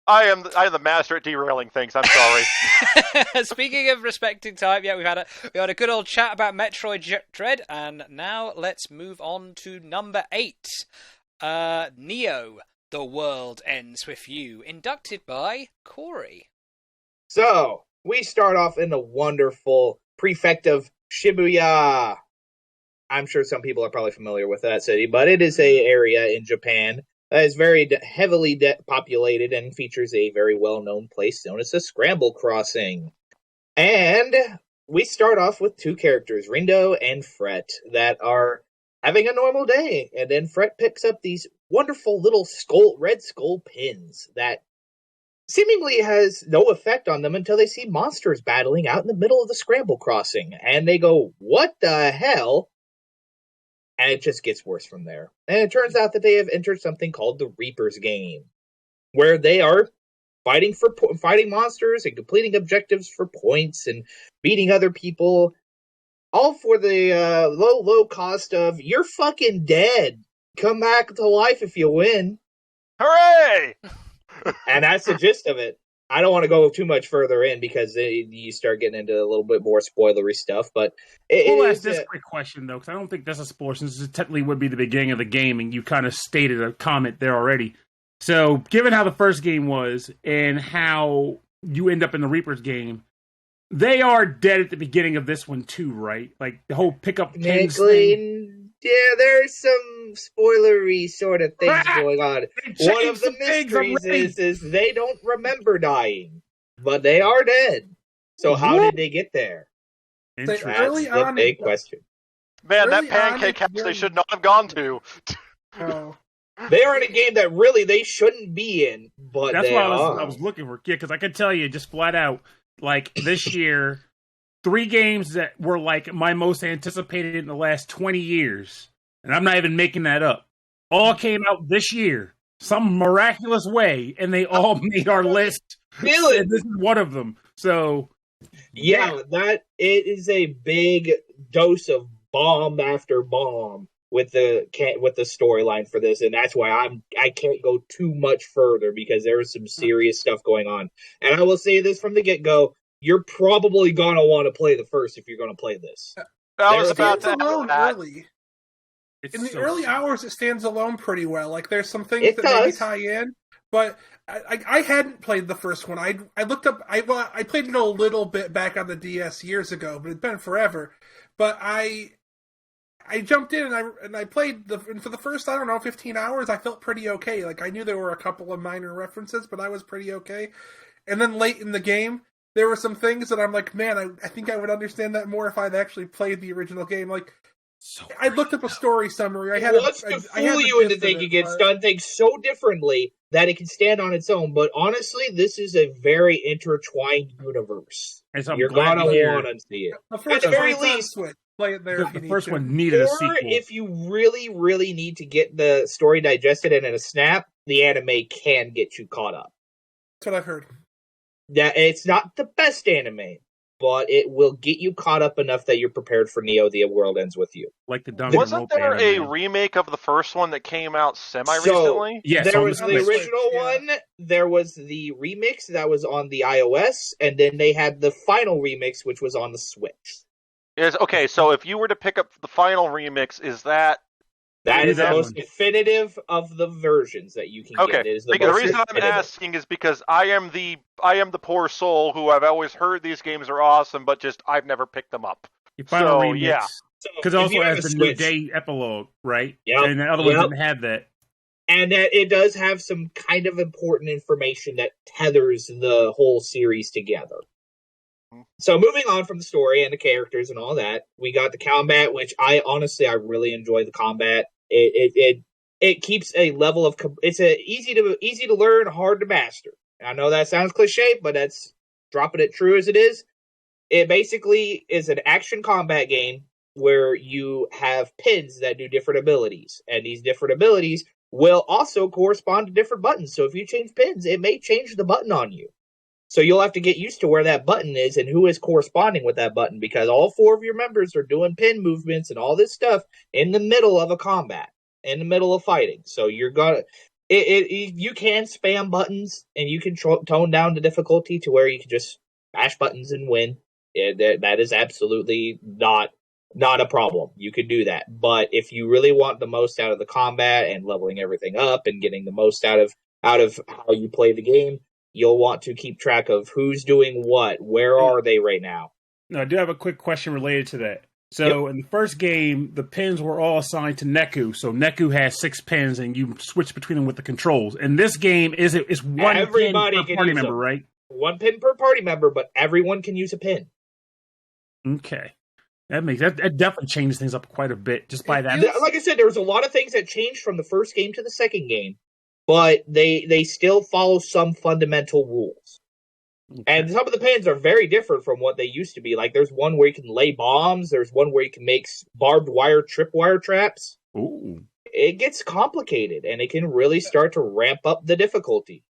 I am the master at derailing things. I'm sorry. Speaking of respecting time, we had a good old chat about Metroid Dread, and now let's move on to number 8, Neo. The World Ends With You, inducted by Corey. So, we start off in the wonderful prefect of Shibuya. I'm sure some people are probably familiar with that city, but it is an area in Japan that is very heavily populated and features a very well-known place known as the Scramble Crossing. And we start off with two characters, Rindo and Fret, that are having a normal day. And then Fret picks up these wonderful little red skull pins that seemingly has no effect on them until they see monsters battling out in the middle of the Scramble Crossing. And they go, what the hell? And it just gets worse from there. And it turns out that they have entered something called the Reaper's Game, where they are fighting monsters and completing objectives for points and beating other people, all for the low cost of, you're fucking dead. Come back to life if you win. Hooray! And that's the gist of it. I don't want to go too much further in because you start getting into a little bit more spoilery stuff. But we'll ask this quick question, though, because I don't think that's a spoiler, since it technically would be the beginning of the game, and you kind of stated a comment there already. So, given how the first game was, and how you end up in the Reaper's Game, they are dead at the beginning of this one, too, right? Like, the whole pickup pins thing. Yeah, there's some spoilery sort of things going on. One of the mysteries is they don't remember dying, but they are dead. So how did they get there? That's the big question. Man, that pancake house they should not have gone to. Oh. They are in a game that really they shouldn't be in, but that's why I was looking for. Yeah, because I can tell you just flat out, like this year, 3 games that were like my most anticipated in the last 20 years, and I'm not even making that up, all came out this year, some miraculous way, and they all made our list. Really? And this is one of them. So, yeah, that it is a big dose of bomb after bomb with the storyline for this, and that's why I can't go too much further because there is some serious stuff going on. And I will say this from the get-go. You're probably going to want to play the first if you're going to play this. I was about to alone early. In the early hours, it stands alone pretty well. Like, there's some things that maybe tie in, but I hadn't played the first one. I looked up. I played it a little bit back on the DS years ago, but it's been forever. But I jumped in and I played and for the first 15 hours, I felt pretty okay. Like, I knew there were a couple of minor references, but I was pretty okay. And then late in the game, there were some things that I'm like, man, I think I would understand that more if I'd actually played the original game. Like, I looked up a story summary. I had to fool you into thinking it's done things so differently that it can stand on its own. But honestly, this is a very intertwined universe. You're gonna want to see it. At the very least, play it there. The first one needed a sequel. If you really, really need to get the story digested and in a snap, the anime can get you caught up. That's what I've heard. Yeah, it's not the best anime, but it will get you caught up enough that you're prepared for Neo: The World Ends With You. Like the Wasn't there a remake of the first one that came out semi-recently? Yes, there was the original one, there was the remix that was on the iOS, and then they had the final remix, which was on the Switch. Okay, so if you were to pick up the final remix, is that... That is the most definitive of the versions that you can get. The reason I'm asking is because I am the poor soul who I've always heard these games are awesome, but just I've never picked them up. Yeah. Because it also has the New Day epilogue, right? Yeah. And the other one didn't have that. And that it does have some kind of important information that tethers the whole series together. So moving on from the story and the characters and all that, we got the combat, which I really enjoy the combat. It keeps a level of it's easy to learn, hard to master. I know that sounds cliche, but that's dropping it true as it is. It basically is an action combat game where you have pins that do different abilities, and these different abilities will also correspond to different buttons. So if you change pins, it may change the button on you. So you'll have to get used to where that button is and who is corresponding with that button, because all 4 of your members are doing pin movements and all this stuff in the middle of a combat, in the middle of fighting. So you're gonna, you can spam buttons and you can tone down the difficulty to where you can just mash buttons and win. That is absolutely not not a problem. You could do that. But if you really want the most out of the combat and leveling everything up and getting the most out of how you play the game, you'll want to keep track of who's doing what. Where are they right now? No, I do have a quick question related to that. So in the first game, the pins were all assigned to Neku. So Neku has 6 pins, and you switch between them with the controls. In this game, it's one Everybody pin per party member, right? 1 pin per party member, but everyone can use a pin. Okay. That definitely changes things up quite a bit just by that. Like I said, there was a lot of things that changed from the first game to the second game, but they still follow some fundamental rules. Okay. And some of the pins are very different from what they used to be. Like, there's one where you can lay bombs. There's one where you can make barbed wire, tripwire traps. Ooh. It gets complicated, and it can really start to ramp up the difficulty.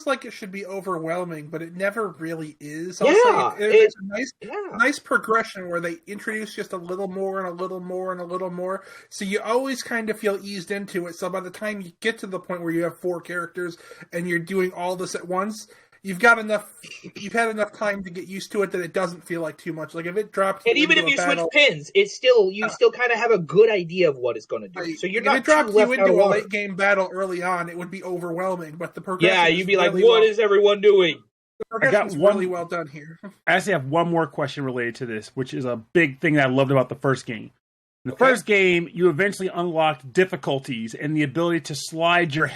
It's like it should be overwhelming, but it never really is. It's a nice progression where they introduce just a little more and a little more and a little more. So you always kind of feel eased into it. So by the time you get to the point where you have 4 characters and you're doing all this at once, you've had enough time to get used to it that it doesn't feel like too much. Like if it dropped, and even if you switch pins, it's still still kind of have a good idea of what it's going to do. So you're not if it dropped you into a late late game battle early on, it would be overwhelming. But the progression, you'd be like, "What is everyone doing?" The progression's really well done here. I actually have one more question related to this, which is a big thing that I loved about the first game. In the first game, you eventually unlocked difficulties and the ability to slide your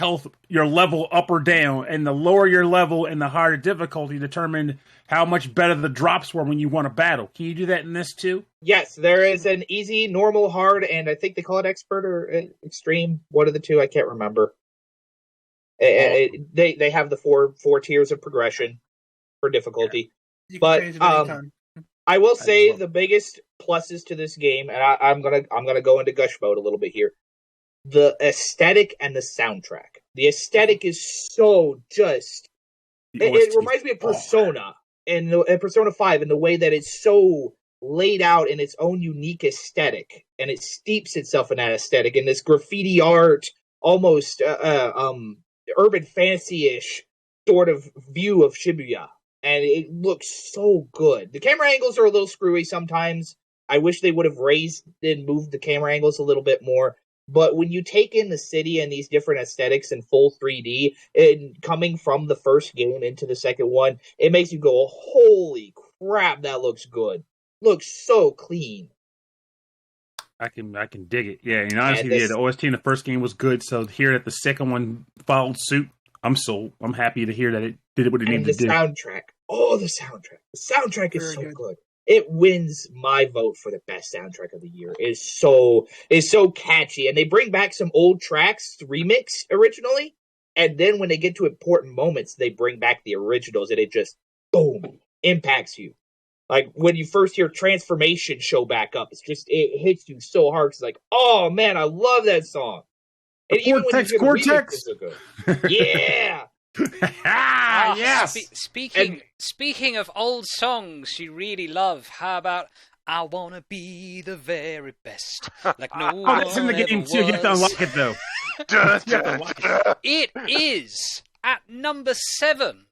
level up or down, and the lower your level and the higher difficulty determined how much better the drops were when you won a battle. Can you do that in this too? Yes, there is an easy, normal, hard, and I think they call it expert or extreme. One of the two, I can't remember. They have the four tiers of progression for difficulty. You can change it anytime. I will say the biggest pluses to this game, and I'm gonna go into gush mode a little bit here. The aesthetic and the soundtrack. The aesthetic is so just. It reminds me of Persona and Persona 5 in the way that it's so laid out in its own unique aesthetic, and it steeps itself in that aesthetic in this graffiti art, almost urban fantasy-ish sort of view of Shibuya. And it looks so good. The camera angles are a little screwy sometimes. I wish they would have raised and moved the camera angles a little bit more. But when you take in the city and these different aesthetics in full 3D, and coming from the first game into the second one, it makes you go, holy crap, that looks good. Looks so clean. I can dig it. Yeah, and honestly, the OST in the first game was good. So here that the second one followed suit, I'm sold. I'm happy to hear that it did what it needed to do. The soundtrack. Oh, the soundtrack. The soundtrack is so good. It wins my vote for the best soundtrack of the year. It's so catchy. And they bring back some old tracks to remix originally. And then when they get to important moments, they bring back the originals and it just, boom, impacts you. Like when you first hear Transformation show back up, it hits you so hard. It's like, oh man, I love that song. And even when you hear the remixes are good. Yeah. Yes. Speaking of old songs you really love, how about I Wanna Be the Very Best? Like no one that's in the game too. You have to unlock it though. It is at number 7.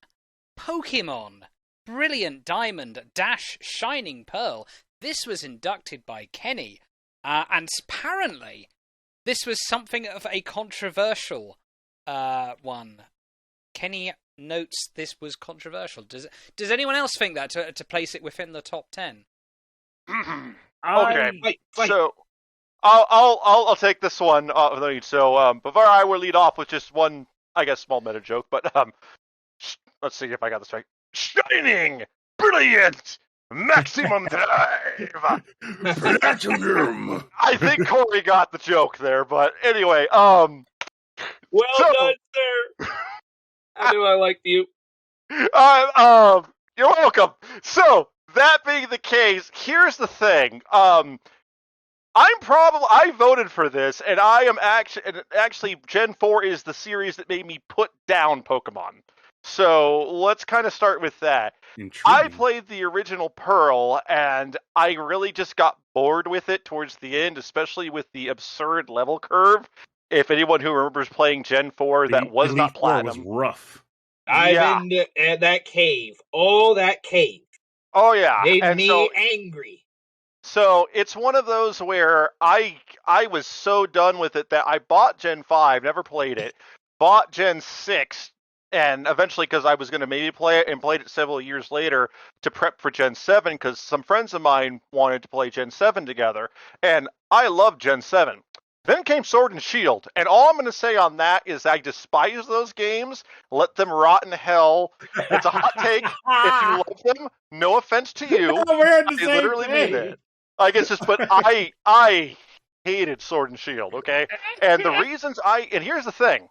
Pokemon Brilliant Diamond - Shining Pearl. This was inducted by Kenny, and apparently this was something of a controversial one. Kenny notes this was controversial. Does anyone else think that to place it within the top 10? Okay, so I'll take this one off of the lead. So before I will lead off with just one, I guess, small meta joke, but let's see if I got this right. Shining, brilliant, maximum drive, platinum. I think Corey got the joke there, but anyway, well done, sir. How do I like you? You're welcome. So that being the case, here's the thing. I voted for this, and I am actually Gen 4 is the series that made me put down Pokemon. So let's kind of start with that. Intriguing. I played the original Pearl, and I really just got bored with it towards the end, especially with the absurd level curve. If anyone who remembers playing Gen 4, that was not platinum. Was rough. I'm in that cave. Oh, that cave. Oh, yeah. Made me angry. So it's one of those where I was so done with it that I bought Gen 5, never played it, bought Gen 6, and eventually, because I was going to maybe play it, and played it several years later to prep for Gen 7, because some friends of mine wanted to play Gen 7 together, and I love Gen 7. Then came Sword and Shield, and all I'm going to say on that is I despise those games. Let them rot in hell. It's a hot take. If you love them, no offense to you. We're on the I same literally mean page. it. I guess just, but I hated Sword and Shield, okay? And the reasons and here's the thing.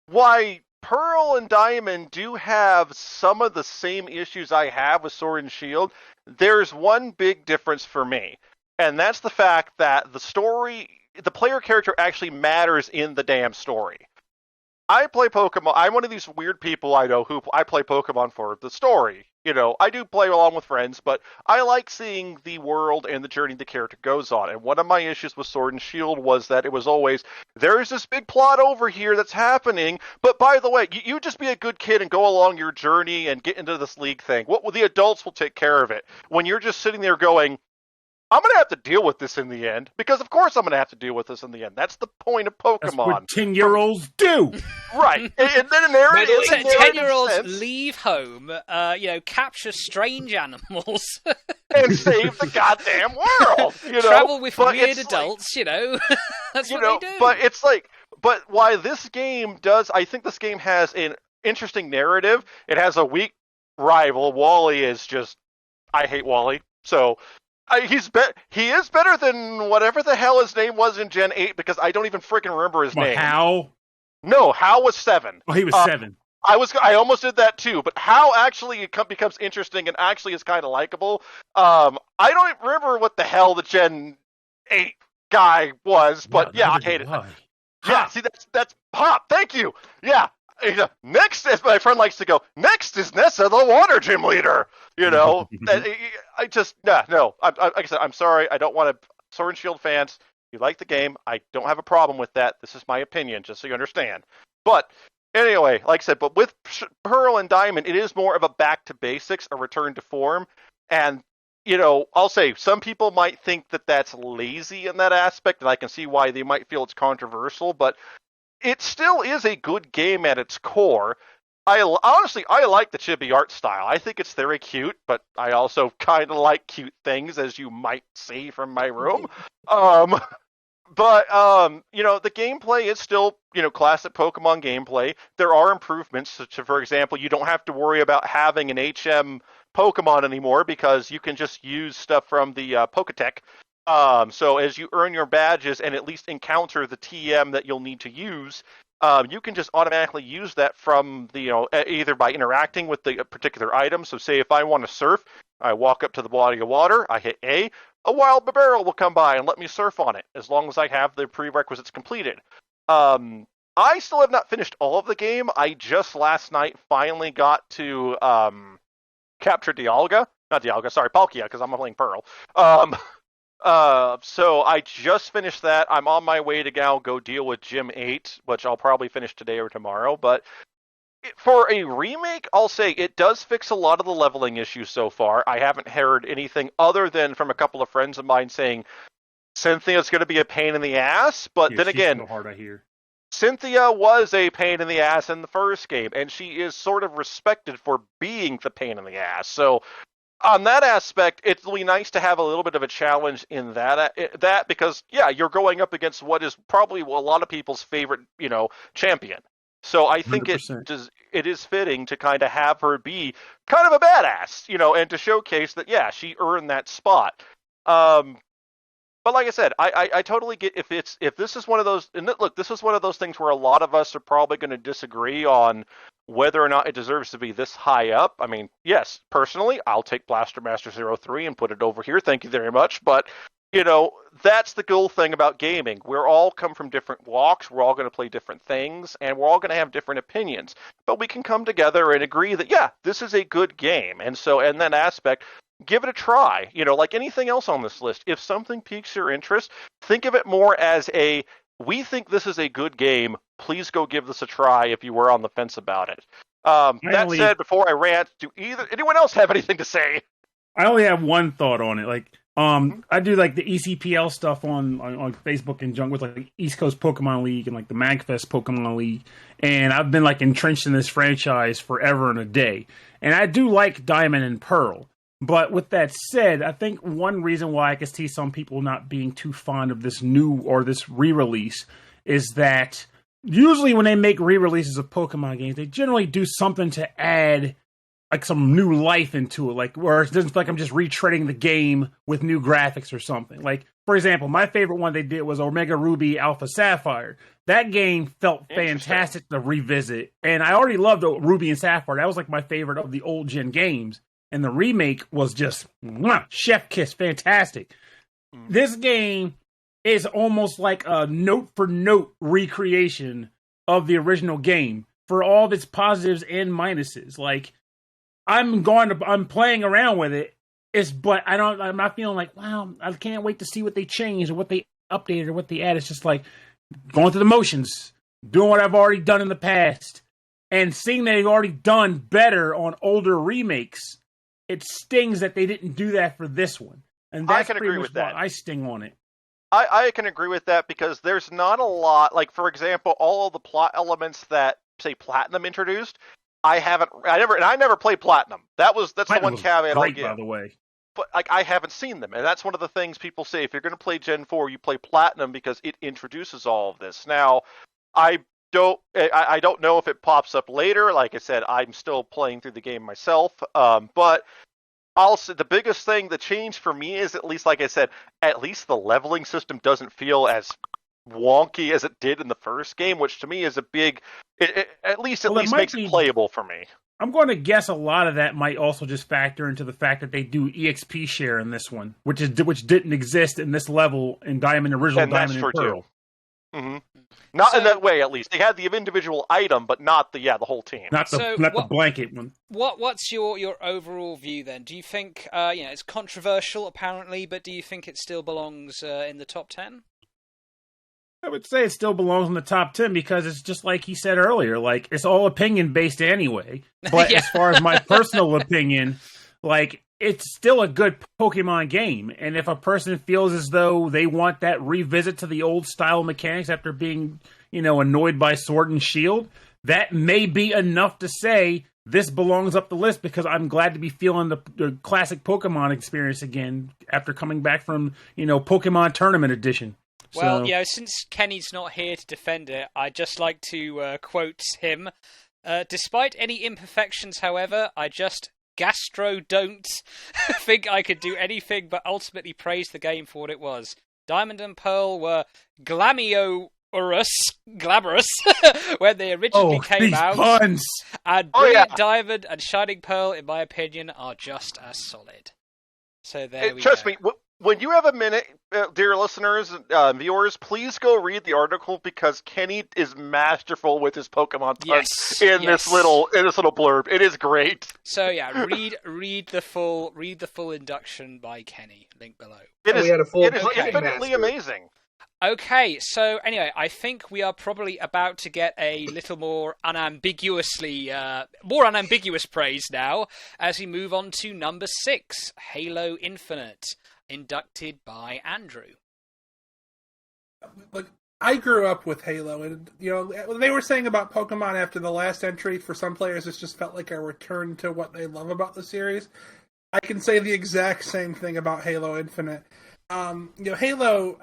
Why Pearl and Diamond do have some of the same issues I have with Sword and Shield, there's one big difference for me. And that's the fact that the player character actually matters in the damn story. I play Pokemon. I'm one of these weird people I know who I play Pokemon for the story. I do play along with friends, but I like seeing the world and the journey the character goes on. And one of my issues with Sword and Shield was that it was always, there's this big plot over here that's happening, but by the way, you just be a good kid and go along your journey and get into this league thing. The adults will take care of it. When you're just sitting there going, I'm going to have to deal with this in the end, because of course I'm going to have to deal with this in the end. That's the point of Pokemon. That's what 10-year-olds do. Right. And then narrative 10-year-olds leave home, capture strange animals. And save the goddamn world. Travel with weird adults, That's what they do. But it's like, why this game does, I think this game has an interesting narrative. It has a weak rival. Wally is just, I hate Wally. So... he is better than whatever the hell his name was in Gen 8, because I don't even freaking remember his name. Hal? No, Hal was 7. Oh, he was 7. I almost did that too, but Hal actually becomes interesting and actually is kind of likable. I don't even remember what the hell the Gen 8 guy was, but I hate it. Yeah, see, that's Pop. Thank you. Yeah. Next, as my friend likes to go, next is Nessa, the water gym leader. I just, no. Like I said, I'm sorry. I don't want to. Sword and Shield fans, you like the game. I don't have a problem with that. This is my opinion, just so you understand. But anyway, like I said, but with Pearl and Diamond, it is more of a back to basics, a return to form. And, I'll say some people might think that that's lazy in that aspect, and I can see why they might feel it's controversial, but it still is a good game at its core. I like the chibi art style. I think it's very cute, but I also kind of like cute things, as you might see from my room. The gameplay is still, classic Pokemon gameplay. There are improvements, such as, for example, you don't have to worry about having an HM Pokemon anymore, because you can just use stuff from the Poketech. So as you earn your badges and at least encounter the TM that you'll need to use, you can just automatically use that from the, either by interacting with the particular item. So say if I want to surf, I walk up to the body of water, I hit A wild barrel will come by and let me surf on it, as long as I have the prerequisites completed. I still have not finished all of the game. I just last night finally got to capture Palkia, because I'm playing Pearl. So I just finished that. I'm on my way to go deal with Gym 8, which I'll probably finish today or tomorrow. But for a remake, I'll say it does fix a lot of the leveling issues so far. I haven't heard anything other than from a couple of friends of mine saying Cynthia's going to be a pain in the ass. But then again, so hard, I hear. Cynthia was a pain in the ass in the first game, and she is sort of respected for being the pain in the ass. So on that aspect, it's really nice to have a little bit of a challenge in that because, you're going up against what is probably a lot of people's favorite, champion. So I think 100%. it is fitting to kind of have her be kind of a badass, and to showcase that, she earned that spot. But like I said, I totally get if this is one of those, and look, this is one of those things where a lot of us are probably going to disagree on whether or not it deserves to be this high up. I mean, yes, personally, I'll take Blaster Master 03 and put it over here. Thank you very much. But, that's the cool thing about gaming. We're all come from different walks. We're all going to play different things, and we're all going to have different opinions. But we can come together and agree that, this is a good game. And so, in that aspect, give it a try. Like anything else on this list, if something piques your interest, think of it more as we think this is a good game. Please go give this a try if you were on the fence about it. That said, before I rant, do anyone else have anything to say? I only have one thought on it. Like, I do like the ECPL stuff on Facebook and junk with like East Coast Pokemon League and like the MagFest Pokemon League, and I've been like entrenched in this franchise forever and a day. And I do like Diamond and Pearl. But with that said, I think one reason why I can see some people not being too fond of this new or this re-release is that usually when they make re-releases of Pokemon games, they generally do something to add like some new life into it, like where it doesn't feel like I'm just retreading the game with new graphics or something. Like, for example, my favorite one they did was Omega Ruby Alpha Sapphire. That game felt fantastic to revisit, and I already loved Ruby and Sapphire. That was like my favorite of the old gen games, and the remake was just chef kiss, fantastic. This game is almost like a note for note recreation of the original game for all of its positives and minuses. Like, I'm playing around with it. But I'm not feeling like, wow, I can't wait to see what they changed or what they updated or what they added. It's just like going through the motions, doing what I've already done in the past, and seeing that they've already done better on older remakes. It stings that they didn't do that for this one. And that's I can agree with that. I sting on it. I can agree with that because there's not a lot, like, for example, all of the plot elements that, say, Platinum introduced, I never played Platinum. That's the one caveat I'll give. By the way. But like, I haven't seen them, and that's one of the things people say, if you're going to play Gen 4, you play Platinum because it introduces all of this. Now, I don't know if it pops up later. Like I said, I'm still playing through the game myself, but also, the biggest thing that changed for me is, at least, like I said, at least the leveling system doesn't feel as wonky as it did in the first game, which to me is a big. It at least makes it playable for me. I'm going to guess a lot of that might also just factor into the fact that they do EXP share in this one, which didn't exist in this level in Diamond and Pearl. Too. Mm-hmm. Not in that way, at least. They had the individual item, but not the whole team. Not the blanket one. What's your overall view then? Do you think it's controversial apparently, but do you think it still belongs in the top 10? I would say it still belongs in the top 10 because it's just like he said earlier, like it's all opinion based anyway. But as far as my personal opinion, like it's still a good Pokemon game. And if a person feels as though they want that revisit to the old style mechanics after being, annoyed by Sword and Shield, that may be enough to say this belongs up the list because I'm glad to be feeling the classic Pokemon experience again after coming back from, Pokemon Tournament Edition. Well, since Kenny's not here to defend it, I'd just like to quote him. Despite any imperfections, however, I just don't think I could do anything but ultimately praise the game for what it was. Diamond and Pearl were glamorous when they originally came out. Puns. And Brilliant Diamond and Shining Pearl, in my opinion, are just as solid. So there we go. Trust me, when you have a minute, dear listeners, viewers, please go read the article because Kenny is masterful with his Pokemon puns in this little blurb. It is great. So yeah, read the full induction by Kenny. Link below. It is infinitely amazing. Okay, so anyway, I think we are probably about to get a little more unambiguous praise now as we move on to number 6, Halo Infinite, inducted by Andrew. Like, I grew up with Halo, and they were saying about Pokemon after the last entry, for some players it just felt like a return to what they love about the series. I can say the exact same thing about Halo Infinite. Halo,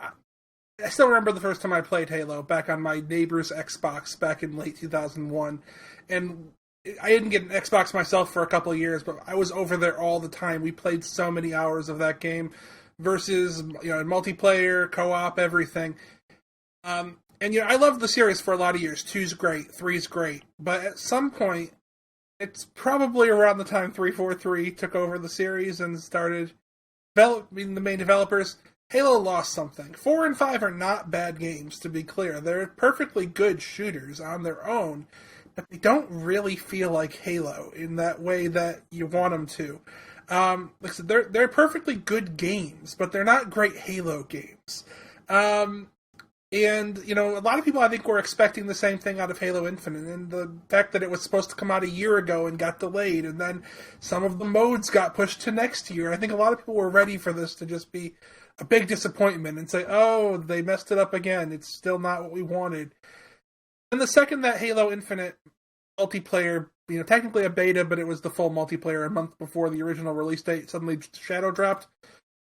I still remember the first time I played Halo back on my neighbor's Xbox back in late 2001, and I didn't get an Xbox myself for a couple of years, but I was over there all the time. We played so many hours of that game versus, multiplayer, co-op, everything. And, I loved the series for a lot of years. 2's great, 3's great, but at some point, it's probably around the time 343 took over the series and started developing the main developers. Halo lost something. 4 and 5 are not bad games, to be clear. They're perfectly good shooters on their own, but they don't really feel like Halo in that way that you want them to. Like I said, they're perfectly good games, but they're not great Halo games. And, a lot of people, I think, were expecting the same thing out of Halo Infinite. And the fact that it was supposed to come out a year ago and got delayed, and then some of the modes got pushed to next year. I think a lot of people were ready for this to just be a big disappointment and say, oh, they messed it up again. It's still not what we wanted. And the second that Halo Infinite multiplayer, technically a beta, but it was the full multiplayer a month before the original release date, suddenly Shadow dropped,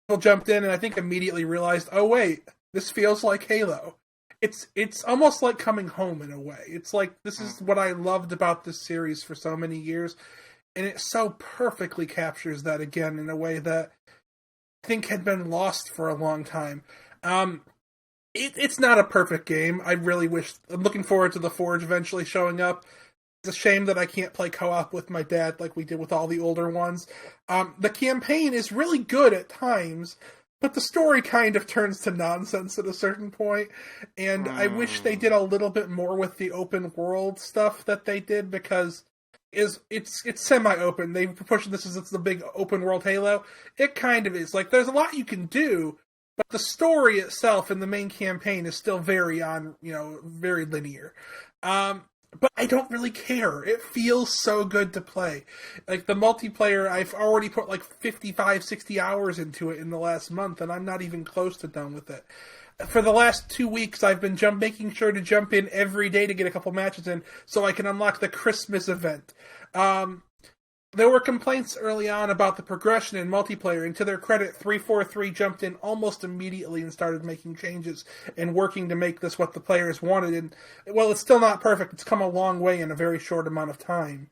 people jumped in and I think immediately realized, oh, wait. This feels like Halo. It's almost like coming home in a way. It's like, this is what I loved about this series for so many years, and it so perfectly captures that again in a way that I think had been lost for a long time. It's not a perfect game. I really wish... I'm looking forward to the Forge eventually showing up. It's a shame that I can't play co-op with my dad like we did with all the older ones. The campaign is really good at times, but the story kind of turns to nonsense at a certain point, and I wish they did a little bit more with the open world stuff that they did, because it's semi-open. They push this as it's the big open world Halo. It kind of is. Like, there's a lot you can do, but the story itself in the main campaign is still very very linear. But I don't really care. It feels so good to play. Like, the multiplayer, I've already put like 55, 60 hours into it in the last month, and I'm not even close to done with it. For the last 2 weeks, I've been making sure to jump in every day to get a couple matches in so I can unlock the Christmas event. There were complaints early on about the progression in multiplayer, and to their credit, 343 jumped in almost immediately and started making changes and working to make this what the players wanted. And, well, it's still not perfect. It's come a long way in a very short amount of time.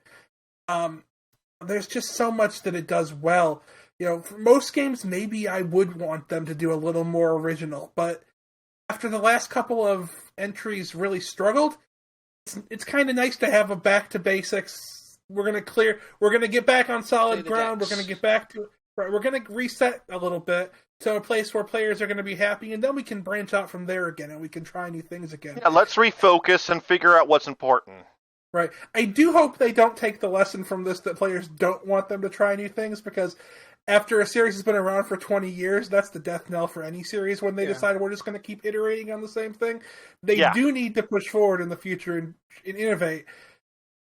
There's just so much that it does well. For most games, maybe I would want them to do a little more original, but after the last couple of entries really struggled, it's kind of nice to have a back to basics. We're going to get back on solid ground. We're going to get back to, we're going to reset a little bit to a place where players are going to be happy, and then we can branch out from there again, and we can try new things again. Yeah, let's refocus and figure out what's important. Right. I do hope they don't take the lesson from this that players don't want them to try new things, because after a series has been around for 20 years, that's the death knell for any series when they decide we're just going to keep iterating on the same thing. They do need to push forward in the future and innovate.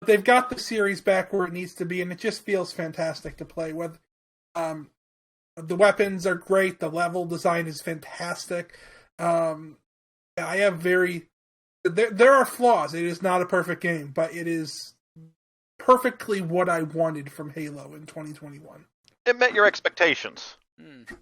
But they've got the series back where it needs to be, and it just feels fantastic to play with. The weapons are great. The level design is fantastic. I have There are flaws. It is not a perfect game, but it is perfectly what I wanted from Halo in 2021. It met your expectations.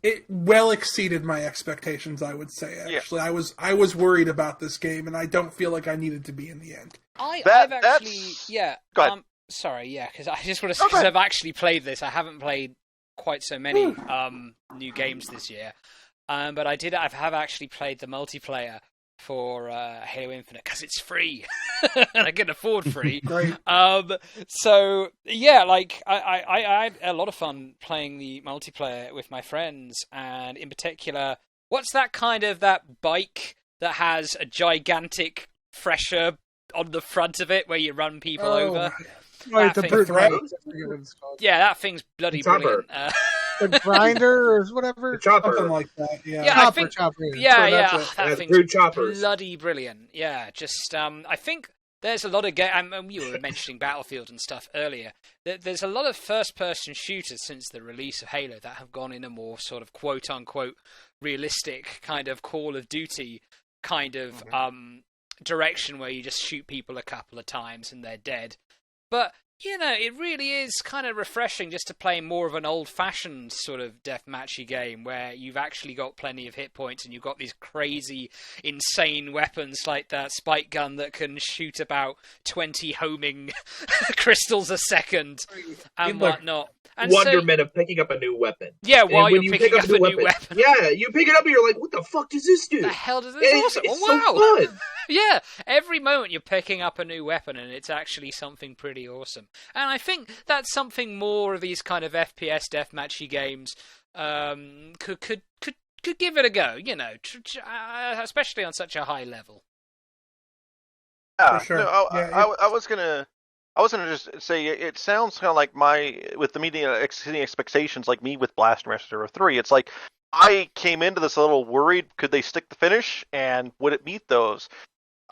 It well exceeded my expectations, I would say, actually. Yeah. I was worried about this game, and I don't feel like I needed to be in the end. I've actually... Yeah. Go ahead. Sorry, yeah, because I just want to say, because I've actually played this. I haven't played quite so many new games this year. But I have actually played the multiplayer for Halo Infinite, because it's free. And I can afford free. Great. So, yeah, like, I had a lot of fun playing the multiplayer with my friends, and in particular, what's that bike that has a gigantic thresher on the front of it where you run people over? Right, the brute threat. Yeah, that thing's bloody brilliant. The grinder or whatever, the chopper, something like that. Yeah, I think. Chopper. That thing's choppers. Bloody brilliant. Yeah, just I think there's a lot of you were mentioning Battlefield and stuff earlier. There's a lot of first-person shooters since the release of Halo that have gone in a more sort of quote-unquote realistic kind of Call of Duty kind of direction, where you just shoot people a couple of times and they're dead. But, it really is kind of refreshing just to play more of an old-fashioned sort of deathmatchy game where you've actually got plenty of hit points and you've got these crazy, insane weapons like that spike gun that can shoot about 20 homing crystals a second and whatnot. And wonderment of picking up a new weapon. Yeah, while you're picking up a new weapon. Yeah, you pick it up and you're like, what the fuck does this do? The hell does this awesome? It's wow. so fun. Yeah, every moment you're picking up a new weapon, and it's actually something pretty awesome. And I think that's something more of these kind of FPS deathmatchy games could give it a go, especially on such a high level. Yeah, for sure. No, I was gonna just say it sounds kind of like with the media exceeding expectations, like me with Blast Master 3. It's like I came into this a little worried. Could they stick the finish, and would it meet those?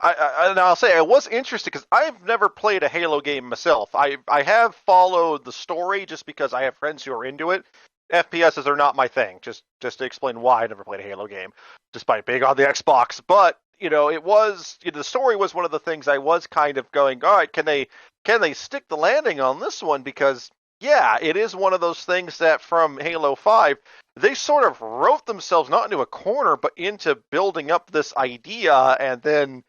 And I'll say I was interested because I've never played a Halo game myself. I have followed the story just because I have friends who are into it. FPSs are not my thing. Just to explain why I never played a Halo game, despite being on the Xbox. But the story was one of the things I was kind of going, all right, can they stick the landing on this one? Because yeah, it is one of those things that from Halo 5, they sort of wrote themselves not into a corner, but into building up this idea, and then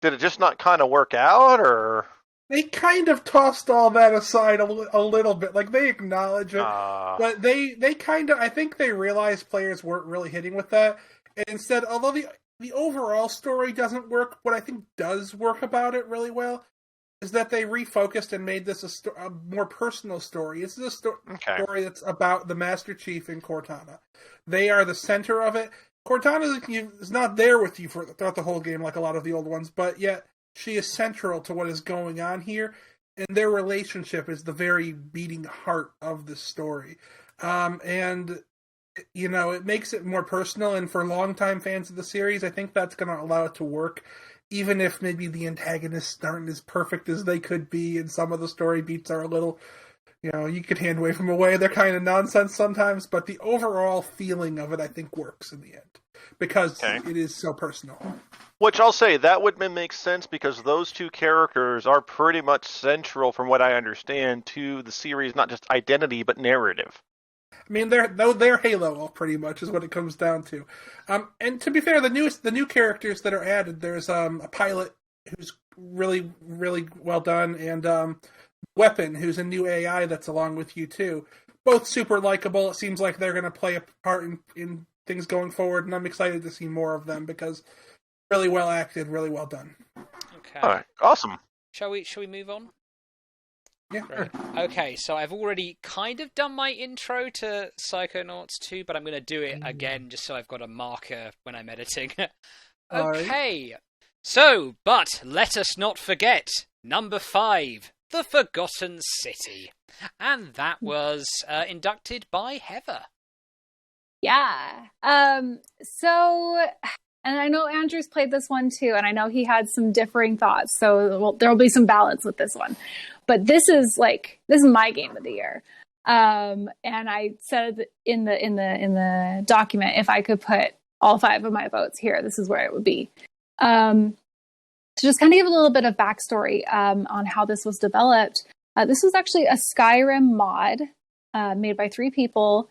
did it just not kind of work out, or? They kind of tossed all that aside a little bit. Like, they acknowledge it, but they kind of, I think they realized players weren't really hitting with that. And instead, although the overall story doesn't work, what I think does work about it really well is that they refocused and made this a more personal story. This is a story that's about the Master Chief and Cortana. They are the center of it. Cortana is not there with you throughout the whole game like a lot of the old ones, but yet she is central to what is going on here, and their relationship is the very beating heart of the story. And, it makes it more personal, and for longtime fans of the series, I think that's going to allow it to work, even if maybe the antagonists aren't as perfect as they could be, and some of the story beats are a little... you could hand wave them away. They're kind of nonsense sometimes, but the overall feeling of it, I think, works in the end. Because it is so personal. Which I'll say, that would make sense because those two characters are pretty much central, from what I understand, to the series, not just identity, but narrative. I mean, they're Halo, pretty much, is what it comes down to. And to be fair, the new characters that are added, there's a pilot who's really, really well done, and Weapon, who's a new AI that's along with you too. Both super likable. It seems like they're going to play a part in things going forward, and I'm excited to see more of them because really well acted, really well done. Okay. All right. Awesome. Shall we move on? Yeah. Great. Okay, so I've already kind of done my intro to Psychonauts 2, but I'm going to do it again just so I've got a marker when I'm editing. Okay. Right. So, but let us not forget number 5. The Forgotten City. And that was inducted by Heather. Yeah. So, and I know Andrew's played this one too, and I know he had some differing thoughts, so there'll be some balance with this one. But this is my game of the year. And I said in the document, if I could put all 5 of my votes here, this is where it would be. To just kind of give a little bit of backstory on how this was developed, this was actually a Skyrim mod made by 3 people,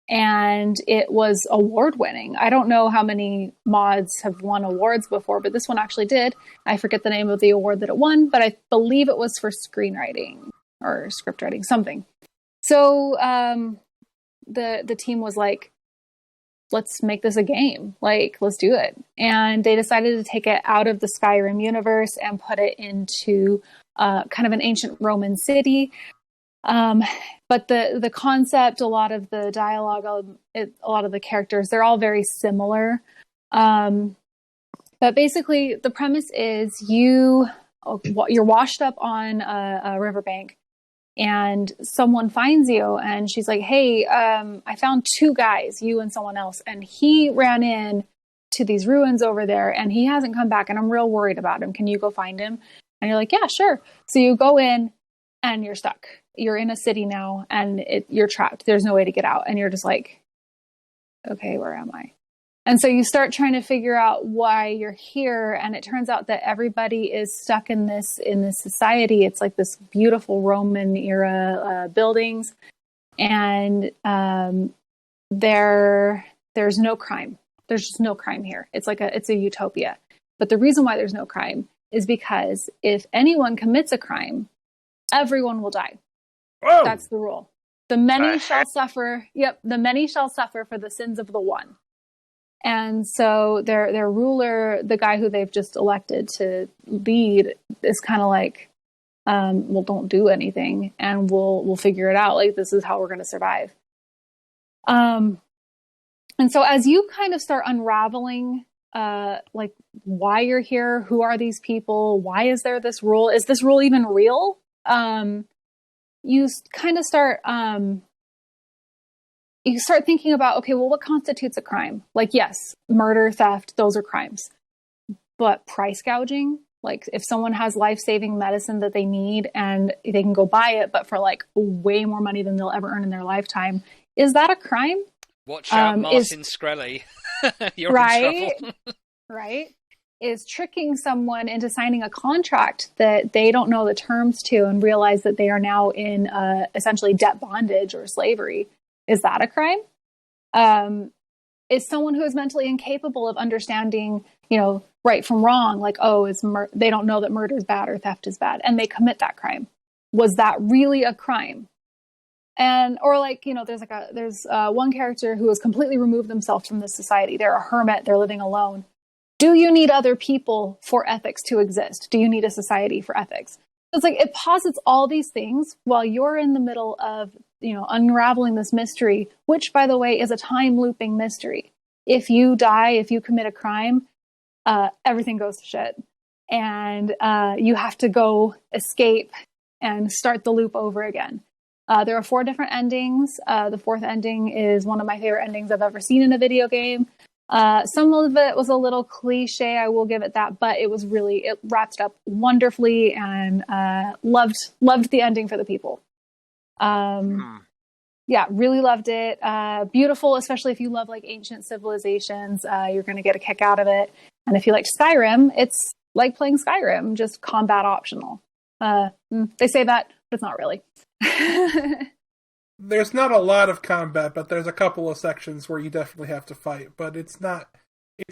and it was award-winning. I don't know how many mods have won awards before, but this one actually did. I forget the name of the award that it won, but I believe it was for screenwriting or script writing, something. So the team was like, let's make this a game. Let's do it. And they decided to take it out of the Skyrim universe and put it into kind of an ancient Roman city. But the concept, a lot of the dialogue, a lot of the characters, they're all very similar. But basically, the premise is you're washed up on a riverbank, and someone finds you, and she's like, hey, I found 2 guys, you and someone else, and he ran in to these ruins over there, and he hasn't come back, and I'm real worried about him. Can you go find him? And you're like, yeah, sure. So you go in, and you're stuck. You're in a city now, and you're trapped. There's no way to get out, and you're just like, okay, where am I? And so you start trying to figure out why you're here, and it turns out that everybody is stuck in this society. It's like this beautiful Roman era buildings, and there's no crime. There's just no crime here. It's a utopia. But the reason why there's no crime is because if anyone commits a crime, everyone will die. Whoa. That's the rule. The many shall suffer. Yep, the many shall suffer for the sins of the one. And so their ruler, the guy who they've just elected to lead, is kind of like, well, don't do anything, and we'll figure it out. This is how we're going to survive. And so as you kind of start unraveling, why you're here, who are these people, why is there this rule? Is this rule even real? You kind of start you start thinking about, okay, well, what constitutes a crime? Like, yes, murder, theft, those are crimes. But price gouging, like if someone has life-saving medicine that they need and they can go buy it, but for like way more money than they'll ever earn in their lifetime, is that a crime? Watch out, Martin Shkreli. You're in trouble. Right? Is tricking someone into signing a contract that they don't know the terms to and realize that they are now in essentially debt bondage or slavery. Is that a crime? Is someone who is mentally incapable of understanding, right from wrong, like, they don't know that murder is bad or theft is bad, and they commit that crime. Was that really a crime? And, or like, there's one character who has completely removed themselves from this society. They're a hermit. They're living alone. Do you need other people for ethics to exist? Do you need a society for ethics? It's like, it posits all these things while you're in the middle of, unraveling this mystery, which, by the way, is a time looping mystery. If you die, if you commit a crime, everything goes to shit. And you have to go escape and start the loop over again. There are 4 different endings. The 4th ending is one of my favorite endings I've ever seen in a video game. Some of it was a little cliche, I will give it that, but it wrapped it up wonderfully, and loved the ending for the people. Yeah, really loved it. Beautiful, especially if you love like ancient civilizations. You're going to get a kick out of it. And if you like Skyrim, it's like playing Skyrim, just combat optional. They say that, but it's not really. There's not a lot of combat, but there's a couple of sections where you definitely have to fight. But it's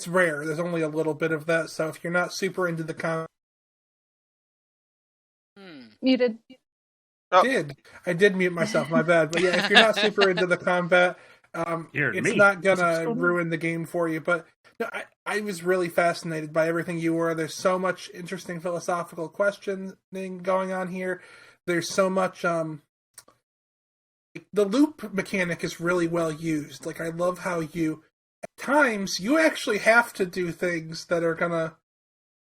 rare. There's only a little bit of that. So if you're not super into the combat... Muted. I did mute myself, my bad. But yeah, if you're not super into the combat, it's not gonna ruin the game for you. But no, I was really fascinated by everything you were. There's so much interesting philosophical questioning going on here. There's so much... the loop mechanic is really well used. Like, I love how at times, you actually have to do things that are gonna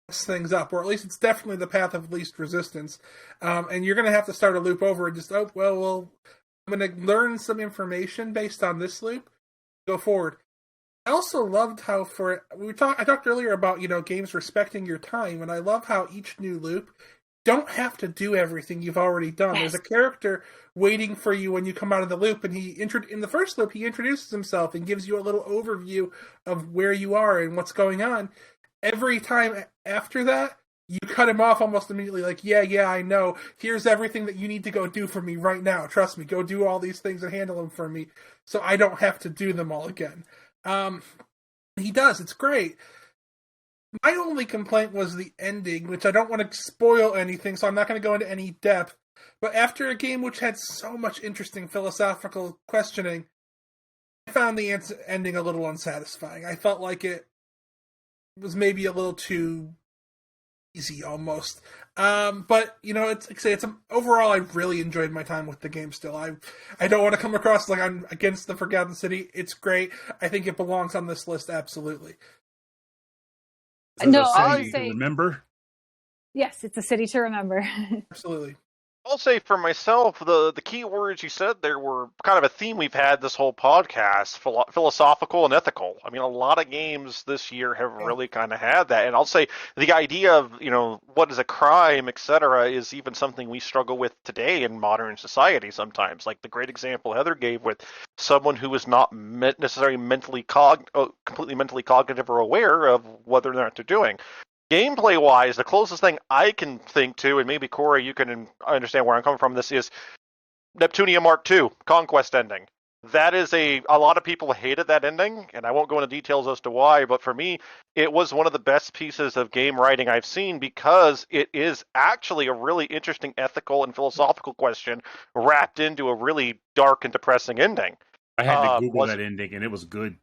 mess things up, or at least it's definitely the path of least resistance. And you're gonna have to start a loop over and just, I'm gonna learn some information based on this loop, go forward. I also loved how I talked earlier about, games respecting your time, and I love how each new loop don't have to do everything you've already done. Yes. There's a character waiting for you when you come out of the loop, and in the first loop, he introduces himself and gives you a little overview of where you are and what's going on. Every time after that, you cut him off almost immediately, like, yeah, I know. Here's everything that you need to go do for me right now. Trust me, go do all these things and handle them for me, so I don't have to do them all again. He does. It's great. My only complaint was the ending, which I don't want to spoil anything, so I'm not going to go into any depth. But after a game which had so much interesting philosophical questioning, I found the ending a little unsatisfying. I felt like it was maybe a little too easy, almost. But, it's overall, I really enjoyed my time with the game still. I don't want to come across like I'm against the Forgotten City. It's great. I think it belongs on this list, absolutely. No, I would say remember. Yes, it's a city to remember. Absolutely. I'll say for myself, the key words you said there were kind of a theme we've had this whole podcast, philosophical and ethical. I mean, a lot of games this year have really kind of had that. And I'll say the idea of, what is a crime, etc., is even something we struggle with today in modern society sometimes. Like the great example Heather gave with someone who is not necessarily completely mentally cognitive or aware of whether or not they're doing. Gameplay-wise, the closest thing I can think to, and maybe Corey, you can understand where I'm coming from this, is Neptunia Mark II, Conquest ending. That is a lot of people hated that ending, and I won't go into details as to why, but for me, it was one of the best pieces of game writing I've seen because it is actually a really interesting ethical and philosophical question wrapped into a really dark and depressing ending. I had to Google that ending, and it was good.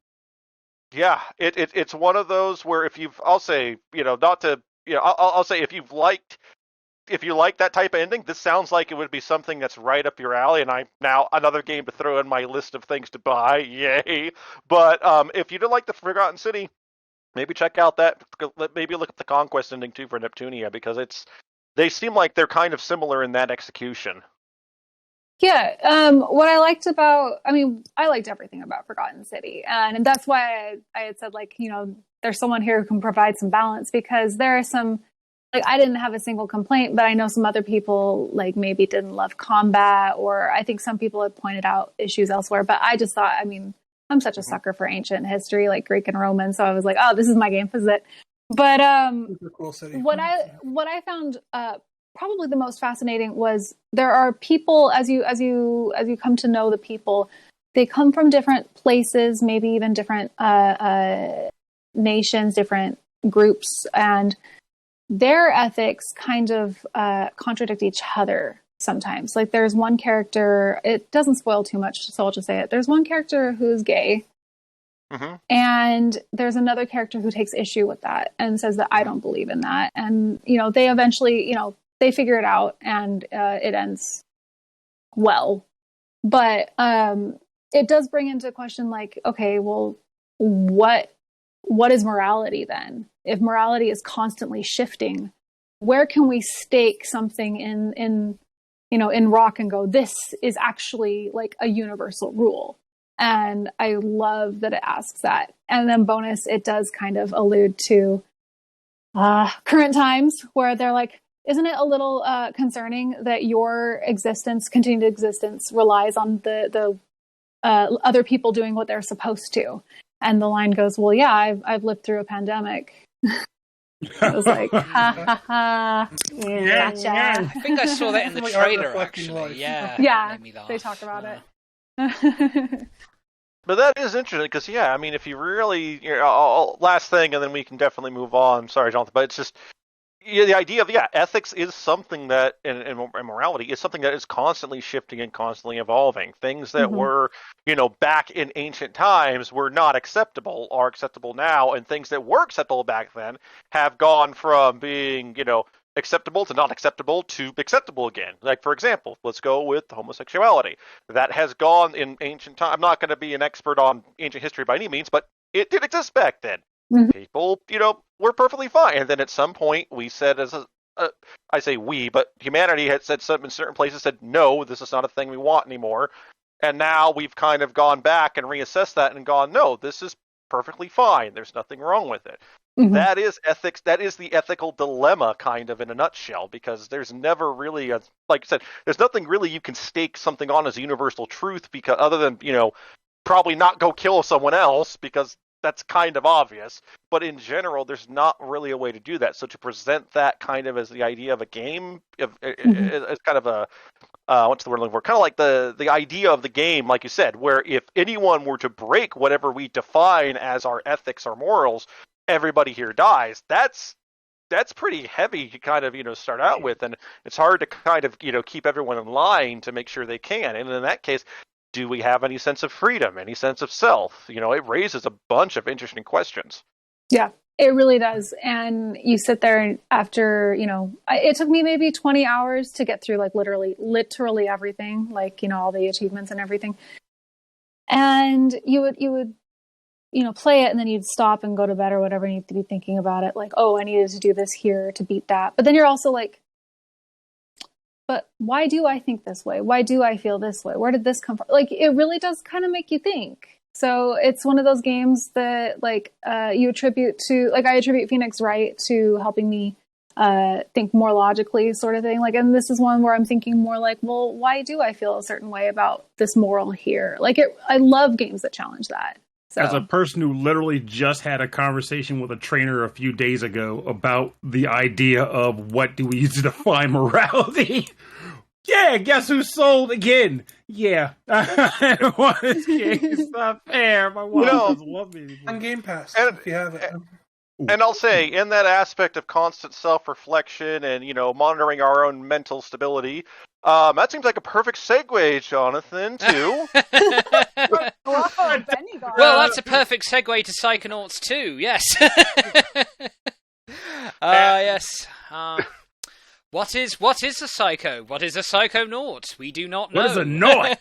Yeah, it's one of those where if you like that type of ending, this sounds like it would be something that's right up your alley. And now another game to throw in my list of things to buy, yay! But if you did like the Forgotten City, maybe check out that. Maybe look up the Conquest ending too for Neptunia because they seem like they're kind of similar in that execution. Yeah, what I liked I liked everything about Forgotten City, and that's why I had said, like, there's someone here who can provide some balance, because there are some, like, I didn't have a single complaint, but I know some other people, like, maybe didn't love combat, or I think some people had pointed out issues elsewhere, but I just thought, I'm such a sucker for ancient history, like Greek and Roman, so I was like, oh, this is my game, this is it. But cool city. what I found probably the most fascinating was there are people, as you come to know the people, they come from different places, maybe even different nations, different groups, and their ethics kind of contradict each other sometimes. Like, there's one character, it doesn't spoil too much, so I'll just say it. There's one character who's gay, and there's another character who takes issue with that and says that I don't believe in that. And, they eventually, they figure it out, and it ends well. But it does bring into question, like, okay, well, what is morality then? If morality is constantly shifting, where can we stake something in rock and go, this is actually like a universal rule? And I love that it asks that. And then bonus, it does kind of allude to current times, where they're like, isn't it a little concerning that your continued existence relies on the other people doing what they're supposed to? And the line goes, well, yeah, I've lived through a pandemic. I was like, ha ha ha, gotcha. I think I saw that in the trailer, actually. Yeah, they talk about it. But that is interesting, because, if you really, last thing, and then we can definitely move on. Sorry, Jonathan, but it's just, the idea of, ethics is something that, and morality is something that is constantly shifting and constantly evolving. Things that were, back in ancient times were not acceptable are acceptable now, and things that were acceptable back then have gone from being, acceptable to not acceptable to acceptable again. Like, for example, let's go with homosexuality. That has gone in ancient time. I'm not going to be an expert on ancient history by any means, but it did exist back then. People, were perfectly fine. And then at some point we said, I say we, but humanity had said something in certain places, said, no, this is not a thing we want anymore. And now we've kind of gone back and reassessed that and gone, no, this is perfectly fine. There's nothing wrong with it. That is ethics. That is the ethical dilemma, kind of, in a nutshell, because there's never really like I said, there's nothing really you can stake something on as a universal truth, because other than, probably not go kill someone else, because that's kind of obvious. But in general, there's not really a way to do that. So to present that kind of as the idea of a game, as kind of a what's the word I'm looking for? Kind of like the idea of the game, like you said, where if anyone were to break whatever we define as our ethics or morals, everybody here dies. That's pretty heavy to kind of, start out with, and it's hard to kind of, keep everyone in line to make sure they can. And in that case, do we have any sense of freedom, any sense of self? It raises a bunch of interesting questions. Yeah, it really does. And you sit there after, it took me maybe 20 hours to get through, like, literally everything, like, all the achievements and everything. And you would play it, and then you'd stop and go to bed or whatever, and you'd be thinking about it, like, oh, I needed to do this here to beat that. But then you're also like, but why do I think this way? Why do I feel this way? Where did this come from? Like, it really does kind of make you think. So it's one of those games that, like, you attribute to, like, I attribute Phoenix Wright to helping me think more logically, sort of thing. Like, and this is one where I'm thinking more like, well, why do I feel a certain way about this moral here? Like, I love games that challenge that. So. As a person who literally just had a conversation with a trainer a few days ago about the idea of what do we use to define morality. Yeah, guess who sold again? Yeah. I don't want this game. It's not fair. My wife doesn't love me on Game Pass, and, if you have it. And I'll say, in that aspect of constant self-reflection and, monitoring our own mental stability, that seems like a perfect segue, Jonathan, to... Well, that's a perfect segue to Psychonauts 2, yes. Yes. What is a psycho? What is a psychonaut? We do not know. What is a naut?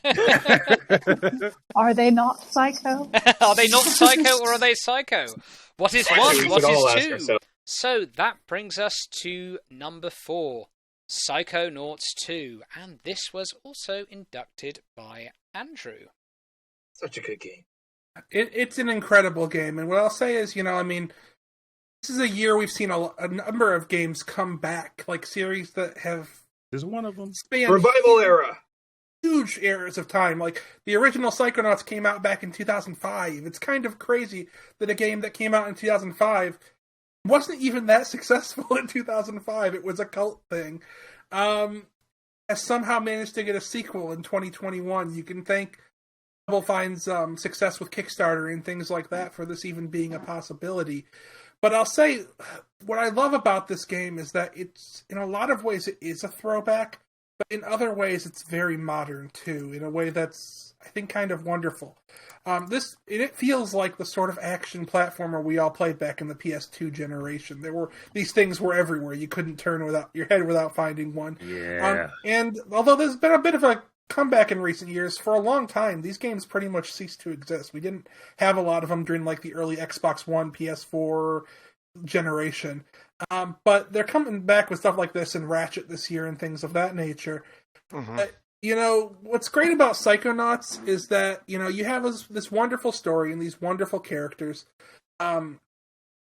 Are they not psycho? Are they not psycho, or are they psycho? What is one? What is two? So that brings us to number 4. Psychonauts 2, and this was also inducted by Andrew. Such a good game. It's an incredible game, and what I'll say is, this is a year we've seen a number of games come back, like series that have... There's one of them. Revival era. Huge eras of time. Like, the original Psychonauts came out back in 2005. It's kind of crazy that a game that came out in 2005 wasn't even that successful in 2005. It was a cult thing. Has somehow managed to get a sequel in 2021. You can thank Double Fine's success with Kickstarter and things like that for this even being a possibility. But I'll say, what I love about this game is that it's, in a lot of ways, it is a throwback, but in other ways, it's very modern, too, in a way that's, I think, kind of wonderful. It feels like the sort of action platformer we all played back in the PS2 generation. These things were everywhere. You couldn't turn your head without finding one. Yeah. And although there's been a bit of a comeback in recent years, for a long time, these games pretty much ceased to exist. We didn't have a lot of them during like the early Xbox One, PS4 generation. But they're coming back with stuff like this and Ratchet this year and things of that nature. Mm-hmm. What's great about Psychonauts is that, you have this wonderful story and these wonderful characters. Many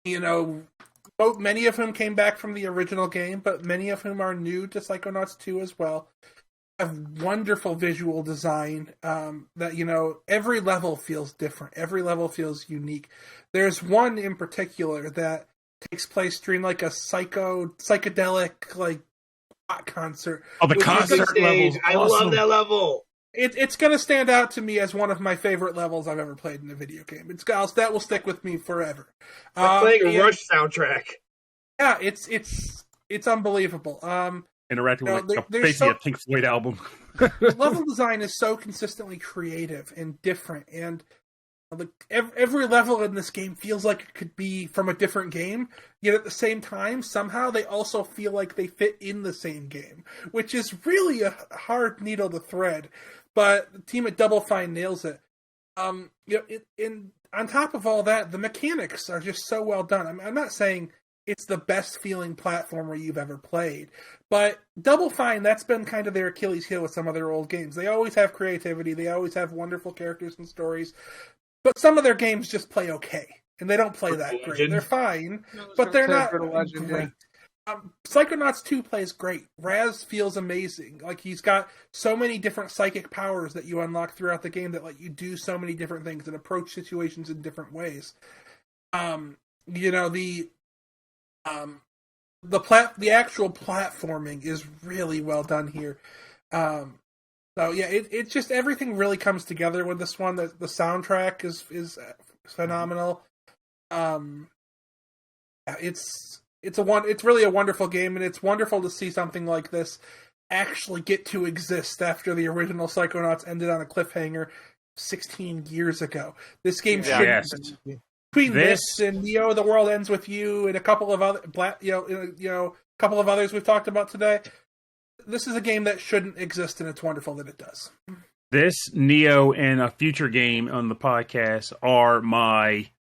of whom came back from the original game, but many of whom are new to Psychonauts 2 as well. Have wonderful visual design that, every level feels different. Every level feels unique. There's one in particular that takes place during like a psychedelic like rock concert. Oh, the concert level! I love that level. It's going to stand out to me as one of my favorite levels I've ever played in a video game. That will stick with me forever. Playing a Rush soundtrack. Yeah, it's unbelievable. Interacting with basically a Pink Floyd album. The level design is so consistently creative and different, and every level in this game feels like it could be from a different game, yet at the same time, somehow they also feel like they fit in the same game, which is really a hard needle to thread, but the team at Double Fine nails it. On top of all that, the mechanics are just so well done. I'm not saying it's the best feeling platformer you've ever played, but Double Fine, that's been kind of their Achilles heel with some of their old games. They always have creativity, they always have wonderful characters and stories, but some of their games just play okay, and they don't play that great. They're fine, but they're not great. Psychonauts 2 plays great. Raz feels amazing. Like, he's got so many different psychic powers that you unlock throughout the game that let you do so many different things and approach situations in different ways. The actual platforming is really well done here. It just, everything really comes together with this one. The soundtrack is phenomenal. It's really a wonderful game, and it's wonderful to see something like this actually get to exist after the original Psychonauts ended on a cliffhanger 16 years ago. This game shouldn't. Between this and The World Ends With You and a couple of other couple of others we've talked about today, this is a game that shouldn't exist, and it's wonderful that it does. This, Neo, and a future game on the podcast are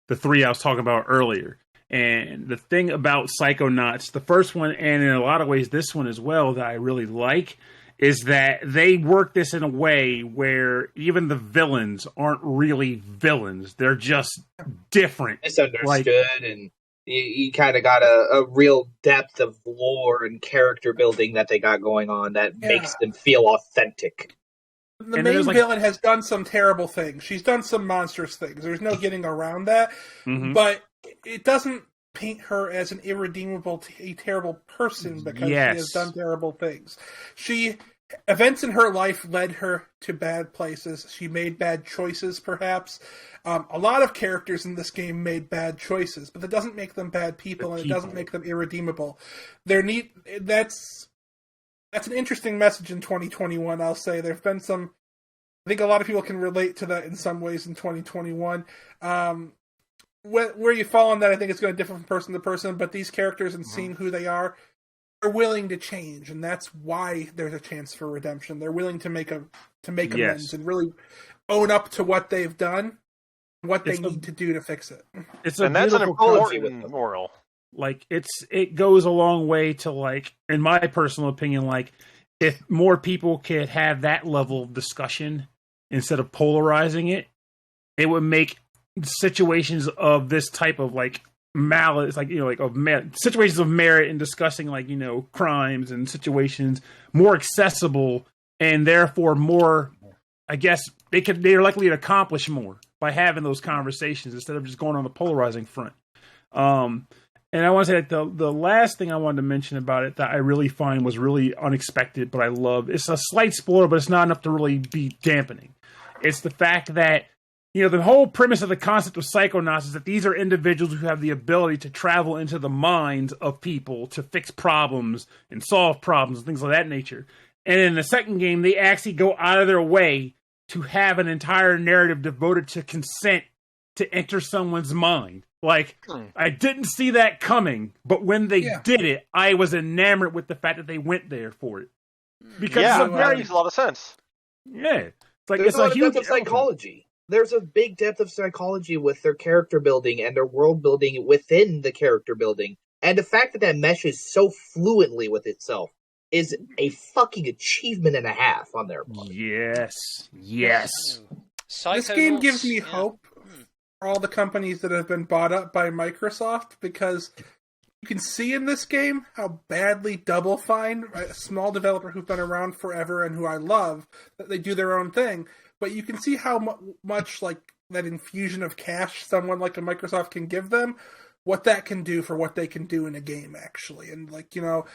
the three I was talking about earlier. And the thing about Psychonauts, the first one, and in a lot of ways this one as well, that I really like, is that they work this in a way where even the villains aren't really villains. They're just different. Misunderstood, and you kind of got a real depth of lore and character building that they got going on that makes them feel authentic. The main villain has done some terrible things. She's done some monstrous things. There's no getting around that. Mm-hmm. But it doesn't paint her as an irredeemable, a terrible person because she has done terrible things. Events in her life led her to bad places. She made bad choices, perhaps. A lot of characters in this game made bad choices, but that doesn't make them bad people, and it doesn't make them irredeemable. That's an interesting message in 2021, I'll say. There have been I think a lot of people can relate to that in some ways in 2021. Where you fall on that, I think it's going to differ from person to person, but these characters and seeing who they are willing to change, and that's why there's a chance for redemption. They're willing to make amends and really own up to what they've done, what they need to do to fix it. And that's an important moral. Like it goes a long way to, like, in my personal opinion, like if more people could have that level of discussion instead of polarizing it, it would make situations of this type of like malice, like, you know, like situations of merit and discussing, like, you know, crimes and situations more accessible, and therefore more, I guess they're likely to accomplish more by having those conversations instead of just going on the polarizing front. And I want to say that the last thing I wanted to mention about it that I really find was really unexpected, but I love, it's a slight spoiler, but it's not enough to really be dampening. It's the fact that, you know, the whole premise of the concept of Psychonauts is that these are individuals who have the ability to travel into the minds of people to fix problems and solve problems and things of that nature. And in the second game, they actually go out of their way to have an entire narrative devoted to consent to enter someone's mind. Like, I didn't see that coming, but when they did it, I was enamored with the fact that they went there for it. Because it makes a lot of sense. Yeah. It's like, there's it's a lot a of huge depth of psychology. There's a big depth of psychology with their character building and their world building within the character building. And the fact that meshes so fluently with itself is a fucking achievement and a half on their part. Yes. Yes. This game gives me hope for all the companies that have been bought up by Microsoft, because you can see in this game how badly Double Fine, a small developer who've been around forever and who I love, that they do their own thing. But you can see how much like that infusion of cash someone like a Microsoft can give them, what that can do for what they can do in a game, actually. And like, you know,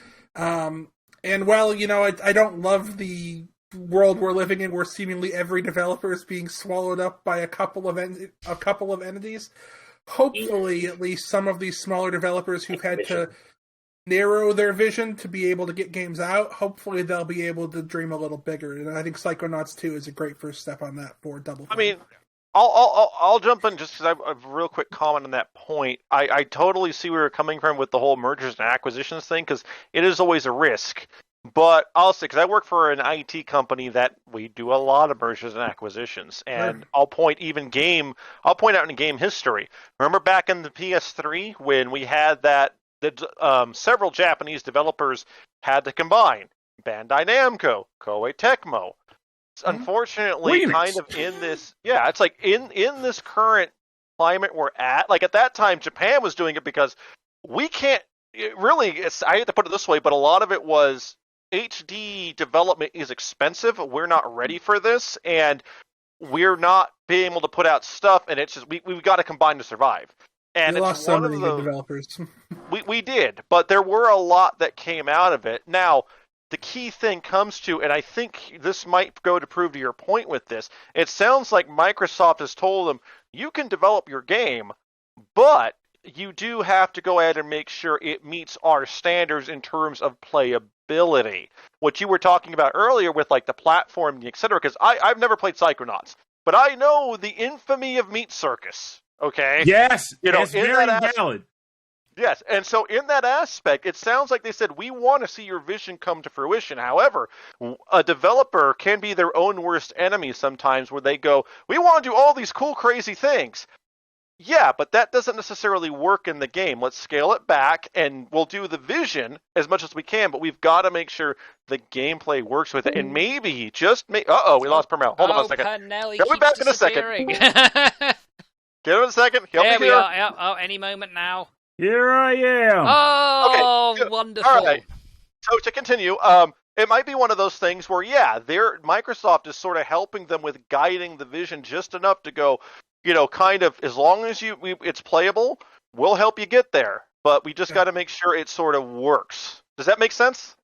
and while, you know, I don't love the world we're living in where seemingly every developer is being swallowed up by a couple of entities, hopefully at least some of these smaller developers who've had to narrow their vision to be able to get games out, hopefully they'll be able to dream a little bigger. And I think Psychonauts 2 is a great first step on that for Double Fine. I mean, I'll jump in just because I have a real quick comment on that point. I totally see where you're coming from with the whole mergers and acquisitions thing, because it is always a risk. But I'll say, because I work for an IT company that we do a lot of mergers and acquisitions, and I'll point out in game history. Remember back in the PS3 when we had that several Japanese developers had to combine Bandai Namco, Koei Tecmo. Unfortunately, kind of in this, it's like in this current climate we're at. Like at that time, Japan was doing it because we can't really. I hate to put it this way, but a lot of it was HD development is expensive. We're not ready for this, and we're not being able to put out stuff. And it's just we've got to combine to survive. And we lost so many good developers. we did, but there were a lot that came out of it. Now, the key thing comes to, and I think this might go to prove to your point with this, it sounds like Microsoft has told them, you can develop your game, but you do have to go ahead and make sure it meets our standards in terms of playability. What you were talking about earlier with like the platform, etc., because I've never played Psychonauts, but I know the infamy of Meat Circus. Okay. Yes, it's very valid. Yes, and so in that aspect, it sounds like they said, we want to see your vision come to fruition. However, a developer can be their own worst enemy sometimes, where they go, we want to do all these cool, crazy things. Yeah, but that doesn't necessarily work in the game. Let's scale it back, and we'll do the vision as much as we can, but we've got to make sure the gameplay works with it. And maybe, we lost Permel. Hold on a second. He'll be back in a second. Give him a second. He'll be here. We are. Yep. Oh, any moment now. Here I am. Oh, okay, wonderful. All right. So to continue, it might be one of those things where, Microsoft is sort of helping them with guiding the vision just enough to go, kind of, as long as it's playable, we'll help you get there. But we just got to make sure it sort of works. Does that make sense?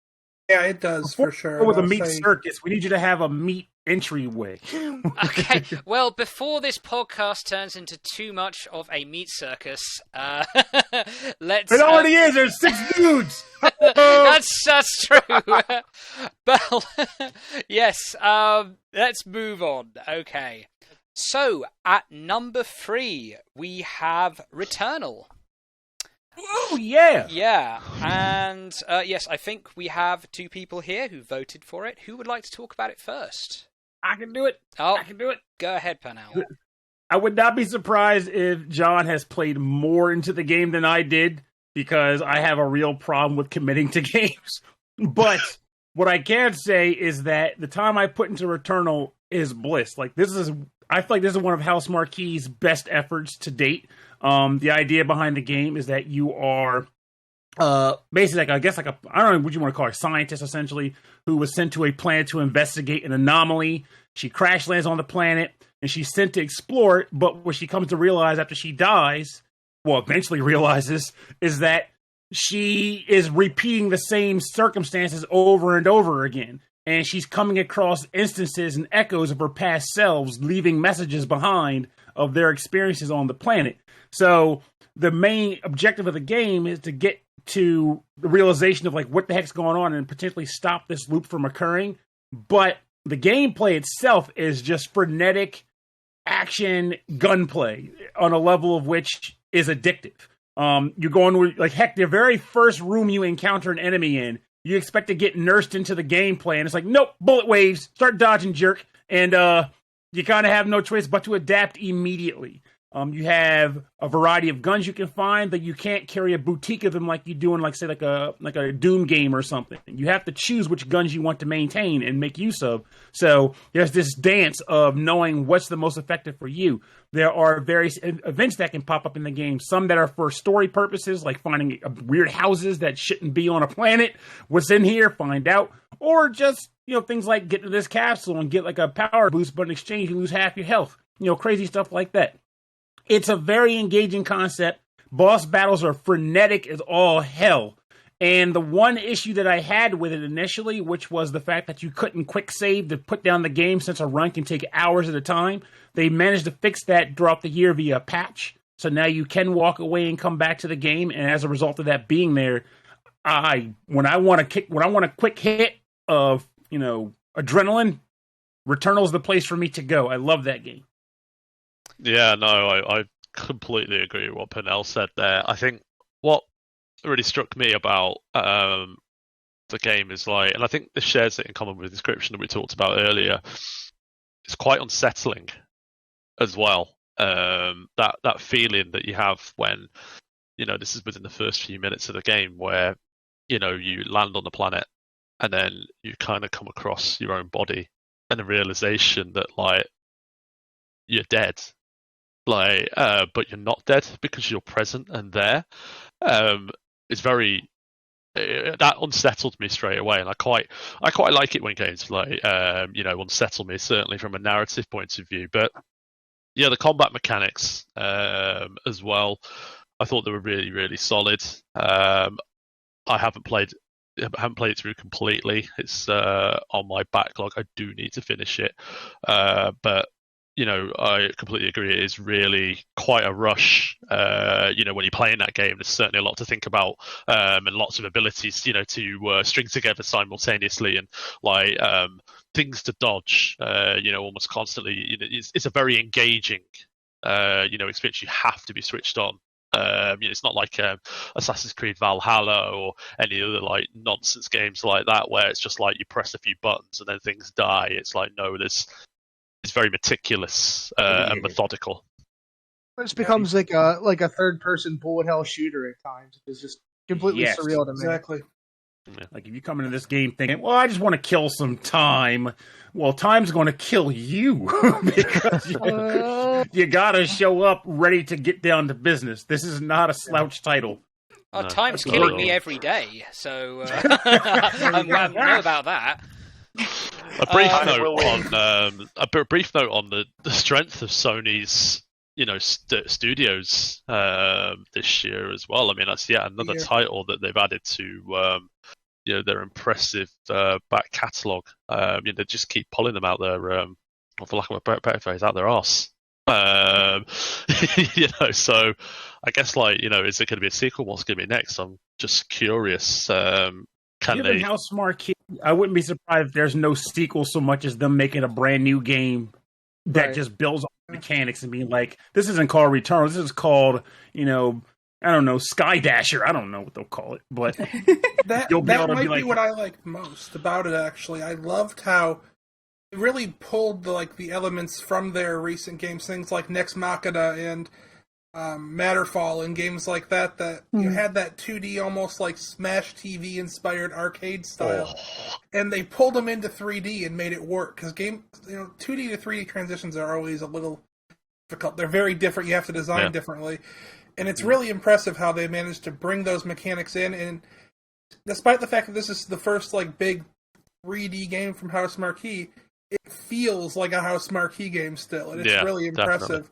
Yeah, it does, for sure. With a meat circus, we need you to have a meat entryway. Okay, well, before this podcast turns into too much of a meat circus, let's... It already is! There's 6 dudes! That's true. Well, yes, let's move on. Okay. So, at number 3, we have Returnal. Oh, yeah! Yeah, and yes, I think we have 2 people here who voted for it. Who would like to talk about it first? I can do it. I can do it. Go ahead, Pernell. I would not be surprised if John has played more into the game than I did, because I have a real problem with committing to games. But what I can say is that the time I put into Returnal is bliss. Like, I feel like this is one of House Marquis' best efforts to date. The idea behind the game is that you are basically I don't know what you want to call it, a scientist essentially, who was sent to a planet to investigate an anomaly. She crash lands on the planet and she's sent to explore it, but what she comes to realize after she dies, eventually realizes, is that she is repeating the same circumstances over and over again. And she's coming across instances and echoes of her past selves, leaving messages behind of their experiences on the planet. So the main objective of the game is to get to the realization of, like, what the heck's going on and potentially stop this loop from occurring. But the gameplay itself is just frenetic action gunplay on a level of which is addictive. You go in, like, heck, the very first room you encounter an enemy in, you expect to get nursed into the gameplay, and it's like, nope, bullet waves, start dodging, jerk, and you kind of have no choice but to adapt immediately. You have a variety of guns you can find, but you can't carry a boutique of them like you do in, like, say, like a Doom game or something. You have to choose which guns you want to maintain and make use of. So there's this dance of knowing what's the most effective for you. There are various events that can pop up in the game, some that are for story purposes, like finding weird houses that shouldn't be on a planet. What's in here, find out. Or just, things like get to this capsule and get, like, a power boost, but in exchange you lose half your health. Crazy stuff like that. It's a very engaging concept. Boss battles are frenetic as all hell. And the one issue that I had with it initially, which was the fact that you couldn't quick save to put down the game since a run can take hours at a time, they managed to fix that throughout the year via a patch. So now you can walk away and come back to the game. And as a result of that being there, when I want a quick hit of, adrenaline, Returnal's the place for me to go. I love that game. Yeah, no, I completely agree with what Pernell said there. I think what really struck me about the game is, like, and I think this shares it in common with the Inscription that we talked about earlier, it's quite unsettling as well. That feeling that you have when, this is within the first few minutes of the game where, you land on the planet and then you kind of come across your own body and the realization that, like, you're dead. But you're not dead because you're present and there. It's very that unsettled me straight away, and I quite like it when games unsettle me, certainly from a narrative point of view. But yeah, the combat mechanics as well, I thought they were really, really solid. I haven't played it through completely. It's on my backlog. I do need to finish it, but I completely agree. It is really quite a rush. When you're playing that game, there's certainly a lot to think about, and lots of abilities, to string together simultaneously, and things to dodge, almost constantly. It's a very engaging, experience. You have to be switched on. It's not like Assassin's Creed Valhalla or any other nonsense games like that, where it's just like you press a few buttons and then things die. It's like, no, it's very meticulous and methodical. It just becomes like a third-person bullet hell shooter at times. It's just completely surreal to me. Exactly. Yeah. Like, if you come into this game thinking, well, I just want to kill some time, well, time's going to kill you because you got to show up ready to get down to business. This is not a slouch title. Oh, time's killing me every day, so I know about that. A brief note on the strength of Sony's studios this year as well. I mean, that's yet another title that they've added to their impressive back catalogue. They just keep pulling them out their, for lack of a better phrase, out their arse. So I guess is it going to be a sequel? What's going to be next? I'm just curious. Given how smart I wouldn't be surprised if there's no sequel so much as them making a brand new game that just builds on mechanics and being like, this isn't called Returnal, this is called, I don't know, Skydasher. I don't know what they'll call it, but that might be what I like most about it, actually. I loved how it really pulled the elements from their recent games, things like Nex Machina and Matterfall and games like that you had that 2D almost like Smash TV inspired arcade style, and they pulled them into 3D and made it work. Because 2D to 3D transitions are always a little difficult. They're very different. You have to design differently, and it's really impressive how they managed to bring those mechanics in. And despite the fact that this is the first like big 3D game from House Marquee, it feels like a House Marquee game still, and it's really impressive.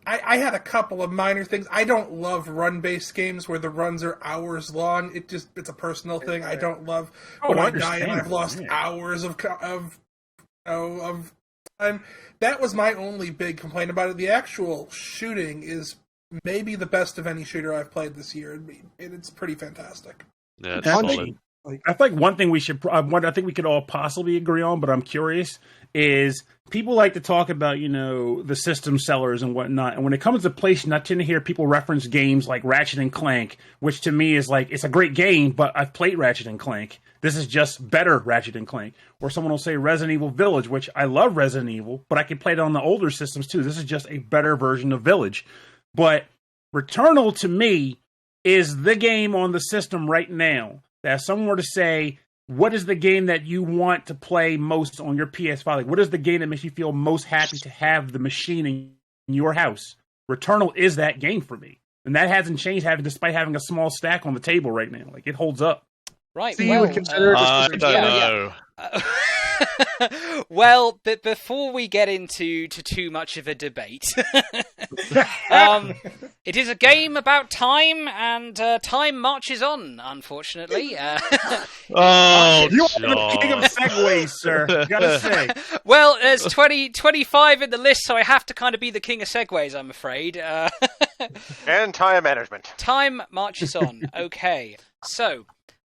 I had a couple of minor things. I don't love run-based games where the runs are hours long. It's a personal thing. I don't love when I die and I've lost hours of time. That was my only big complaint about it. The actual shooting is maybe the best of any shooter I've played this year. It's pretty fantastic. Yeah, it's solid. I think one thing I think we could all possibly agree on, but I'm curious, is people like to talk about, the system sellers and whatnot. And when it comes to PlayStation, I tend to hear people reference games like Ratchet and Clank, which to me is like, it's a great game, but I've played Ratchet and Clank. This is just better Ratchet and Clank. Or someone will say Resident Evil Village, which I love Resident Evil, but I can play it on the older systems too. This is just a better version of Village. But Returnal to me is the game on the system right now that if someone were to say, what is the game that you want to play most on your PS5? Like, what is the game that makes you feel most happy to have the machine in your house? Returnal is that game for me. And that hasn't changed despite having a small stack on the table right now. Like, it holds up. Right. So you would consider I don't know. Well, but before we get into too much of a debate, it is a game about time, and time marches on, unfortunately. You are the king of segues, sir. Gotta say. Well, there's 25 in the list, so I have to kind of be the king of segues, I'm afraid. And time management. Time marches on. Okay, so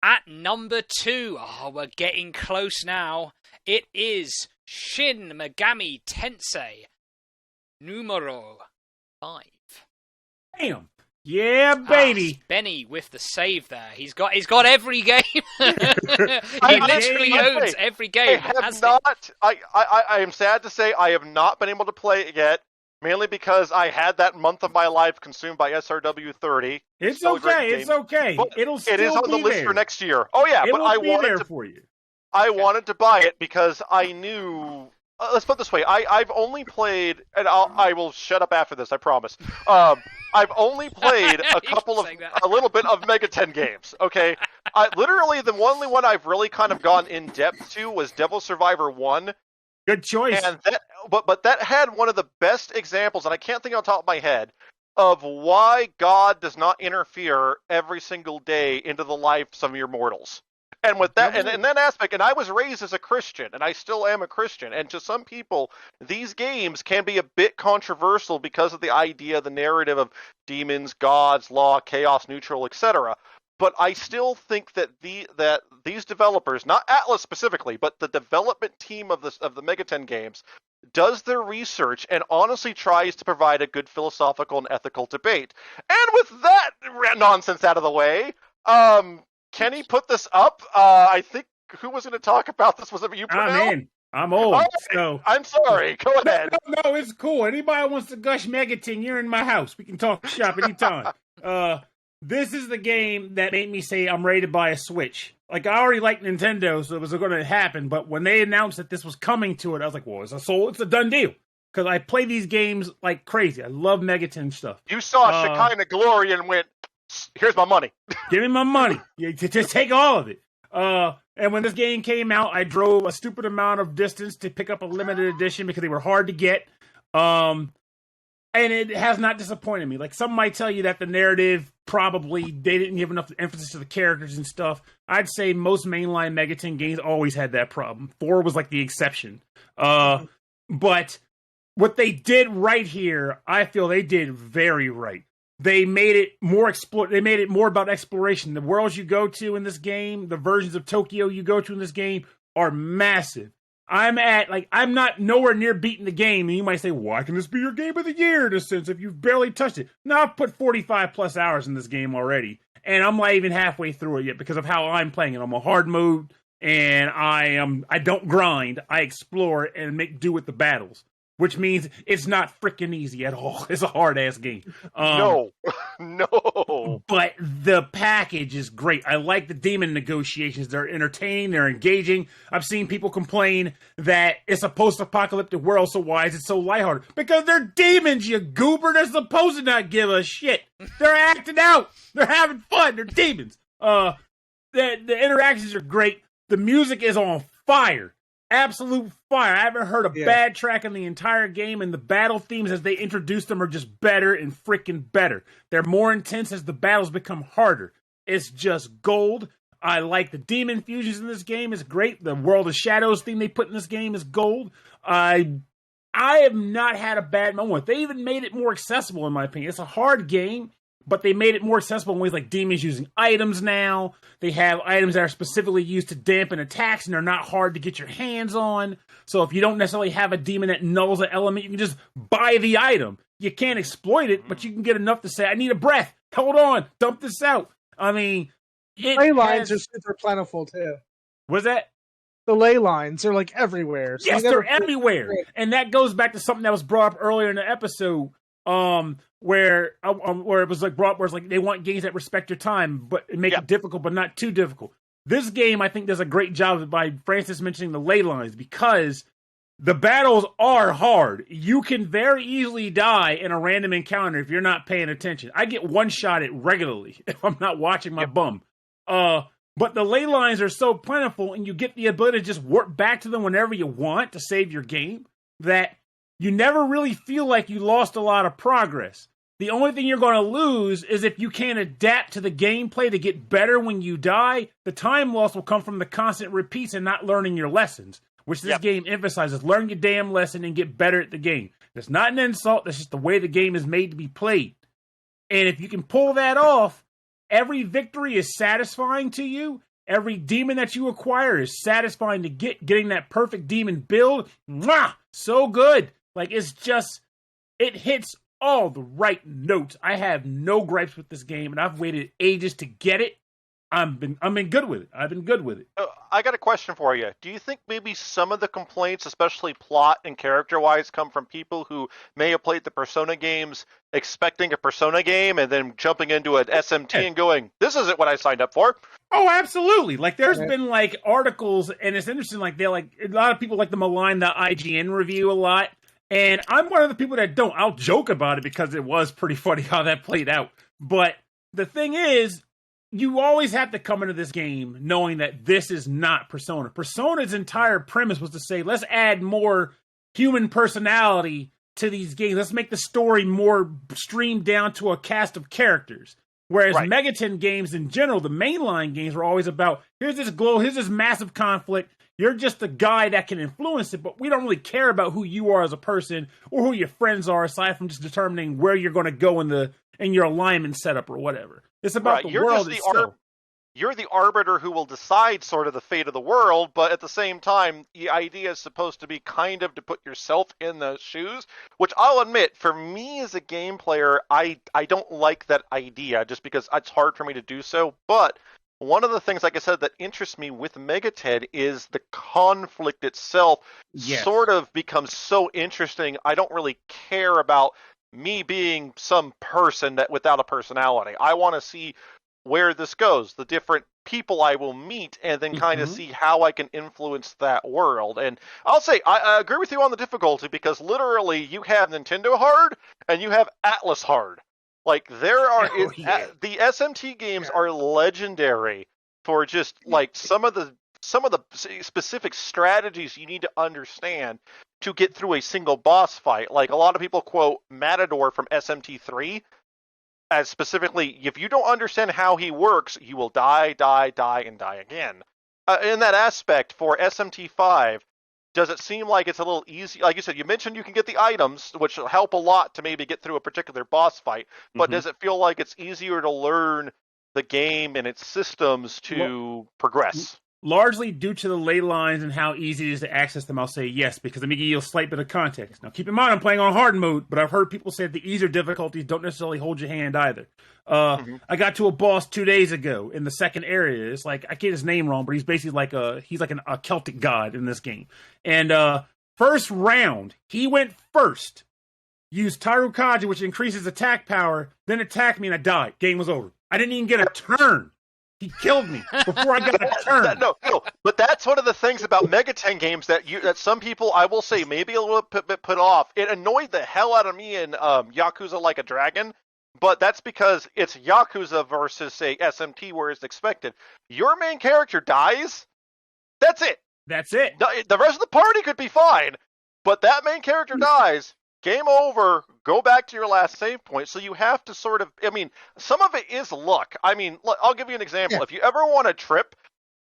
at number 2, we're getting close now. It is Shin Megami Tensei numero 5. Damn. Yeah, baby. Benny with the save there. He's got every game. He literally owns every game. I am sad to say I have not been able to play it yet, mainly because I had that month of my life consumed by SRW 30. It's okay. It's okay. But It'll still it is on the list there for next year. Oh yeah, It'll but I be wanted there to for you. I wanted to buy it because I knew. Let's put it this way: I've only played, and I will shut up after this. I promise. I've only played a little bit of Mega 10 games. Okay, literally the only one I've really kind of gone in depth to was Devil Survivor 1. Good choice. And but that had one of the best examples, and I can't think on top of my head, of why God does not interfere every single day into the lives of your mortals. And with that, and in that aspect, and I was raised as a Christian, and I still am a Christian, and to some people, these games can be a bit controversial because of the idea, the narrative of demons, gods, law, chaos, neutral, etc. But I still think that these developers, not Atlas specifically, but the development team of the Mega 10 games, does their research and honestly tries to provide a good philosophical and ethical debate. And with that nonsense out of the way, Kenny put this up. I think who was going to talk about this? Was it you, Bruno? I'm in. I'm old, right. so... I'm sorry. Go ahead. No, it's cool. Anybody wants to gush Megaton, you're in my house. We can talk shop anytime. This is the game that made me say I'm ready to buy a Switch. Like, I already like Nintendo, so it was going to happen, but when they announced that this was coming to it, I was like, well, it's a done deal. Because I play these games like crazy. I love Megaton stuff. You saw Shekinah Glory and went, here's my money. Give me my money. Just take all of it. And when this game came out, I drove a stupid amount of distance to pick up a limited edition because they were hard to get. And it has not disappointed me. Like, some might tell you that the narrative, probably, they didn't give enough emphasis to the characters and stuff. I'd say most mainline Megaton games always had that problem. 4 was like the exception. But what they did right here, I feel they did very right. They made it more They made it more about exploration. The worlds you go to in this game, the versions of Tokyo you go to in this game, are massive. I'm not nowhere near beating the game, and you might say, why can this be your game of the year in a sense if you've barely touched it? No, I've put 45 plus hours in this game already, and I'm not even halfway through it yet because of how I'm playing it. I'm a hard mode, and I don't grind. I explore and make do with the battles. which means it's not freaking easy at all. It's a hard-ass game. No. But the package is great. I like the demon negotiations. They're entertaining. They're engaging. I've seen people complain that it's a post-apocalyptic world, so why is it so lighthearted? Because they're demons, you goober. They're supposed to not give a shit. They're acting out. They're having fun. They're demons. The interactions are great. The music is on fire. Absolute fire. I haven't heard a bad track in the entire game, and the battle themes as they introduce them are just better and freaking better. They're more intense as the battles become harder. It's just gold. I like the demon fusions in this game. It's great. The World of Shadows theme they put in this game is gold. I have not had a bad moment. They even made it more accessible, in my opinion. It's a hard game, but they made it more accessible in ways like demons using items now. They have items that are specifically used to dampen attacks, and they're not hard to get your hands on. So if you don't necessarily have a demon that nulls an element, you can just buy the item. You can't exploit it, but you can get enough to say, I need a breath. Hold on. Dump this out. I mean, ley lines are super plentiful, too. What's that? The ley lines are, like, everywhere. So yes, they're everywhere. And that goes back to something that was brought up earlier in the episode. Where it was like brought, where it's like they want games that respect your time, but make it difficult, but not too difficult. This game, I think, does a great job by Francis mentioning the ley lines, because the battles are hard. You can very easily die in a random encounter if you're not paying attention. I get one shot at regularly if I'm not watching my bum. But the ley lines are so plentiful, and you get the ability to just warp back to them whenever you want to save your game, that you never really feel like you lost a lot of progress. The only thing you're going to lose is if you can't adapt to the gameplay to get better when you die. The time loss will come from the constant repeats and not learning your lessons, which this game emphasizes. Learn your damn lesson and get better at the game. That's not an insult. That's just the way the game is made to be played. And if you can pull that off, every victory is satisfying to you. Every demon that you acquire is satisfying to get. Getting that perfect demon build, mwah, so good. Like, it's just, it hits all the right notes. I have no gripes with this game, and I've waited ages to get it. I've been good with it. I've been good with it. I got a question for you. Do you think maybe some of the complaints, especially plot and character-wise, come from people who may have played the Persona games expecting a Persona game and then jumping into an SMT and going, this isn't what I signed up for? Oh, absolutely. Like, there's been, like, articles, and it's interesting, like, a lot of people like to malign the IGN review a lot. And I'm one of the people that don't. I'll joke about it because it was pretty funny how that played out. But the thing is, you always have to come into this game knowing that this is not Persona. Persona's entire premise was to say, let's add more human personality to these games. Let's make the story more streamed down to a cast of characters. Whereas Megaton games in general, the mainline games, were always about, here's this massive conflict. You're just the guy that can influence it, but we don't really care about who you are as a person or who your friends are, aside from just determining where you're going to go in your alignment setup or whatever. It's about the world itself. You're the arbiter who will decide sort of the fate of the world, but at the same time, the idea is supposed to be kind of to put yourself in those shoes, which I'll admit, for me as a game player, I don't like that idea just because it's hard for me to do so, but one of the things, like I said, that interests me with Megaton is the conflict itself sort of becomes so interesting. I don't really care about me being some person that without a personality. I want to see where this goes, the different people I will meet, and then kind of see how I can influence that world. And I'll say, I agree with you on the difficulty, because literally you have Nintendo hard and you have Atlas hard. Like, there are the SMT games are legendary for just like some of the specific strategies you need to understand to get through a single boss fight. Like, a lot of people quote Matador from SMT3 as specifically, if you don't understand how he works, you will die, and die again. In that aspect, for SMT5, does it seem like it's a little easy? Like you said, you mentioned you can get the items, which will help a lot to maybe get through a particular boss fight, but does it feel like it's easier to learn the game and its systems to progress? Largely due to the ley lines and how easy it is to access them, I'll say yes, because let me give you a slight bit of context. Now, keep in mind, I'm playing on hard mode, but I've heard people say that the easier difficulties don't necessarily hold your hand either. I got to a boss 2 days ago in the second area. It's like, I get his name wrong, but he's basically like a Celtic god in this game. And First round, he went first. Used Tarukaji, which increases attack power, then attacked me and I died. Game was over. I didn't even get a turn. He killed me before I got a turn. No, but that's one of the things about Megaten games that some people, I will say, maybe a little bit put off. It annoyed the hell out of me in Yakuza Like a Dragon, but that's because it's Yakuza versus, say, SMT where it's expected. Your main character dies, that's it. That's it. The rest of the party could be fine, but that main character dies. Game over, go back to your last save point. So you have to sort of, I mean, some of it is luck. I mean, I'll give you an example. Yeah. If you ever want a trip,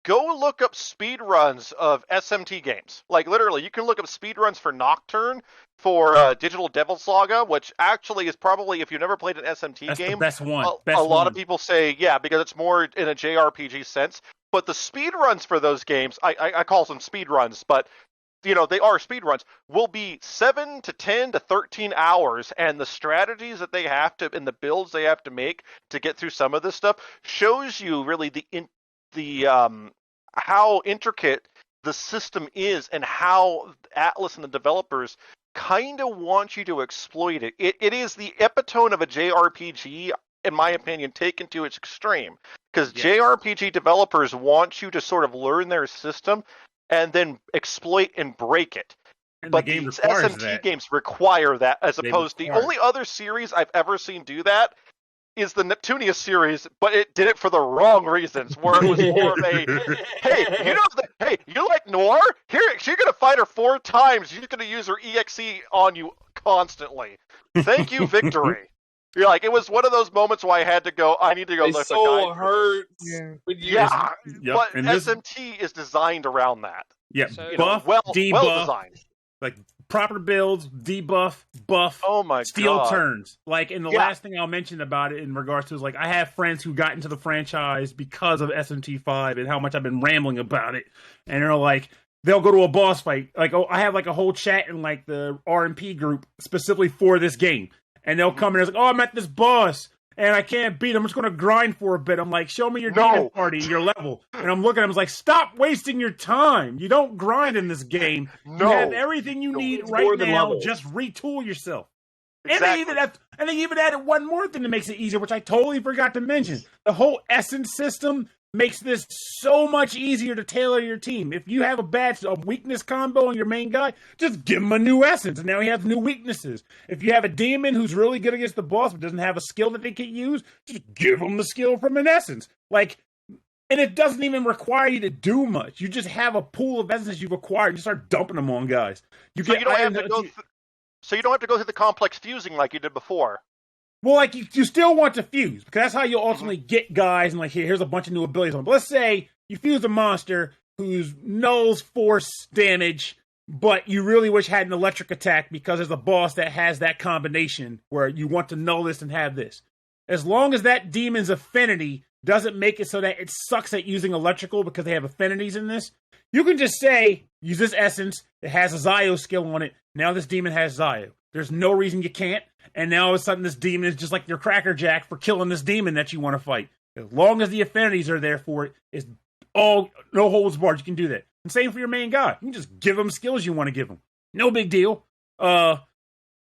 go look up speed runs of SMT games. Like, literally, you can look up speed runs for Nocturne, for Digital Devil Saga, which actually is probably, if you've never played an SMT That's game, the best one. A lot of people say, yeah, because it's more in a JRPG sense. But the speed runs for those games, I call them speed runs, but you know, they are speed runs, will be 7 to 10 to 13 hours, and the strategies that they have to, and the builds they have to make to get through some of this stuff shows you really how intricate the system is and how Atlas and the developers kind of want you to exploit it. It is the epitome of a JRPG, in my opinion, taken to its extreme, because JRPG developers want you to sort of learn their system and then exploit and break it. And but the game these requires SMT that. games require that, as opposed to the only other series I've ever seen do that is the Neptunia series, but it did it for the wrong reasons, where it was more of a, hey, you like Noir? Here, you're going to fight her 4 times. She's going to use her EXE on you constantly. Thank you, victory. You're like, it was one of those moments where I had to go, I need to go lift a guy. It so hurts. Yeah. But SMT is designed around that. Yeah, So, buff, debuff, well designed. Like proper builds, debuff, buff, steal turns. Like, and the last thing I'll mention about it in regards to is, like, I have friends who got into the franchise because of SMT5 and how much I've been rambling about it. And they're like, they'll go to a boss fight. Like, I have like a whole chat in like the RMP group specifically for this game. And they'll come in and it's like, oh, I'm at this boss, and I can't beat him. I'm just going to grind for a bit. I'm like, show me your demon party, your level. And I'm looking at him, it's like, stop wasting your time. You don't grind in this game. You have everything you need right now. Just retool yourself. Exactly. And they even added one more thing that makes it easier, which I totally forgot to mention. The whole essence system makes this so much easier to tailor your team. If you have a weakness combo on your main guy, just give him a new essence, and now he has new weaknesses. If you have a demon who's really good against the boss but doesn't have a skill that they can use, just give them the skill from an essence. Like, and it doesn't even require you to do much. You just have a pool of essences you've acquired. You start dumping them on guys. So you don't have to go through the complex fusing like you did before. Well, like, you still want to fuse, because that's how you'll ultimately get guys, and like, here's a bunch of new abilities on. But let's say you fuse a monster who's nulls force damage, but you really wish had an electric attack because there's a boss that has that combination where you want to null this and have this. As long as that demon's affinity doesn't make it so that it sucks at using electrical because they have affinities in this, you can just say, use this essence, it has a Zio skill on it, now this demon has Zio. There's no reason you can't, and now all of a sudden this demon is just like your Cracker Jack for killing this demon that you want to fight. As long as the affinities are there for it, it's all no holds barred. You can do that. And same for your main guy. You can just give him skills you want to give him. No big deal. The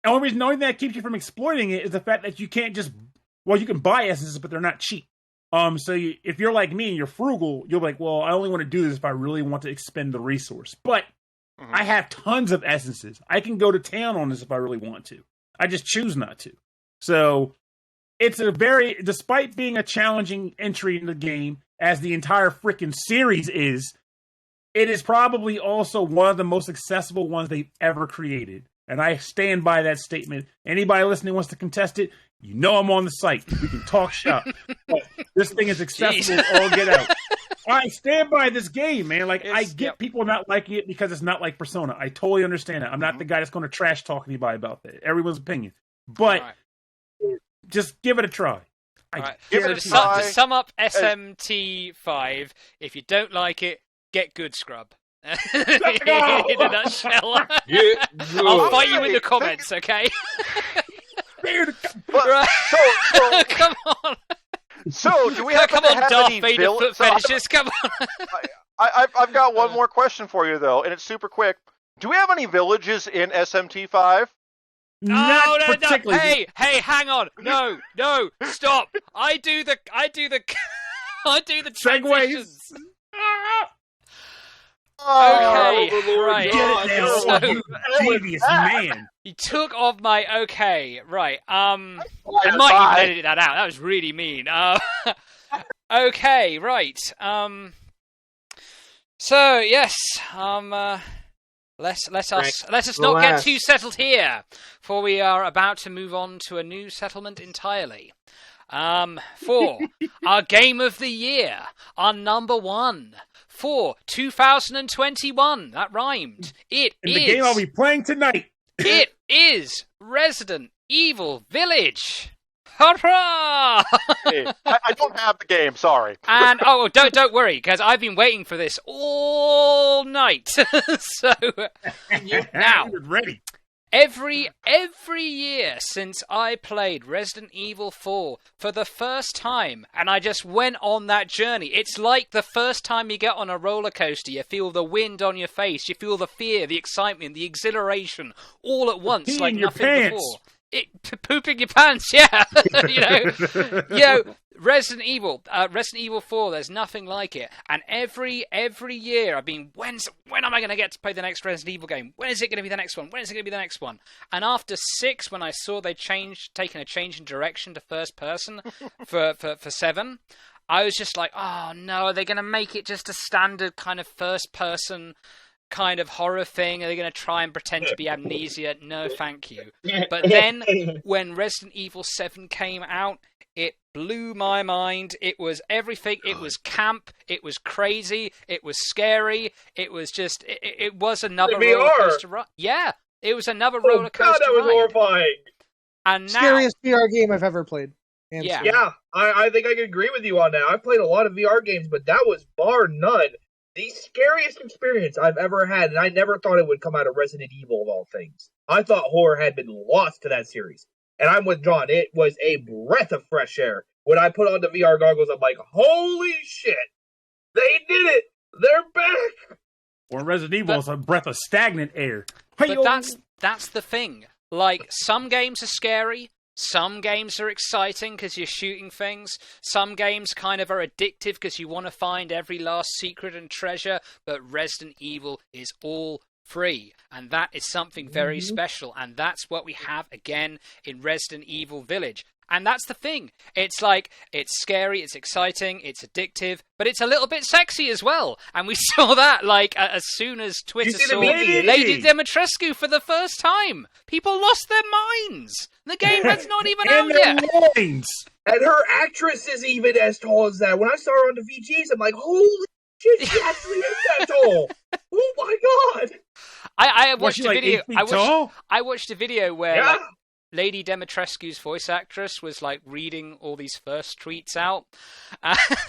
only reason knowing that keeps you from exploiting it is the fact that you can't just, well, you can buy essences, but they're not cheap. If you're like me and you're frugal, you'll be like, well, I only want to do this if I really want to expend the resource. But I have tons of essences. I can go to town on this if I really want to. I just choose not to. So it's despite being a challenging entry in the game, as the entire freaking series is, it is probably also one of the most accessible ones they've ever created. And I stand by that statement. Anybody listening wants to contest it, you know I'm on the site. We can talk shop. But this thing is accessible all get out. I stand by this game, man. Like, I get people not liking it because it's not like Persona. I totally understand that. I'm not the guy that's going to trash talk anybody about that. Everyone's opinion. But just give it a try. To sum up SMT5, if you don't like it, get Good Scrub. In a nutshell. I'll fight you in the comments, okay? Come on. So, do we have any villains? Foot fetishes? Come on. I've got one more question for you, though, and it's super quick. Do we have any villages in SMT5? Not No. particularly. Hey, hang on. No, stop. I do the transitions. Segways. Okay, Oh, right. Get it now, So, you devious man. he took off my okay, right. I Bye. might even edit that out. That was really mean. Okay, right. So yes, let us not get too settled here, for we are about to move on to a new settlement entirely. For our game of the year, our number one for 2021. That rhymed. The game I'll be playing tonight. It is Resident Evil Village. Hurrah! I don't have the game, sorry. And don't worry, because I've been waiting for this all night. So now, ready. every year since I played Resident Evil 4 for the first time, and I just went on that journey. It's like the first time you get on a roller coaster. You feel the wind on your face. You feel the fear, the excitement, the excitation all at once, like nothing before. Pooping your pants, yeah. Resident Evil 4. There's nothing like it. And every year I've been, when am I going to get to play the next Resident Evil game? When is it going to be the next one? When is it going to be the next one? And after 6, when I saw they taken a change in direction to first person for 7, I was just like, oh no, are they going to make it just a standard kind of first person kind of horror thing? Are they going to try and pretend to be Amnesia? No, thank you. But then, when Resident Evil 7 came out, it blew my mind. It was everything. It was camp. It was crazy. It was scary. It was just... It was another roller coaster ride. Yeah, it was another roller coaster ride. God, that was horrifying. And now... Scariest VR game I've ever played. Yeah. Yeah, I think I can agree with you on that. I've played a lot of VR games, but that was bar none the scariest experience I've ever had, and I never thought it would come out of Resident Evil of all things. I thought horror had been lost to that series. And I'm with John. It was a breath of fresh air. When I put on the VR goggles, I'm like, holy shit! They did it! They're back! Or Resident Evil is a breath of stagnant air. But that's the thing. Like, some games are scary. Some games are exciting because you're shooting things. Some games kind of are addictive because you want to find every last secret and treasure. But Resident Evil is all free. And that is something very special. And that's what we have again in Resident Evil Village. And that's the thing. It's like, it's scary, it's exciting, it's addictive, but it's a little bit sexy as well. And we saw that, like, as soon as Twitter saw Lady Dimitrescu for the first time. People lost their minds. The game is not even out yet. And her actress is even as tall as that. When I saw her on the VGs, I'm like, holy shit, she actually is that tall. Oh my god. I watched a video. I watched a video where like, Lady Dimitrescu's voice actress was like reading all these first tweets out.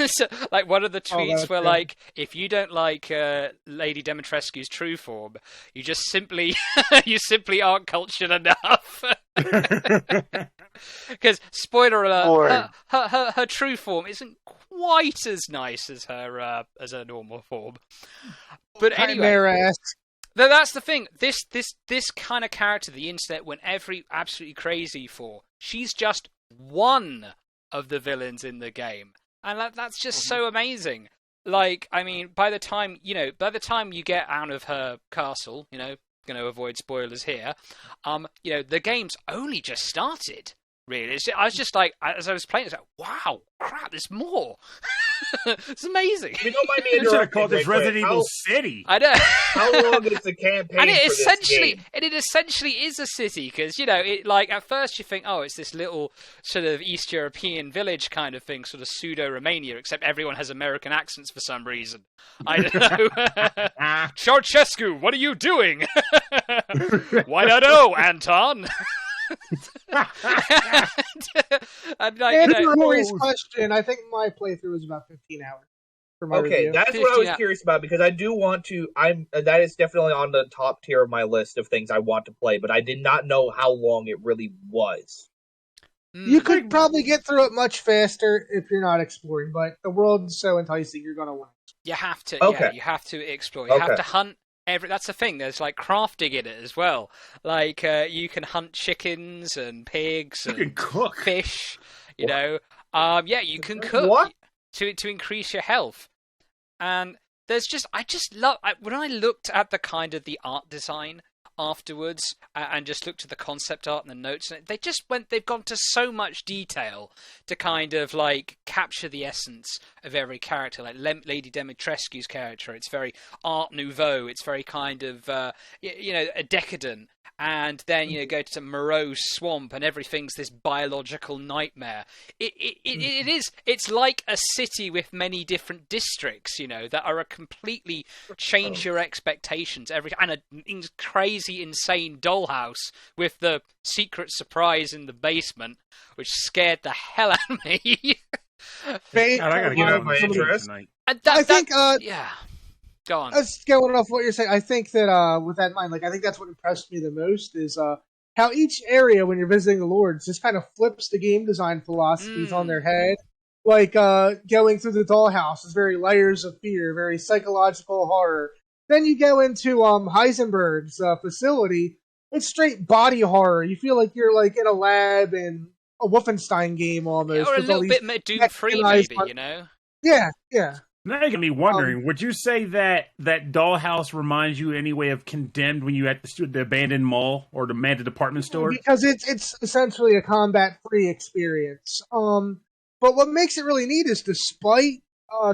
So, like one of the tweets were like, if you don't like Lady Dimitrescu's true form, you just simply aren't cultured enough. Because spoiler alert, her true form isn't quite as nice as her normal form. But anyway. That's the thing. This kind of character the internet went absolutely crazy for. She's just one of the villains in the game, and that's just so amazing. Like, I mean, by the time you get out of her castle, going to avoid spoilers here. The game's only just started. Really, I was just like, as I was playing, I was like, wow, crap, there's more. It's amazing. You don't mind me interrupting. You should have called this Resident Evil City. I know. How long is the campaign? And it essentially is a city because it like at first you think, oh, it's this little sort of East European village kind of thing, sort of pseudo Romania, except everyone has American accents for some reason. I don't know. Ceausescu, what are you doing? Why not know, Anton? And answer Rory's question, I think my playthrough was about 15 hours. For my review. That's what I was curious about because I do want to. That is definitely on the top tier of my list of things I want to play, but I did not know how long it really was. You could probably get through it much faster if you're not exploring, but the world's so enticing, you're gonna want it. You have to. Okay. Yeah, you have to explore. You have to hunt That's the thing. There's like crafting in it as well. Like you can hunt chickens and pigs and you can cook fish. You know, you can cook to increase your health. And there's I just love when I looked at the kind of the art design afterwards and just looked at the concept art and the notes, and they've gone to so much detail to kind of like capture the essence of every character. Like Lady Dimitrescu's character, it's very Art Nouveau, it's very kind of a decadent, and then go to Moreau's swamp and everything's this biological nightmare. It's like a city with many different districts, that are a completely change your expectations and a crazy insane dollhouse with the secret surprise in the basement, which scared the hell out of me. I gotta get out of my interest tonight. I think yeah. Go on. Let's going off what you're saying. I think that with that in mind, I think that's what impressed me the most is how each area, when you're visiting the Lords, just kind of flips the game design philosophies on their head. Like going through the dollhouse is very layers of fear, very psychological horror. Then you go into Heisenberg's facility, it's straight body horror. You feel like you're like in a lab in a Wolfenstein game almost. Or a little bit Doom-free, maybe, Yeah, yeah. Now you got me wondering, would you say that Dollhouse reminds you anyway of Condemned when you at the abandoned mall or the abandoned department store? Because it's essentially a combat-free experience. But what makes it really neat is despite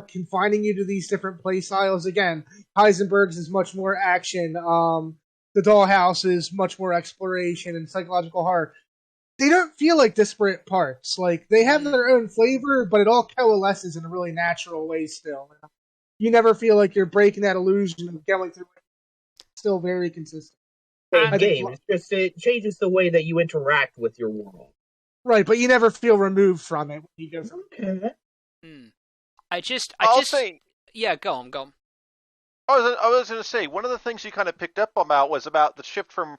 confining you to these different play styles, again, Heisenberg's is much more action, the Dollhouse is much more exploration and psychological horror. They don't feel like disparate parts. Like, they have their own flavor, but it all coalesces in a really natural way still. You never feel like you're breaking that illusion of going through it. It's still very consistent. It changes the way that you interact with your world. Right, but you never feel removed from it when you go through it. I'll say... Yeah, go on. I was going to say, one of the things you kind of picked up about was about the shift from...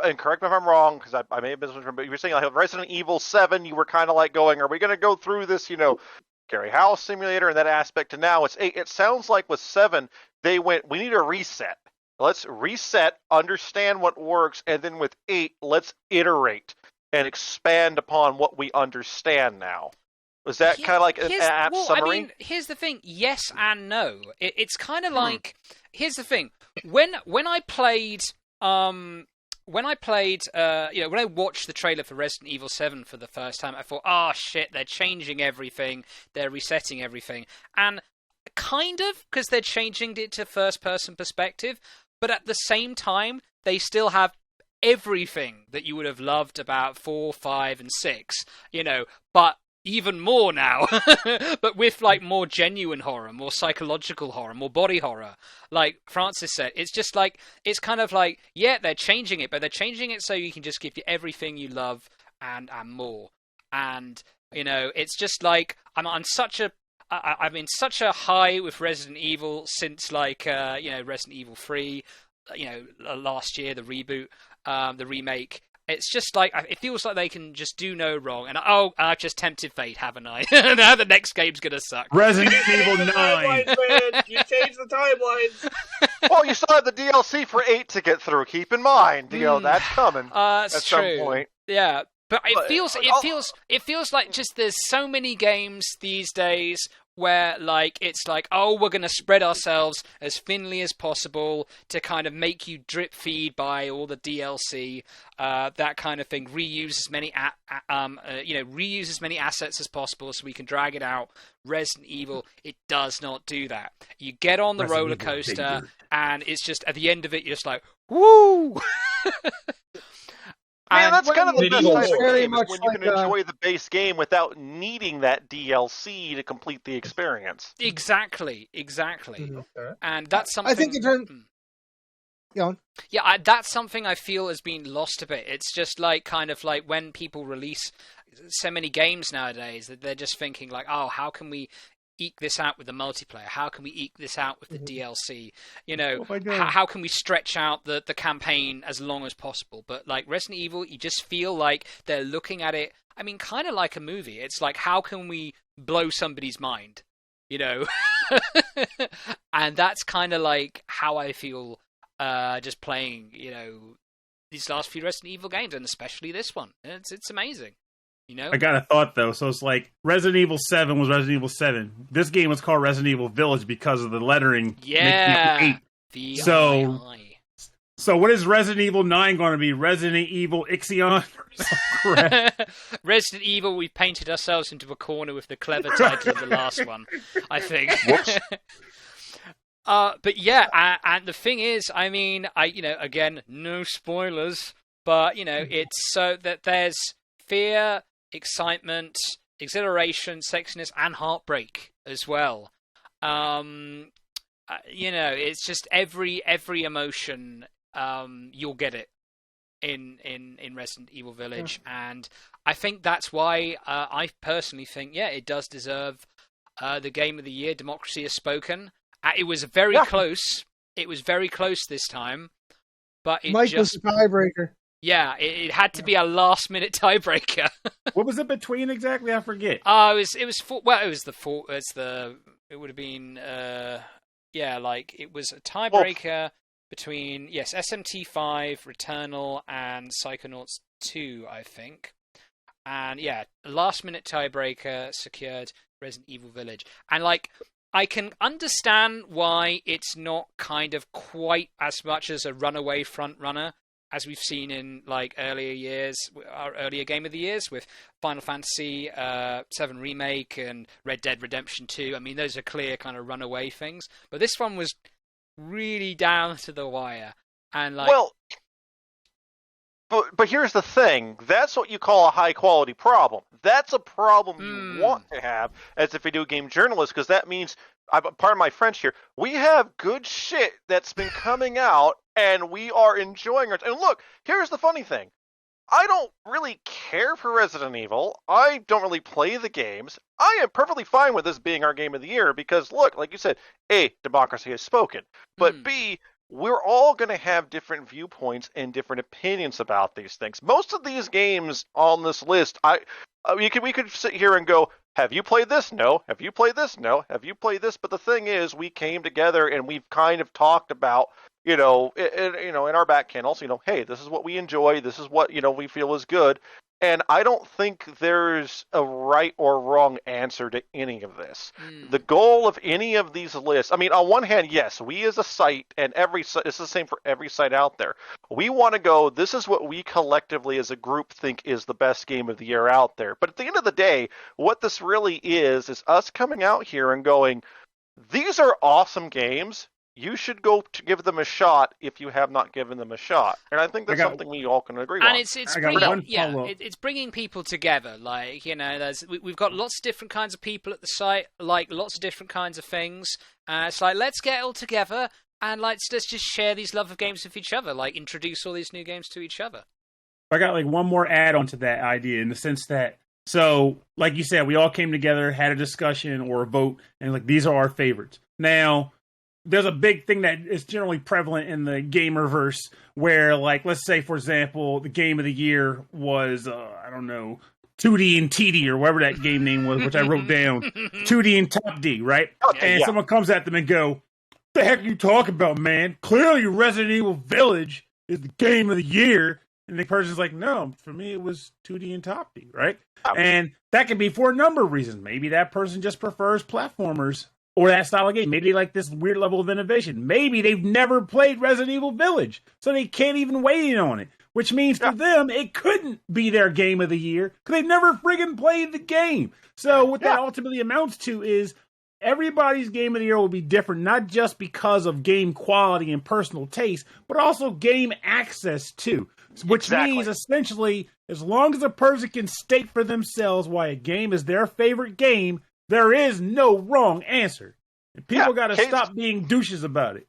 and correct me if I'm wrong, because I may have been misunderstood, but you were saying like Resident Evil 7, you were kind of like going, are we going to go through this, scary house simulator and that aspect, to now it's 8. It sounds like with 7, they went, we need a reset. Let's reset, understand what works, and then with 8, let's iterate and expand upon what we understand now. Was that kind of like an apt summary? I mean, here's the thing, yes and no. It's kind of like, here's the thing, when I played... when I watched the trailer for Resident Evil 7 for the first time, I thought, oh shit, they're changing everything, they're resetting everything. And kind of, because they're changing it to first-person perspective, but at the same time, they still have everything that you would have loved about 4, 5, and 6, but even more now, but with like more genuine horror, more psychological horror, more body horror. Like Francis said, it's just like, it's kind of like, yeah, they're changing it, but they're changing it so you can just give you everything you love and more. And, it's just like, I'm in such a high with Resident Evil since like, Resident Evil 3, last year, the reboot, the remake. It's just like, it feels like they can just do no wrong. And I've just tempted fate, haven't I? Now the next game's going to suck. Resident Evil 9. Man. You changed the timelines. Well, you still have the DLC for 8 to get through. Keep in mind, that's coming at some point. Yeah. But it feels like just there's so many games these days where like it's like, oh, we're going to spread ourselves as thinly as possible to kind of make you drip feed by all the DLC, that kind of thing. Reuse as many assets as possible so we can drag it out. Resident Evil, it does not do that. You get on the roller coaster, and it's just at the end of it, you're just like, woo. Man, that's kind of the best type of very game, much when you can enjoy the base game without needing that DLC to complete the experience. Exactly. And that's something... I think in terms... Go on. Yeah, that's something I feel has been lost a bit. It's just like, kind of like when people release so many games nowadays, that they're just thinking like, oh, how can we eke this out with the multiplayer? How can we eke this out with the DLC? How can we stretch out the campaign as long as possible? But like Resident Evil, you just feel like they're looking at it, I mean, kind of like a movie. It's like, how can we blow somebody's mind? And that's kind of like how I feel just playing, these last few Resident Evil games, and especially this one. It's amazing. I got a thought though. So it's like Resident Evil 7 was Resident Evil 7. This game was called Resident Evil Village because of the lettering. Yeah. So what is Resident Evil 9 going to be? Resident Evil Ixion? Resident Evil, we've painted ourselves into a corner with the clever title of the last one, I think. Whoops. But yeah, and the thing is, I mean, again, no spoilers, but, it's so that there's fear, excitement, exhilaration, sexiness, and heartbreak as well. It's just every emotion, you'll get it in Resident Evil Village, and I think that's why I personally think, it does deserve the Game of the Year. Democracy Has Spoken. It was very close. It was very close this time, but Mike was the tiebreaker. Yeah, it had to be a last-minute tiebreaker. What was it between exactly? I forget. It would have been it was a tiebreaker between SMT5, Returnal, and Psychonauts 2, I think. And last-minute tiebreaker secured Resident Evil Village, and I can understand why it's not kind of quite as much as a runaway front runner as we've seen in our earlier Game of the Years with Final Fantasy VII Remake and Red Dead Redemption 2. I mean, those are clear kind of runaway things. But this one was really down to the wire. And But here's the thing. That's what you call a high-quality problem. That's a problem you want to have as a video game journalist, because that means, pardon my French here, we have good shit that's been coming out, and we are enjoying it. And look, here's the funny thing. I don't really care for Resident Evil. I don't really play the games. I am perfectly fine with this being our Game of the Year, because, look, like you said, A, democracy has spoken. But B, we're all going to have different viewpoints and different opinions about these things. Most of these games on this list, we could sit here and go, have you played this? No. Have you played this? No. Have you played this? But the thing is, we came together and we've kind of talked about, in our back channels, hey, this is what we enjoy. This is what, we feel is good. And I don't think there's a right or wrong answer to any of this. The goal of any of these lists, I mean, on one hand, yes, we as a site, and it's the same for every site out there. We want to go, this is what we collectively as a group think is the best Game of the Year out there. But at the end of the day, what this really is us coming out here and going, these are awesome games. You should go to give them a shot if you have not given them a shot, and I think that's something we all can agree on. And it's bringing people together. We've got lots of different kinds of people at the site, lots of different kinds of things. It's let's get all together and let's just share these love of games with each other. Introduce all these new games to each other. I got one more add-on to that idea in the sense that, so like you said, we all came together, had a discussion or a vote, and these are our favorites. Now, there's a big thing that is generally prevalent in the gamerverse where, let's say, for example, the Game of the Year was, 2D and TD or whatever that game name was, which I wrote down. 2D and Top D, right? Okay, and someone comes at them and go, the heck are you talking about, man? Clearly Resident Evil Village is the Game of the Year. And the person's like, no, for me it was 2D and Top D, right? And that can be for a number of reasons. Maybe that person just prefers platformers or that style of game. Maybe they like this weird level of innovation. Maybe they've never played Resident Evil Village, so they can't even weigh in on it. Which means for them, it couldn't be their Game of the Year, because they've never friggin' played the game. So what that ultimately amounts to is everybody's Game of the Year will be different, not just because of game quality and personal taste, but also game access too. Which means, essentially, as long as a person can state for themselves why a game is their favorite game, there is no wrong answer. And people got to stop being douches about it.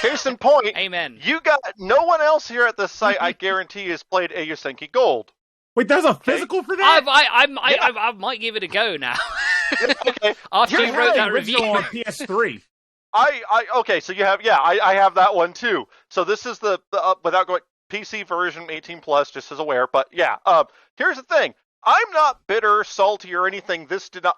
Case in point, amen. You got no one else here at this site, I guarantee, has played Ayusenki Gold. Wait, there's a physical for that? I might give it a go now. Okay. After you wrote that review on PS3. Okay, so you have, I have that one too. So this is the without going, PC version 18 plus, just as aware. But here's the thing. I'm not bitter, salty, or anything.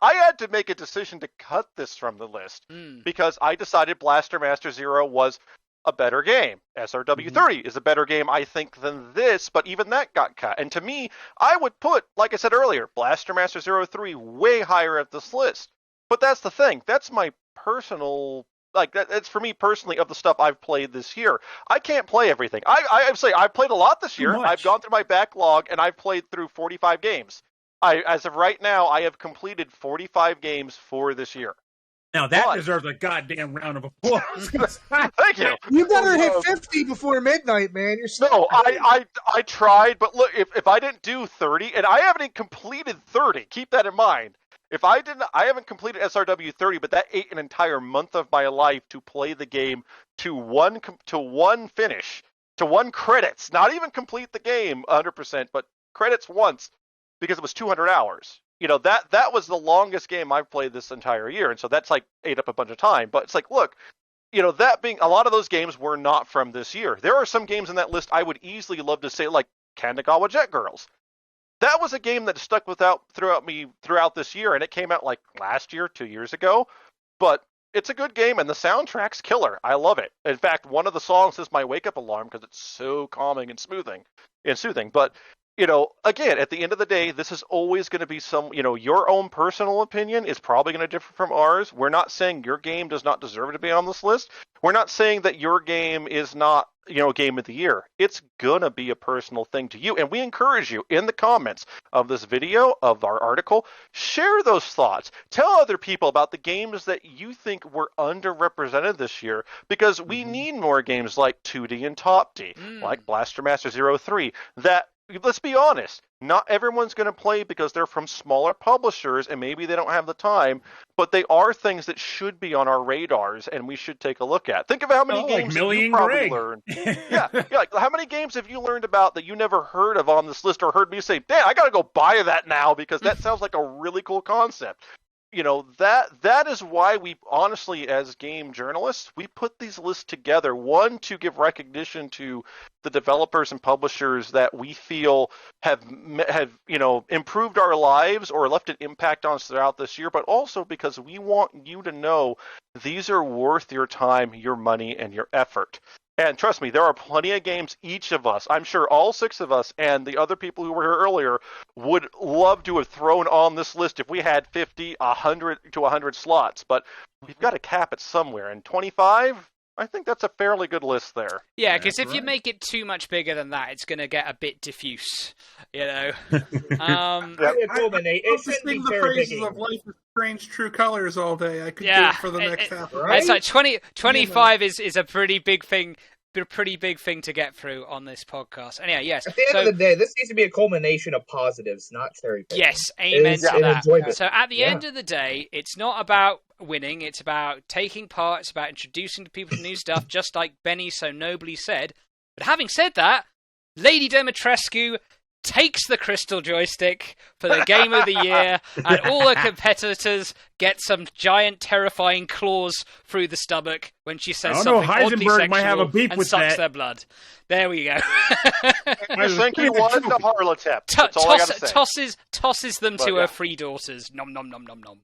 I had to make a decision to cut this from the list because I decided Blaster Master Zero was a better game. SRW30 is a better game, I think, than this, but even that got cut. And to me, I would put, like I said earlier, Blaster Master 03 way higher at this list. But that's the thing. That's my personal... It's for me personally of the stuff I've played this year. I can't play everything. I've played a lot this year. I've gone through my backlog, and I've played through 45 games. As of right now, I have completed 45 games for this year. Now that deserves a goddamn round of applause. Thank you. You better hit 50 before midnight, man. You're so no. I tried, but look, if I didn't do 30, and I haven't even completed 30. Keep that in mind. I haven't completed SRW 30, but that ate an entire month of my life to play the game to one finish, to one credits. Not even complete the game 100%, but credits once because it was 200 hours. That was the longest game I've played this entire year, and so that's ate up a bunch of time. But it's look, that being a lot of those games were not from this year. There are some games in that list I would easily love to say, like Kanagawa Jet Girls. That was a game that stuck throughout this year, and it came out last year, 2 years ago. But it's a good game, and the soundtrack's killer. I love it. In fact, one of the songs is my wake-up alarm because it's so calming and soothing. But again, at the end of the day, this is always going to be your own personal opinion is probably going to differ from ours. We're not saying your game does not deserve to be on this list. We're not saying that your game is not, game of the year. It's going to be a personal thing to you. And we encourage you in the comments of this video, of our article, share those thoughts. Tell other people about the games that you think were underrepresented this year, because we need more games like 2D and Top D, like Blaster Master 03, that, let's be honest, not everyone's going to play because they're from smaller publishers and maybe they don't have the time, but they are things that should be on our radars and we should take a look at. Think of how many games you probably learned. How many games have you learned about that you never heard of on this list or heard me say, "Damn, I got to go buy that now because that sounds like a really cool concept." That is why we honestly, as game journalists, we put these lists together. One, to give recognition to the developers and publishers that we feel have improved our lives or left an impact on us throughout this year, but also because we want you to know these are worth your time, your money, and your effort. And trust me, there are plenty of games each of us, I'm sure all 6 of us and the other people who were here earlier, would love to have thrown on this list if we had 50, 100 to 100 slots. But we've got to cap it somewhere. And 25, I think that's a fairly good list there. Yeah, because if you make it too much bigger than that, it's going to get a bit diffuse, I just think the phrases of Life is Strange True Colors all day. I could do it for the next half hour. It's like 25 is a pretty big thing. A pretty big thing to get through on this podcast. Anyway, yes. At the end of the day, this needs to be a culmination of positives, not cherry picking. Yes, amen to that. So at the end of the day, it's not about winning. It's about taking part. It's about introducing people to new stuff, just like Benny so nobly said. But having said that, Lady Dimitrescu takes the crystal joystick for the game of the year, and all her competitors get some giant, terrifying claws through the stomach when she says something oddly sexual might have a beef and with sucks their blood. There we go. I think he was the harlotep. That's all I gotta say. Tosses them to her 3 daughters. Nom nom nom nom nom.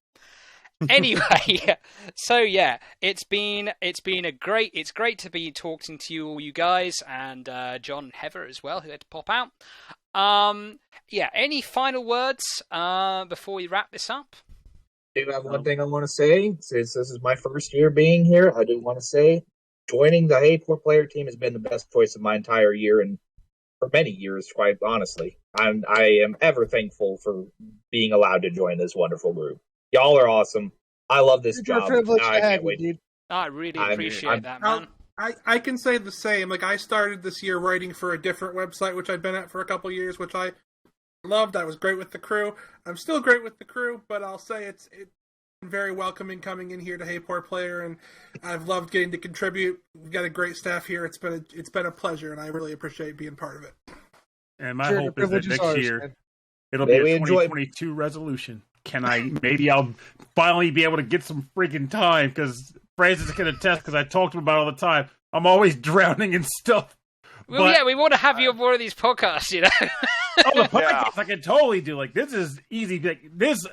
Anyway, so yeah, it's great to be talking to you all, you guys, and John and Heather as well, who had to pop out. Any final words before we wrap this up? I do have one thing I want to say. Since this is my first year being here, I do want to say joining the Hey 4-player team has been the best choice of my entire year, and for many years, quite honestly. I am ever thankful for being allowed to join this wonderful group. Y'all are awesome. I love this job. I can't wait. I really appreciate that, man. I can say the same. I started this year writing for a different website, which I've been at for a couple years, which I loved. I was great with the crew. I'm still great with the crew, but I'll say it's been very welcoming coming in here to Hey 4-player, and I've loved getting to contribute. We've got a great staff here. It's been a pleasure, and I really appreciate being part of it. And my hope is that next year it'll be a 2022 resolution. I'll finally be able to get some freaking time, because Francis can attest, because I talk to him about it all the time. I'm always drowning in stuff. Well, we want to have you on one of these podcasts, the podcast I can totally do. This is easy. Because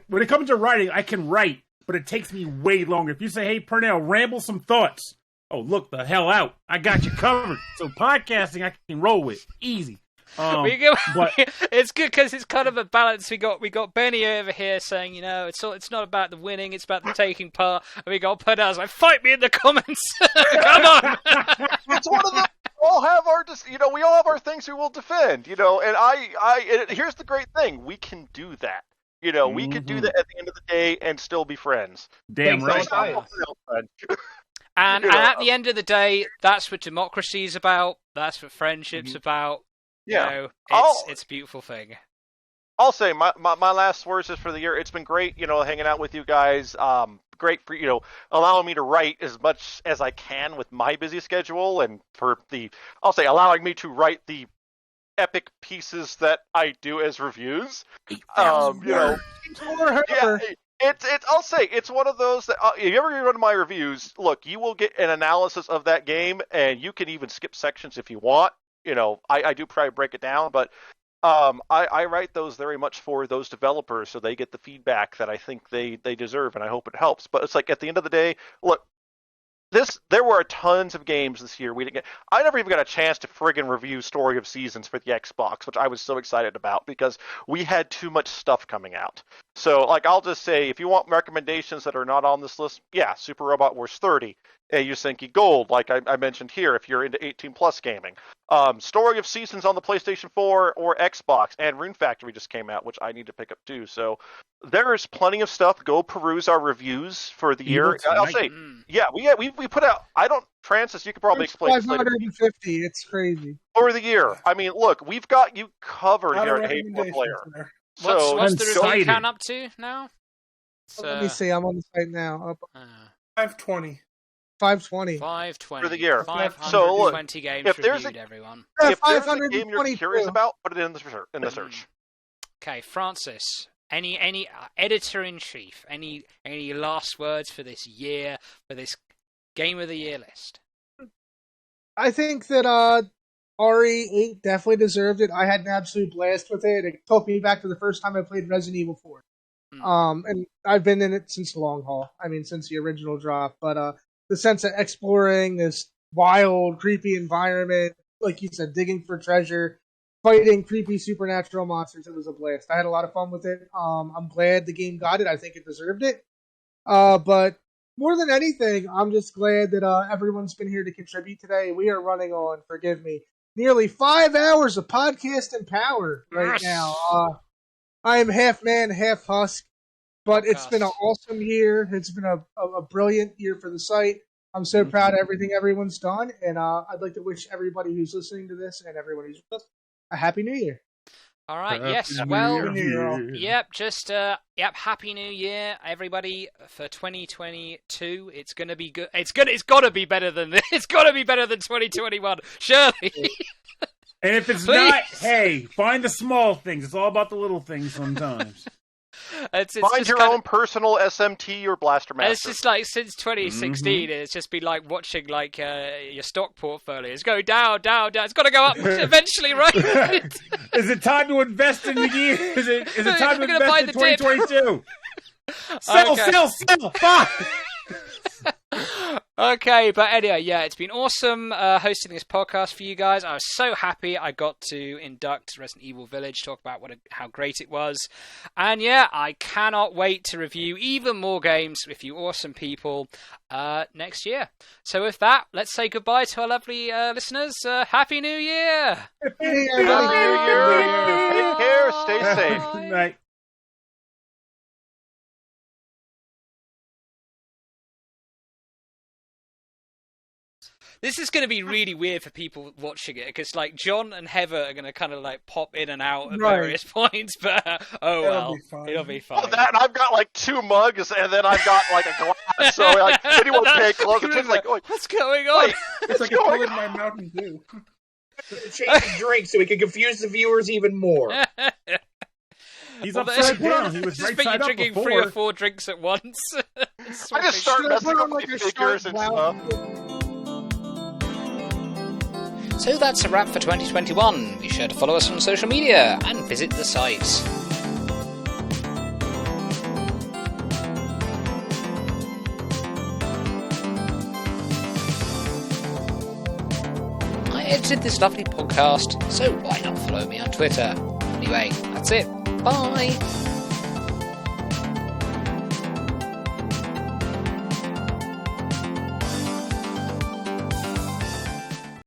when it comes to writing, I can write, but it takes me way longer. If you say, "Hey, Purnell, ramble some thoughts," oh, look the hell out. I got you covered. So podcasting, I can roll with. Easy. But it's good because it's kind of a balance. We got Benny over here saying, it's not about the winning, it's about the taking part. And we got Pedaz like, fight me in the comments. Come on. It's one of the. We all have our things we will defend. And and here's the great thing: we can do that. We can do that at the end of the day and still be friends. Damn right. And at the end of the day, that's what democracy is about. That's what friendship's about. Yeah, it's a beautiful thing. I'll say my last words is for the year. It's been great, hanging out with you guys. Great for allowing me to write as much as I can with my busy schedule, and allowing me to write the epic pieces that I do as reviews. I'll say it's one of those that if you ever read one of my reviews, look, you will get an analysis of that game, and you can even skip sections if you want. I do probably break it down, but I write those very much for those developers so they get the feedback that I think they deserve, and I hope it helps. But it's like at the end of the day, look, there were tons of games this year we didn't get. I never even got a chance to friggin' review Story of Seasons for the Xbox, which I was so excited about because we had too much stuff coming out. So, I'll just say, if you want recommendations that are not on this list, yeah, Super Robot Wars 30, Yusenki Gold, like I mentioned here, if you're into 18+ gaming. Story of Seasons on the PlayStation 4 or Xbox, and Rune Factory just came out, which I need to pick up too. So there's plenty of stuff. Go peruse our reviews for the year. I'll say, we put out. Francis, you could probably explain. 550. It's crazy for the year. I mean, look, we've got you covered here at Hate for Player. What's the review count up to now? Let me see. I'm on the site now. 520. 520 for the year. 520 games reviewed, everyone. If there's a game you're curious about, put it in the search. Okay, Francis. Any editor-in-chief? Any last words for this year, for this Game of the Year list? I think that RE8 definitely deserved it. I had an absolute blast with it. It took me back to the first time I played Resident Evil 4. And I've been in it since the long haul. I mean, since the original drop. But the sense of exploring this wild, creepy environment, like you said, digging for treasure, fighting creepy supernatural monsters, it was a blast. I had a lot of fun with it. I'm glad the game got it. I think it deserved it. But more than anything, I'm just glad that everyone's been here to contribute today. We are running on, forgive me, nearly 5 hours of podcast and power right now. I am half man, half husk. But it's been an awesome year. It's been a brilliant year for the site. I'm so proud of everything everyone's done. And I'd like to wish everybody who's listening to this and everyone who's with us a Happy New Year. All right, yes. Happy New Year, everybody, for 2022. It's going to be good. It's got to be better than this. It's got to be better than 2021, surely. And if it's not, hey, find the small things. It's all about the little things sometimes. It's find your own personal SMT or Blaster Master. It's just like since 2016, it's just been like watching your stock portfolio. It's going down. It's got to go up eventually, right? Is it time to invest in the year? Is it time to invest in 2022? Sell! Fine! Okay, but anyway, it's been awesome hosting this podcast for you guys. I was so happy I got to induct Resident Evil Village, talk about how great it was. And I cannot wait to review even more games with you awesome people next year. So with that, let's say goodbye to our lovely listeners. Happy New Year! Happy New Year! Take care, stay safe. Good night. This is going to be really weird for people watching it because, John and Heather are going to kind of pop in and out at various points. But it'll be fine. Well, that and I've got 2 mugs, and then I've got a glass. So anyone pay close attention. What's going on? It's like a pull in my Mountain Dew. Change the drink so we can confuse the viewers even more. He's upside down. He was right side up drinking before. 3 or 4 drinks at once. I just start messing up with figures and stuff. So that's a wrap for 2021. Be sure to follow us on social media and visit the site. created this lovely podcast, so why not follow me on Twitter? Anyway, that's it. Bye!